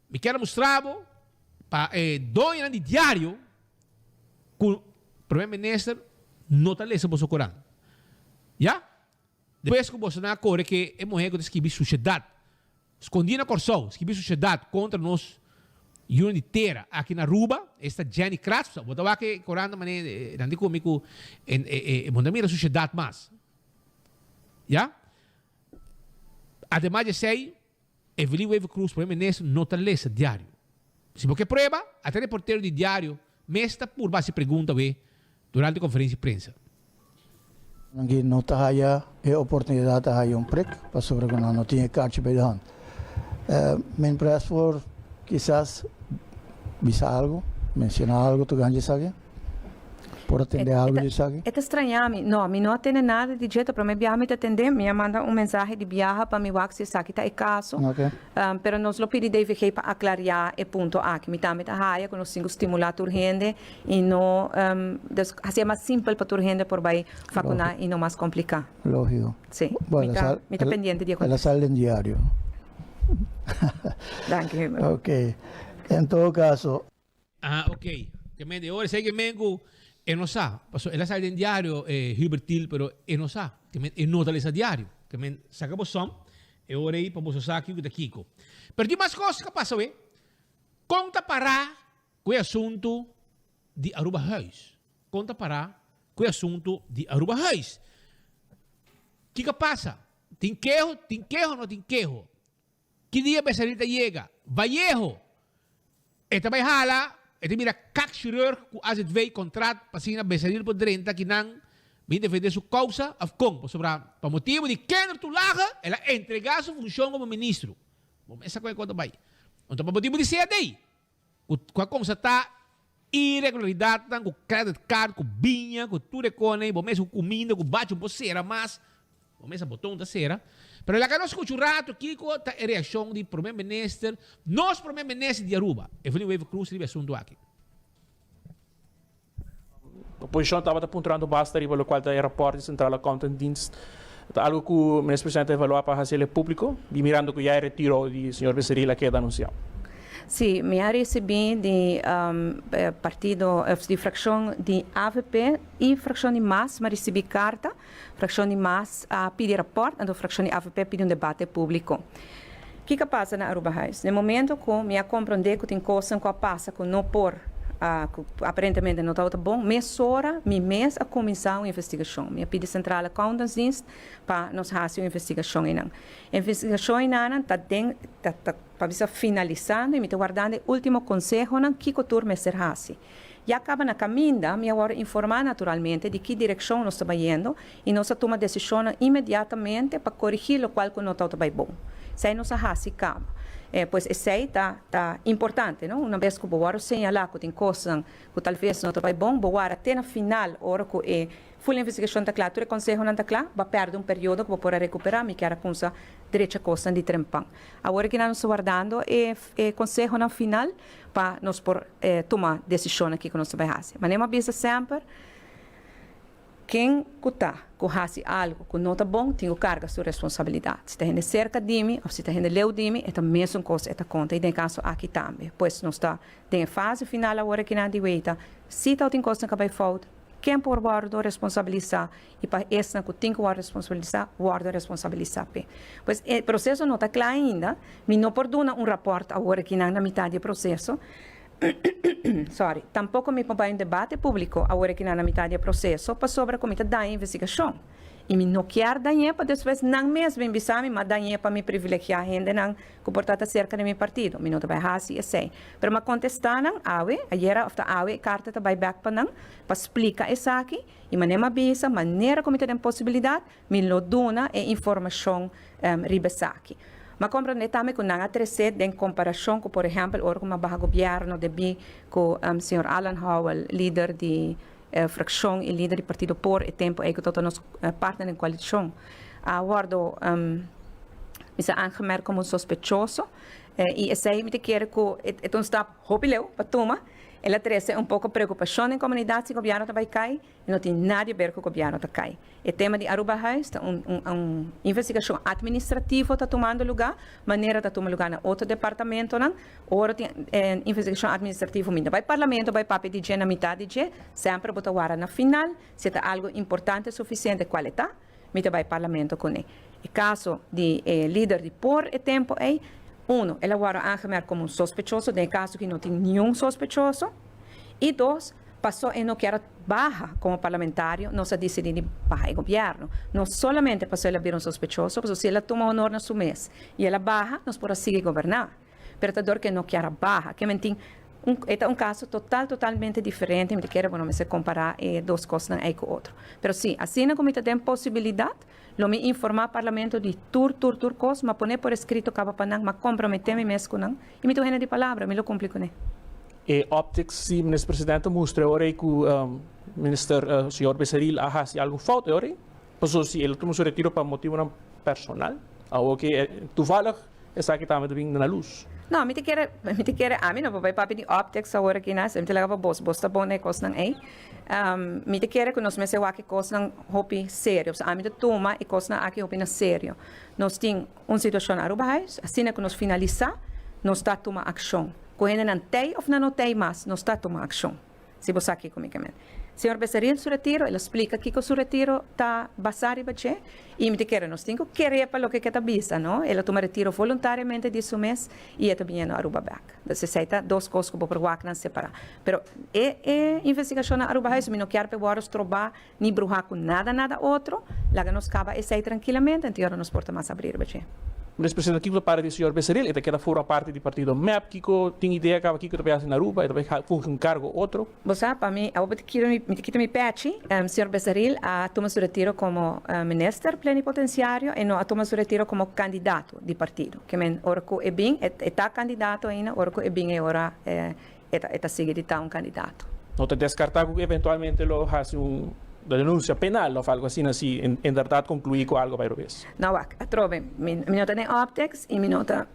me quero mostrar para dois anos de diário que o primeiro-ministro não está lesa para o Corão. Já? Depois que o Bolsonaro corre que é morrer com escrever sociedade. Escondido na Corsol, escrever sociedade contra nós. Unidade inteira aqui na Aruba, esta Jenny Kratz, vou dar que corando maneira, não digo comigo, mandamento da sociedade mais. Já? Ademais de sei, Evelyn Wave Cruz, primeiro-ministro, não está lesa diário. Se você prova, até reporteiro de diário, mesta por base pergunta durante a conferência de prensa. Não está aí a oportunidade de ter prek, para sobre que não tinha carta para dar. Me impressa por quizás bisa algo, mencionar algo tu ganha sabe? Por atender algo de sabe? É estranho, não atende nada de jeito para me viajar, me atender, me manda mensagem de viajar para me wax sabe tá é caso. Okay. Pero nos lo pedi deve que para aclarar e ponto aqui, me também tá raia com os cinco estimular a gente e não assim é mais simples para a gente por vai faculdade e não mais complicado. Lógico. Sim. Bueno, me tá pendiente de ela sale em diário. Danke. Ok. Em todo caso. Ok. Que me de hora sei que mengo não sabe. Ela sai em diário Hubertil, pero não sabe. Que me não tá lesa diário. Que me saca bosom e hora aí para você sacar o daqui. Pero de mais coisas que passa conta para o assunto de Aruba Reis. Conta para o assunto de Aruba Reis. O que passa? Tem queijo ou não tem queijo? Que dia a salita chega? Vallejo. Esta vai hala, esta mira kak chirurg, ku as het wij contract, pasina besalir po 30, kinang me defender su causa afcon, para motivo de quem tu laga, ela entregar sua função como ministro. Bom, essa coisa quando vai. Então, para motivo de ser daí, com a coisa está irregularidade, com credit card, com binha, com tudo recone, bom, mesmo com comida, com bate, com cera, mas, bom, essa botão da cera. Pero lá que nós escutamos rato aqui com a reação do primeiro-ministro, nós primeiro-ministro de Aruba, Evelyn Wave Cruz, ele assunto aqui. A oposição estava apontando basta pelo qual está o reporte central accountant-dienst. Algo que o ministro-presidente evaluou para fazer público, e mirando que já retirou do senhor Becerril que é anunciado. Sim, me recebi de partido, de fração de AVP e fração de MAS, mas recebi carta, fração de MAS a pedir rapport, e a fração de AVP pedir debate público. O que passa na Aruba House? No momento que me compreender que tem coisa que passa que não por aparentemente não está bom, mesora, mês a começar uma investigação. Me pedi central accountants dienst para nós fazer uma investigação aí não. Investigação aí não está para finalizando e me estou guardando o último conselho não que o turno ser fazer. E acaba na caminha, me agora informar naturalmente de que direção nós estamos indo e nós tomamos decisão imediatamente para corrigir o qual não está bom. Se nós fazemos cabo. Pois esse aí está importante, não? Uma vez que o Boaro señalar que tem coisas que talvez não está bom, Boaro até na final, hora que é full investigação está claro, todo o conselho não está claro, vai perder período que vai poder recuperar, me quer com essa direita coisa de trempão. Agora que nós estamos guardando é conselho na final para nós tomar decisão aqui que nós vamos fazer. Mas nem avisa sempre quem faz algo que não está bom, tem que carregar sua responsabilidade. Se está cerca de mim, ou se está leu de mim, é a mesma coisa, é a conta. E, no caso, aqui também. Pois, nós está em fase final, agora que não direita. Se está tem coisa que vai falta, quem por guarda responsabilizar, e para essa que tem que guarda responsabilizar. Pois, o processo não está claro ainda, mas não perdona rapport agora que na metade do processo. Sorry, tampouco me põe debate público agora que na metade do processo para sobre como está da investigação. E me não quer daí para depois não mesmo envisar mas daí para me privilegiar a gente não comportar cerca do meu partido. Me não vai fazer assim. Pero me contestar não, ayer after carta tá back para não para explicar isso aqui e me avisa maneira como tem possibilidade me lo dona e informação ribesaki. Mas compreende também que não há treset em comparação com, por exemplo, o órgão barra governo de com o senhor Alan Howell, líder de fração e líder do partido por e tempo é que todos nós partner em coalição. Aguardo me aangemerkt como sospechoso e esse aí me quer que é stap hopileu para tomar. Ela traz pouco preocupação em comunidade se o governo está cair e não tem nada a ver com o governo está cair. O tema de Aruba House está uma investigação administrativa está tomando lugar, maneira está tomando lugar no outro departamento não. Agora tem investigação administrativa ainda vai parlamento, vai para pedir na metade de sempre botar agora na final, se está algo importante suficiente qualidade, me vai parlamento com ele. O caso de líder de por e tempo é ela agora aangemerkt como sospechoso, no caso que não tem nenhum sospechoso. E dois, passou e não quer barra como parlamentário, não se decidiu barra o governo. Não somente passou ela vir um sospechoso, mas se ela toma honor na sua mês e ela barra, nós podemos seguir governar. Pero que não quer barra, que mentira. É um caso totalmente diferente, me quero se comparar duas coisas um com o outro. Mas sim, assim como tem possibilidade, lo me informar ao parlamento de coisas, mas pôr por escrito cada panang, mas comprometer-me mesmo com não, e me tô de palavra, me lo cumpri com ele. E optics, se o ministro-presidente mostra ora que o ministro, senhor Becerril, faz algo falta ora, passou se ele tomou seu retiro para motivo personal, ou que toevallig is aqui também vindo na luz. Não, me te quer, a mim não vai para pedir optics agora que nós, me te leva boss tá bom né coisa não é. Me te quer que nós me se aqui coisa não hopi sério, a mim te toma e coisa não aqui hopi na sério. Nós tem uma situação Aruba House, assim que nós finalizar, nós está toma ação. Quando não tem ou não tem mais, nós está toma ação. Se você aqui comigo Senhor Becerril, seu retiro, ele explica que o seu retiro está basado e me quer nós temos que querer para o que está vista, não? Ele toma retiro voluntariamente de seu mês e está vindo a Aruba Back. Se aceita duas coisas que vou não separar. Pero investigação na Aruba House, me não quer para trobar nem bruxar com nada outro, lá que nos acaba e sai tranquilamente, então nós podemos mais abrir, Ministro-Presidente Kiko para do senhor Becerril, e queda fora parte do partido MEP, Kiko tem ideia que Kiko também na Aruba, e também foi um cargo outro. Você, para mim, eu vou te me pede, senhor Becerril, a tomar seu retiro como ministro plenipotenciário e não a tomar seu retiro como candidato de partido. Que men orco é bem, está candidato ainda, orco é bem agora, está seguindo um candidato. Não te descartar que eventualmente lo faz da denúncia penal ou algo assim, em verdade concluir com algo para o vez. Não, trove, minota nem optics e minota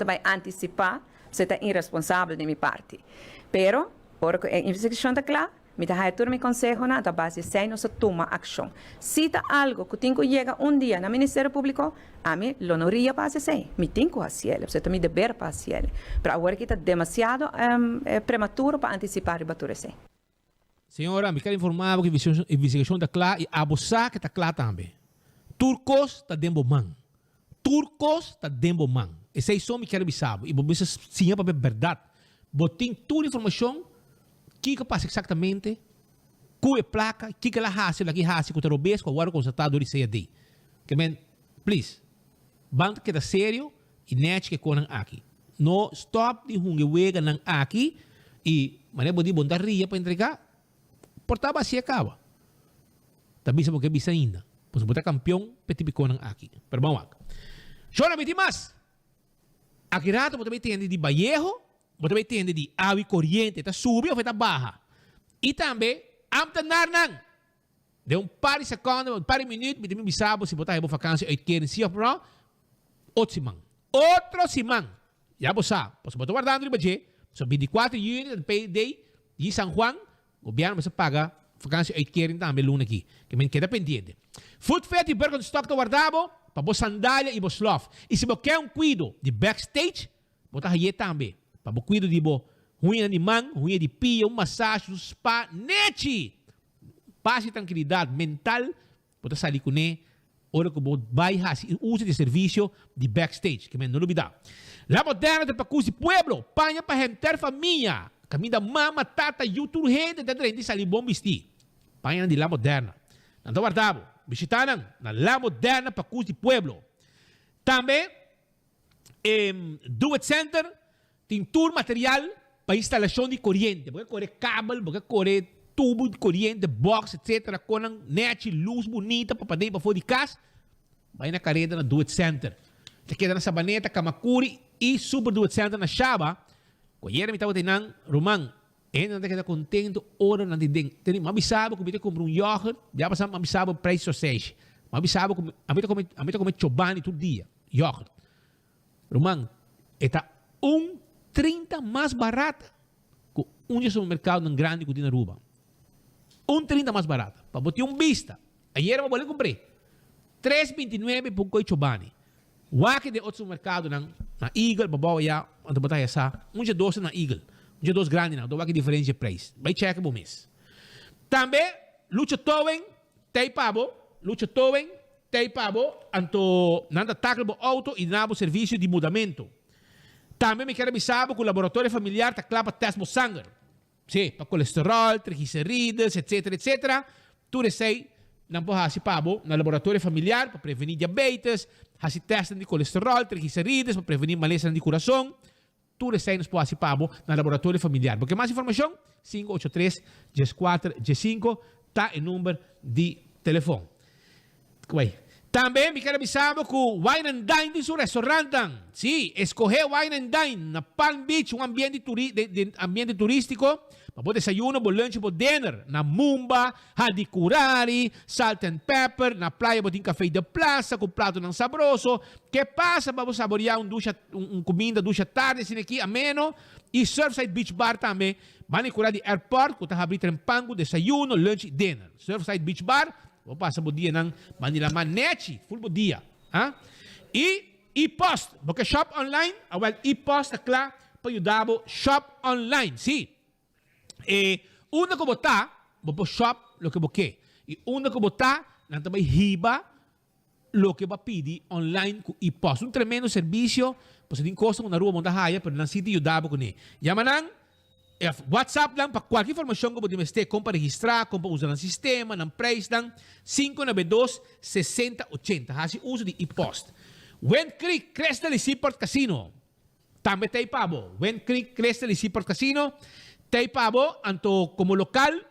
vai antecipar, você está irresponsável de minha parte. Pero, por a investigação está clara, me dá todo meu conselho na base sem nossa toma ação. Se está algo que tenho que chegar dia no Ministério Público, a mim lo não iria base sem. Me tenho que fazer, você tem que dever fazer. Para agora que está demasiado prematuro para antecipar e bater sem. Senhora, me quero informar que a investigação está clara e a bolsa que está clara também. Turcos está dentro do man. Turcos está dentro do man. Esse aí só me quero saber. E você sim para ver verdade. Botem toda a informação que passa exatamente, qual é a placa, que ela faz, que faz, que o terrorista, que agora constatado de CAD. Que men, please, banco que está sério e net que conan aqui. No stop de hunguega nang aqui e mané bodi bondaria para entregar. Portava se acaba. Também sabemos que bisa ainda. Pois botar campeão petipico nang aqui. Pero vamos lá. Chora me mais. Aqui rato você entende de Vallejo, você entende de água corrente, está subindo ou está baixa. E também amtanar nang. De par de segundos, par de minutos, me também sabe se botar a vacância 8 querem se apro 8 simang. Outro simang. Já você sabe. Pois botar guardando de budget. So 24 units payday de San Juan. O governo você paga vacância 8 querem também luna aqui. Que me queda pendente. Food Fest e Burger Stock do guardado para botar sandália e botar sloth. E se você quer cuido de backstage, botar aí também. Para você cuido de unha de man, unha de pia, massagem, spa, nete. Paz e tranquilidade mental, botar sair com ele. Ora que você vai usa de serviço de backstage. Que me não olvidar. La Moderna de Pacus de Pueblo, panha para renter família. Caminho da mama, tata, YouTube, rede, da drente, sali bom vestir. Panha de La Moderna. Então, guardado, visitaram na La Moderna Pacus de Pueblo. Também, Do It Center, tem tour material para instalação de corrente. Porque correr cabo, porque correr tubo de corrente, box, etc. Com net, luz bonita para poder ir para fora de casa. Vai na careta na Do It Center. Te queda na Sabaneta, Kamakuri e Super Do It Center na Shaba. Kuya mi tawag tinang Romang. Não te queda contento, ora não te den. Tem mabisabo que me compra yogurt, já passa mabisabo price sausage. Mabisabo que a mim come chobani todo dia, yogurt. Romang, está 1,30 mais barata que supermercado num grande que tem na Aruba. 1,30 mais barata. Para botar vista. Ayer eu vou comprar 3,29 por coi chobani. Waki de outro supermercado na Eagle, babaw ya, onde botar essa, de 12 na Eagle. De 2 grande na, do waki diferente de preço. Vai check bom mês. Também, Lucha Towen, tei pabo, anto nanda tackle bo auto e nabo serviço de mudamento. Também me quero avisar que o laboratório familiar está claro para teste de sangue. Sim, para colesterol, triglicérides, etc. Tudo isso aí, não pode fazer pabo no laboratório familiar para prevenir diabetes, fazer teste de colesterol, triglicérides, para prevenir malestar de coração. Tudo isso aí nos pode fazer pabo no laboratório familiar. Porque mais informação, 583-14-5, está em número de telefone. Também me quero avisar que o Wine and Dine de seu restaurante. Sim, escolher Wine and Dine na Palm Beach, ambiente turístico. Para o desayuno, o lunch, o dinner. Na Mumba, Hadicurari, Salt and Pepper, na praia, botin café de plaza, com prato não sabroso. Que passa para você saborear comida, ducha tarde, assim aqui, ameno. E Surfside Beach Bar também. Vai curar de airport, que está abrindo trempango, desayuno, lunch, dinner. Surfside Beach Bar. Vou passar o dia ng Manila Manete, full o dia. E post, porque shop online, e-post é claro para ajudar shop online, sim. Una que botar, vou shop lo que você. E una que botar, não também riba lo que vai pedir online com e-post. Tremendo serviço, você tem custo na rua Monda Haya, pero não sítio ajudar com ele. Yamanang WhatsApp lang para qualquer informação que você esteja, como para registrar, como para usar no sistema, no preço lang, 592-6080. Assim, uso de e-post. Wen Creek Crystal Seaport Casino. Tambe tay pabo. Wen Creek Crystal Seaport Casino. Tay pabo, anto como local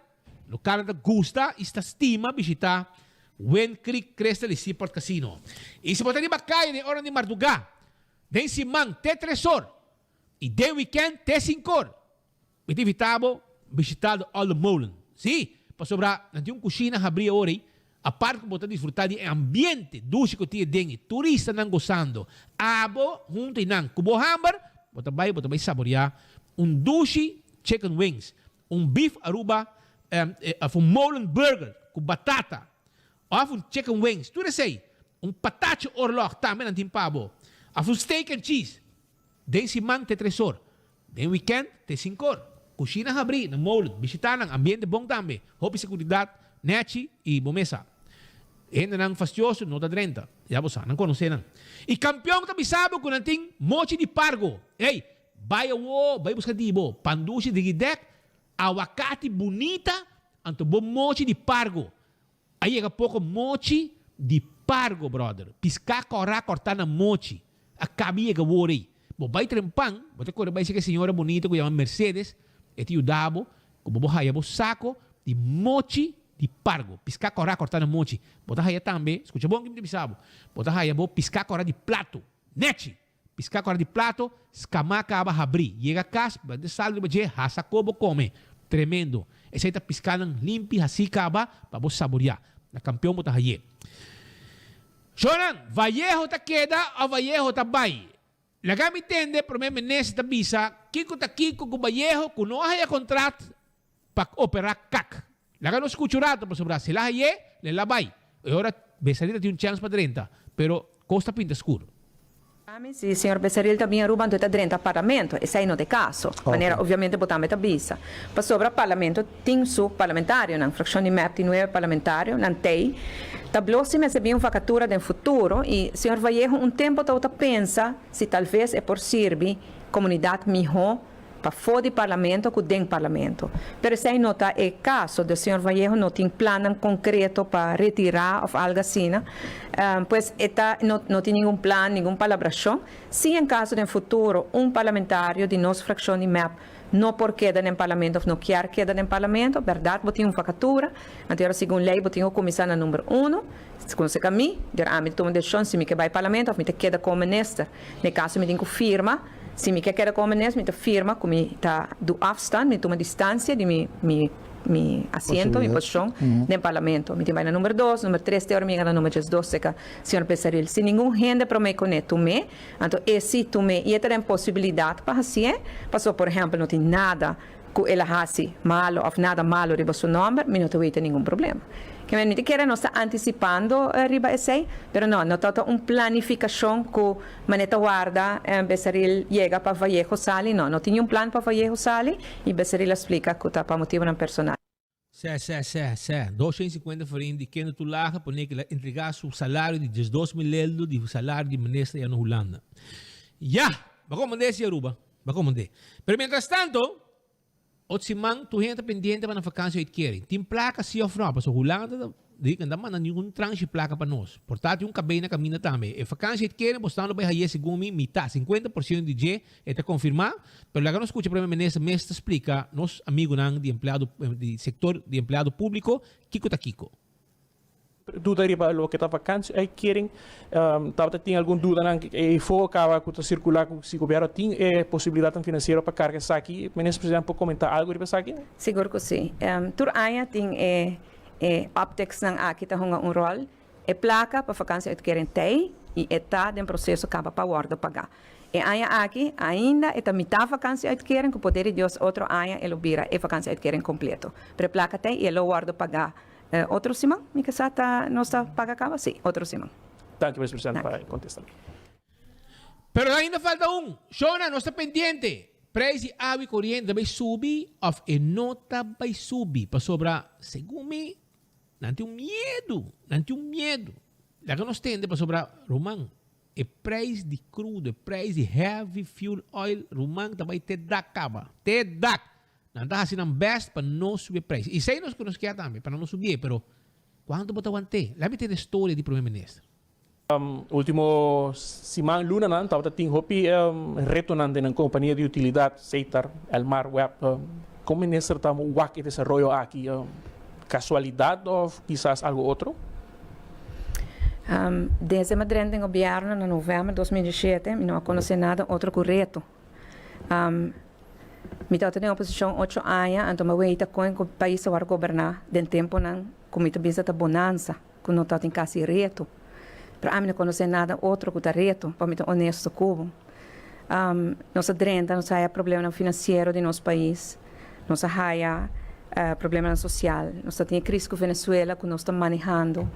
na gusta, esta estima visitar Wen Creek Crystal Seaport Casino. E se botar de bacai de hora de madrugada, den simang te 3 horas e de weekend te 5 horas. Biti vitabo visitado all the molen. Sim, para sobrar, não tem cozinha abrir hoje, a parte que botar desfrutar de ambiente, dulce que tinha dengue, turista não gozando. Abo, junto e não, kubo hamburger, botar vai saborear dulce chicken wings, beef aruba, molen burger com batata, ou chicken wings, tudo isso patate orlog também não tem pabo. Steak and cheese, den simang te 3 horas, den weekend te 5 horas. Cozinha abrir, na molen, visitar ng ambiente bom também, hopi seguridade, nechi e bomesa. Ainda não fastioso, nota 30. Já você não conhece não. E campeão também sabe que não tem mochi de pargo. Ei, vai buscar dibo, pandushi de guidec, aguacate bonita, anto bom mochi de pargo. Aí é pouco mochi de pargo, brother. Piscar cortar na mochi. Acabi é worry. Bo vai trempang, bote corre vai ser que senhora bonita que chama Mercedes, e tio dabo, como bo haya bo saco de mochi de pargo. Piscar cortar na mochi. Bota haya também, escuta bom que me sabe. Bota haya bo piscar cortar de plato. Nechi. Piscar cortar de plato, escamar acaba abrir. Chega a casa, de saldo de rasa como come. Tremendo. Esse aí tá piscando limpo, assim acaba para você saborear. Na campeão bota haya. Shonan, Vallejo ta queda ou Vallejo ta vai. Laga me entende, problema nesse ta bisa, kiko com Vallejo, que não há contrato para operar CAC. Laga não escuchurato para sobrar. Se lá há, le la vai. E ora, Besaril tem chance para 30, pero costa pinta escuro. Sì, signor Besaril também ruba 30 parlamento, e sei no de caso. Maneira, ovviamente, botame ta bisa. Pa sobra parlamento, tem su parlamentario, na frazione MEP, 9 parlamentario, nan tei. Tablosi me se un vacatura del futuro, e signor Vallejo, tempo tauta pensa, se talvez é por servir comunidade melhor, para fora do parlamento com dentro do parlamento. Pero se nota é caso do senhor Vallejo não tem plano concreto para retirar ou algo assim, pois não tem nenhum plano, nenhuma palabração. Se em caso do futuro parlamentário de nossa fração de MEP não por queda no parlamento, não quer queda no parlamento, verdade, botem uma vacatura, agora segundo lei, botem o comissário número 1, segundo se caminho, der a mim toma decisão se me que vai parlamento, ou me queda como ministro, no caso me tem que firma. Se me quer como ministro, me firma, como está do afstand, me toma distância de me assento, minha posição no parlamento. Me vai na número 2, número 3, teoria minha na número 2, seca, senhor Besaril. Se nenhum rende para me conectar, tomé, então esse tomé, e tem possibilidade para assim, passou, por exemplo, não tem nada que ela hace malo, ou nada malo riba seu nome, me não tem nenhum problema. Que a gente quer não está antecipando riba esse, pero não está uma planificação que maneta guarda, Besaril chega para Vallejo Sali, não tinha plano para Vallejo Sali, e Besaril explica que está para motivo não personal. Sim. 250 farinha de quem tu larga, para entregar seu salário de 12 mil euros de salário de ministro na Holanda. Já, vai comandar esse Aruba, vai comandar. Pero mientras tanto, Otsimang, tu gente pendiente para a vacância que querem. Tem placa se ou não, porque o Holanda diz que não há nenhum tranche de placa para nós. Portanto, cabine caminha também. E vacância que querem, postando para aí segundo mim, metade, 50% de G, está confirmado. Mas lá que nós escutamos para ministro, mestre explica, nós amigos de empleado, de sector de empleado público, Kiko ta Kiko. Dúvida riba lo que está vacante aí querem talvez tenha alguma dúvida não e for acaba com circular com se governo tem possibilidade financeira para carga aqui ministro presidente pode comentar algo riba aqui seguro que sim tur aya tem optics nang aqui tá um rol placa para vacância que querem ter e está em processo acaba para guarda pagar e aya aqui ainda está metade vacância que querem que poder de outro aya ele vira vacância que querem completo para placa tem e ele guarda pagar outro simão, me que está não está paga acaba sim, outro simão. Tanto mais presidente para contestar. Pero ainda falta Shona, não está pendiente. Preço de água e corrente vai subir ou não vai subir para sobrar, segundo mim, não tem medo. Lá que nós temos para sobrar, Romão, o preço de crudo, o preço de heavy fuel oil, Romão também te dá acaba, te dá. Não está fazendo best para não subir preço. E sei nós que nós queremos também, para não subir, mas quanto você aguentar? Lá me tem a história do primeiro-ministro. Último semana luna nan tawta ting hopi reto nan de companhia de utilidade Seitar Elmar Web como ministro estamos wak e desarrollo aqui casualidade ou quizás algo outro? Desde Madrid em governo em novembro de 2017 não conheci nada outro correto. Me tava na oposição 8 anos, então eu veio com o país para governar dentro tempo não como tu bisa ta bonança, quando não tá em casa reto. Para mim não conheci nada outro que reto, para mim honesto como. Nossa drenta, não sai problema financeiro de nosso país, não sai problema social, nós tem crise com Venezuela que nós estamos manejando.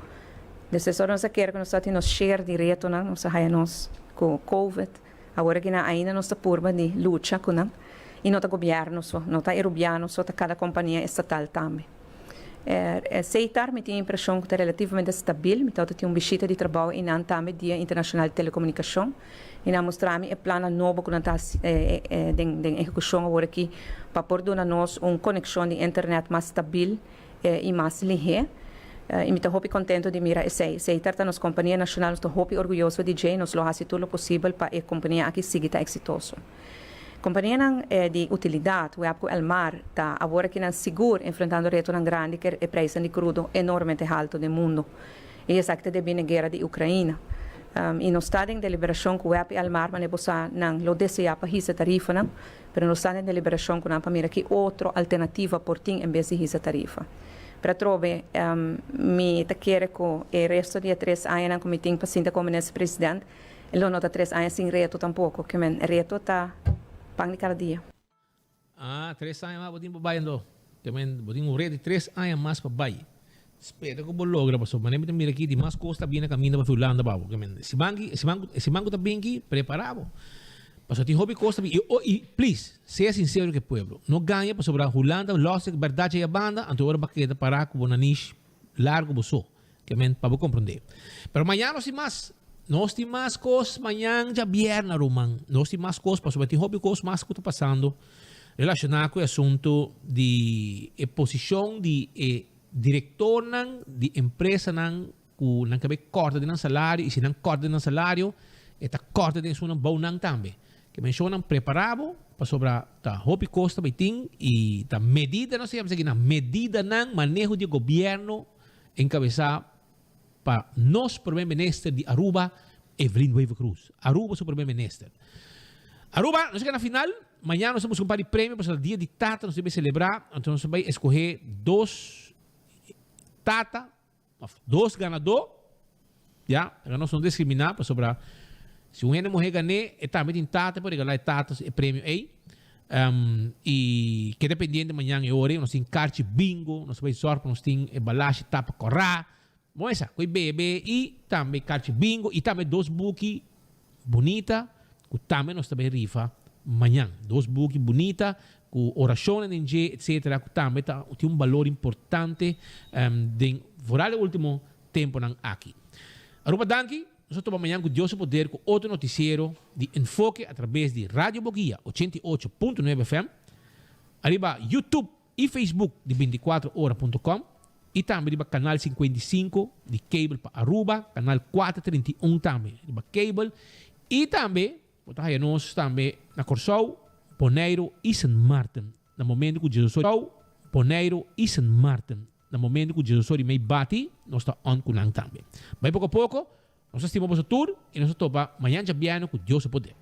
Dessa hora nós quer que nós temos share direto, não sai nós com COVID. Agora que ainda nós está por de luta com não e não está governo só, não está europeano só, está cada companhia estatal também. Seitar me tinha a impressão que está relativamente estável, me tinha uma visita de trabalho e não também Dia Internacional de Telecomunicação e não mostrar-me o plano novo que não está em execução agora aqui para pôr a nós uma conexão de internet mais estável e mais ligeira. E me estou muito contente de mirar Seitar está nas companhias nacionais, estou muito orgulhoso de que nós fazemos tudo o possível para a companhia aqui seguir exitosa. Companhia de utilidade, o Web Elmar, está agora que não seguro enfrentando o reto grande que é o preço de crudo enormemente alto do mundo. E é que de a guerra da Ucrânia. E no estado de deliberação que o Web Elmar não lo deseja para essa tarifa, mas no estado de deliberação que não para mirar que outra alternativa por ti em vez de essa tarifa. Para trobe, me quero que o resto de 3 anos como tenho paciente como nesse presidente, ele não está 3 anos sem reto tampouco, que o reto está pang de cada dia. 3 anos mais, botin babayan do. Também botin um rede 3 anos mais para bayi. Espero que eu logra, pastor. Mas nem mira aqui, de mais costa bem na caminho para Finlândia, babo. Se mango tá bem aqui, preparado. Pastor, tem hobby costa bem. E please, seja sincero que o pueblo. Não ganha para sobrar Holanda, lost verdade é a banda, então agora vai quedar parar com uma niche largo boso. Que men para compreender. Pero amanhã nós temos mais coisas, amanhã já viernes, Roman. Nós temos mais coisas, para tem hobby coisas mais que está passando relacionado com o assunto de posição de diretor de empresa que vai corta de salário e se não corta de salário, está corta de um bom também. Que mencionam preparado para sobrar tá hobby costa baiting e tá medida não sei se na medida manejo de governo encabeçado para nós primeiro-ministro de Aruba, Evelyn Waiva Cruz. Aruba, seu primeiro-ministro. Aruba, nós chegamos na final. Amanhã nós vamos comprar prêmio para o dia de Tata. Nós vamos celebrar. Então nós vamos escolher 2 Tata, 2 ganadores. Já? Nós vamos discriminar para sobrar. Se um mulher ganhar, é também tem Tata, pode ganhar Tata, é prêmio aí. E que dependendo amanhã é hora, nós temos kart bingo, nós vamos sorte, nós temos balache, tapa, corra. Bom, essa, com bebê e também kart bingo e também 2 books bonita, que também nós também rifa amanhã. 2 books bonita, com oração em dia, etc. Que também tem valor importante fora o último tempo aqui. Aruba danki, nós estamos amanhã com Deus Poder com outro noticiero de enfoque através de Rádio Boguia 88.9 FM, arriba YouTube e Facebook de 24horas.com e também arriba canal 55 de cable para Aruba, canal 431 também, arriba cable e também, nós também na Corsou, Bonaire e San Martin, no momento que Jesus Bonaire e San Martin, no momento que Jesus me bate, nós estamos on com também. Vai pouco a pouco, nós estimamos o tour e nós estamos amanhã já com Deus Poder.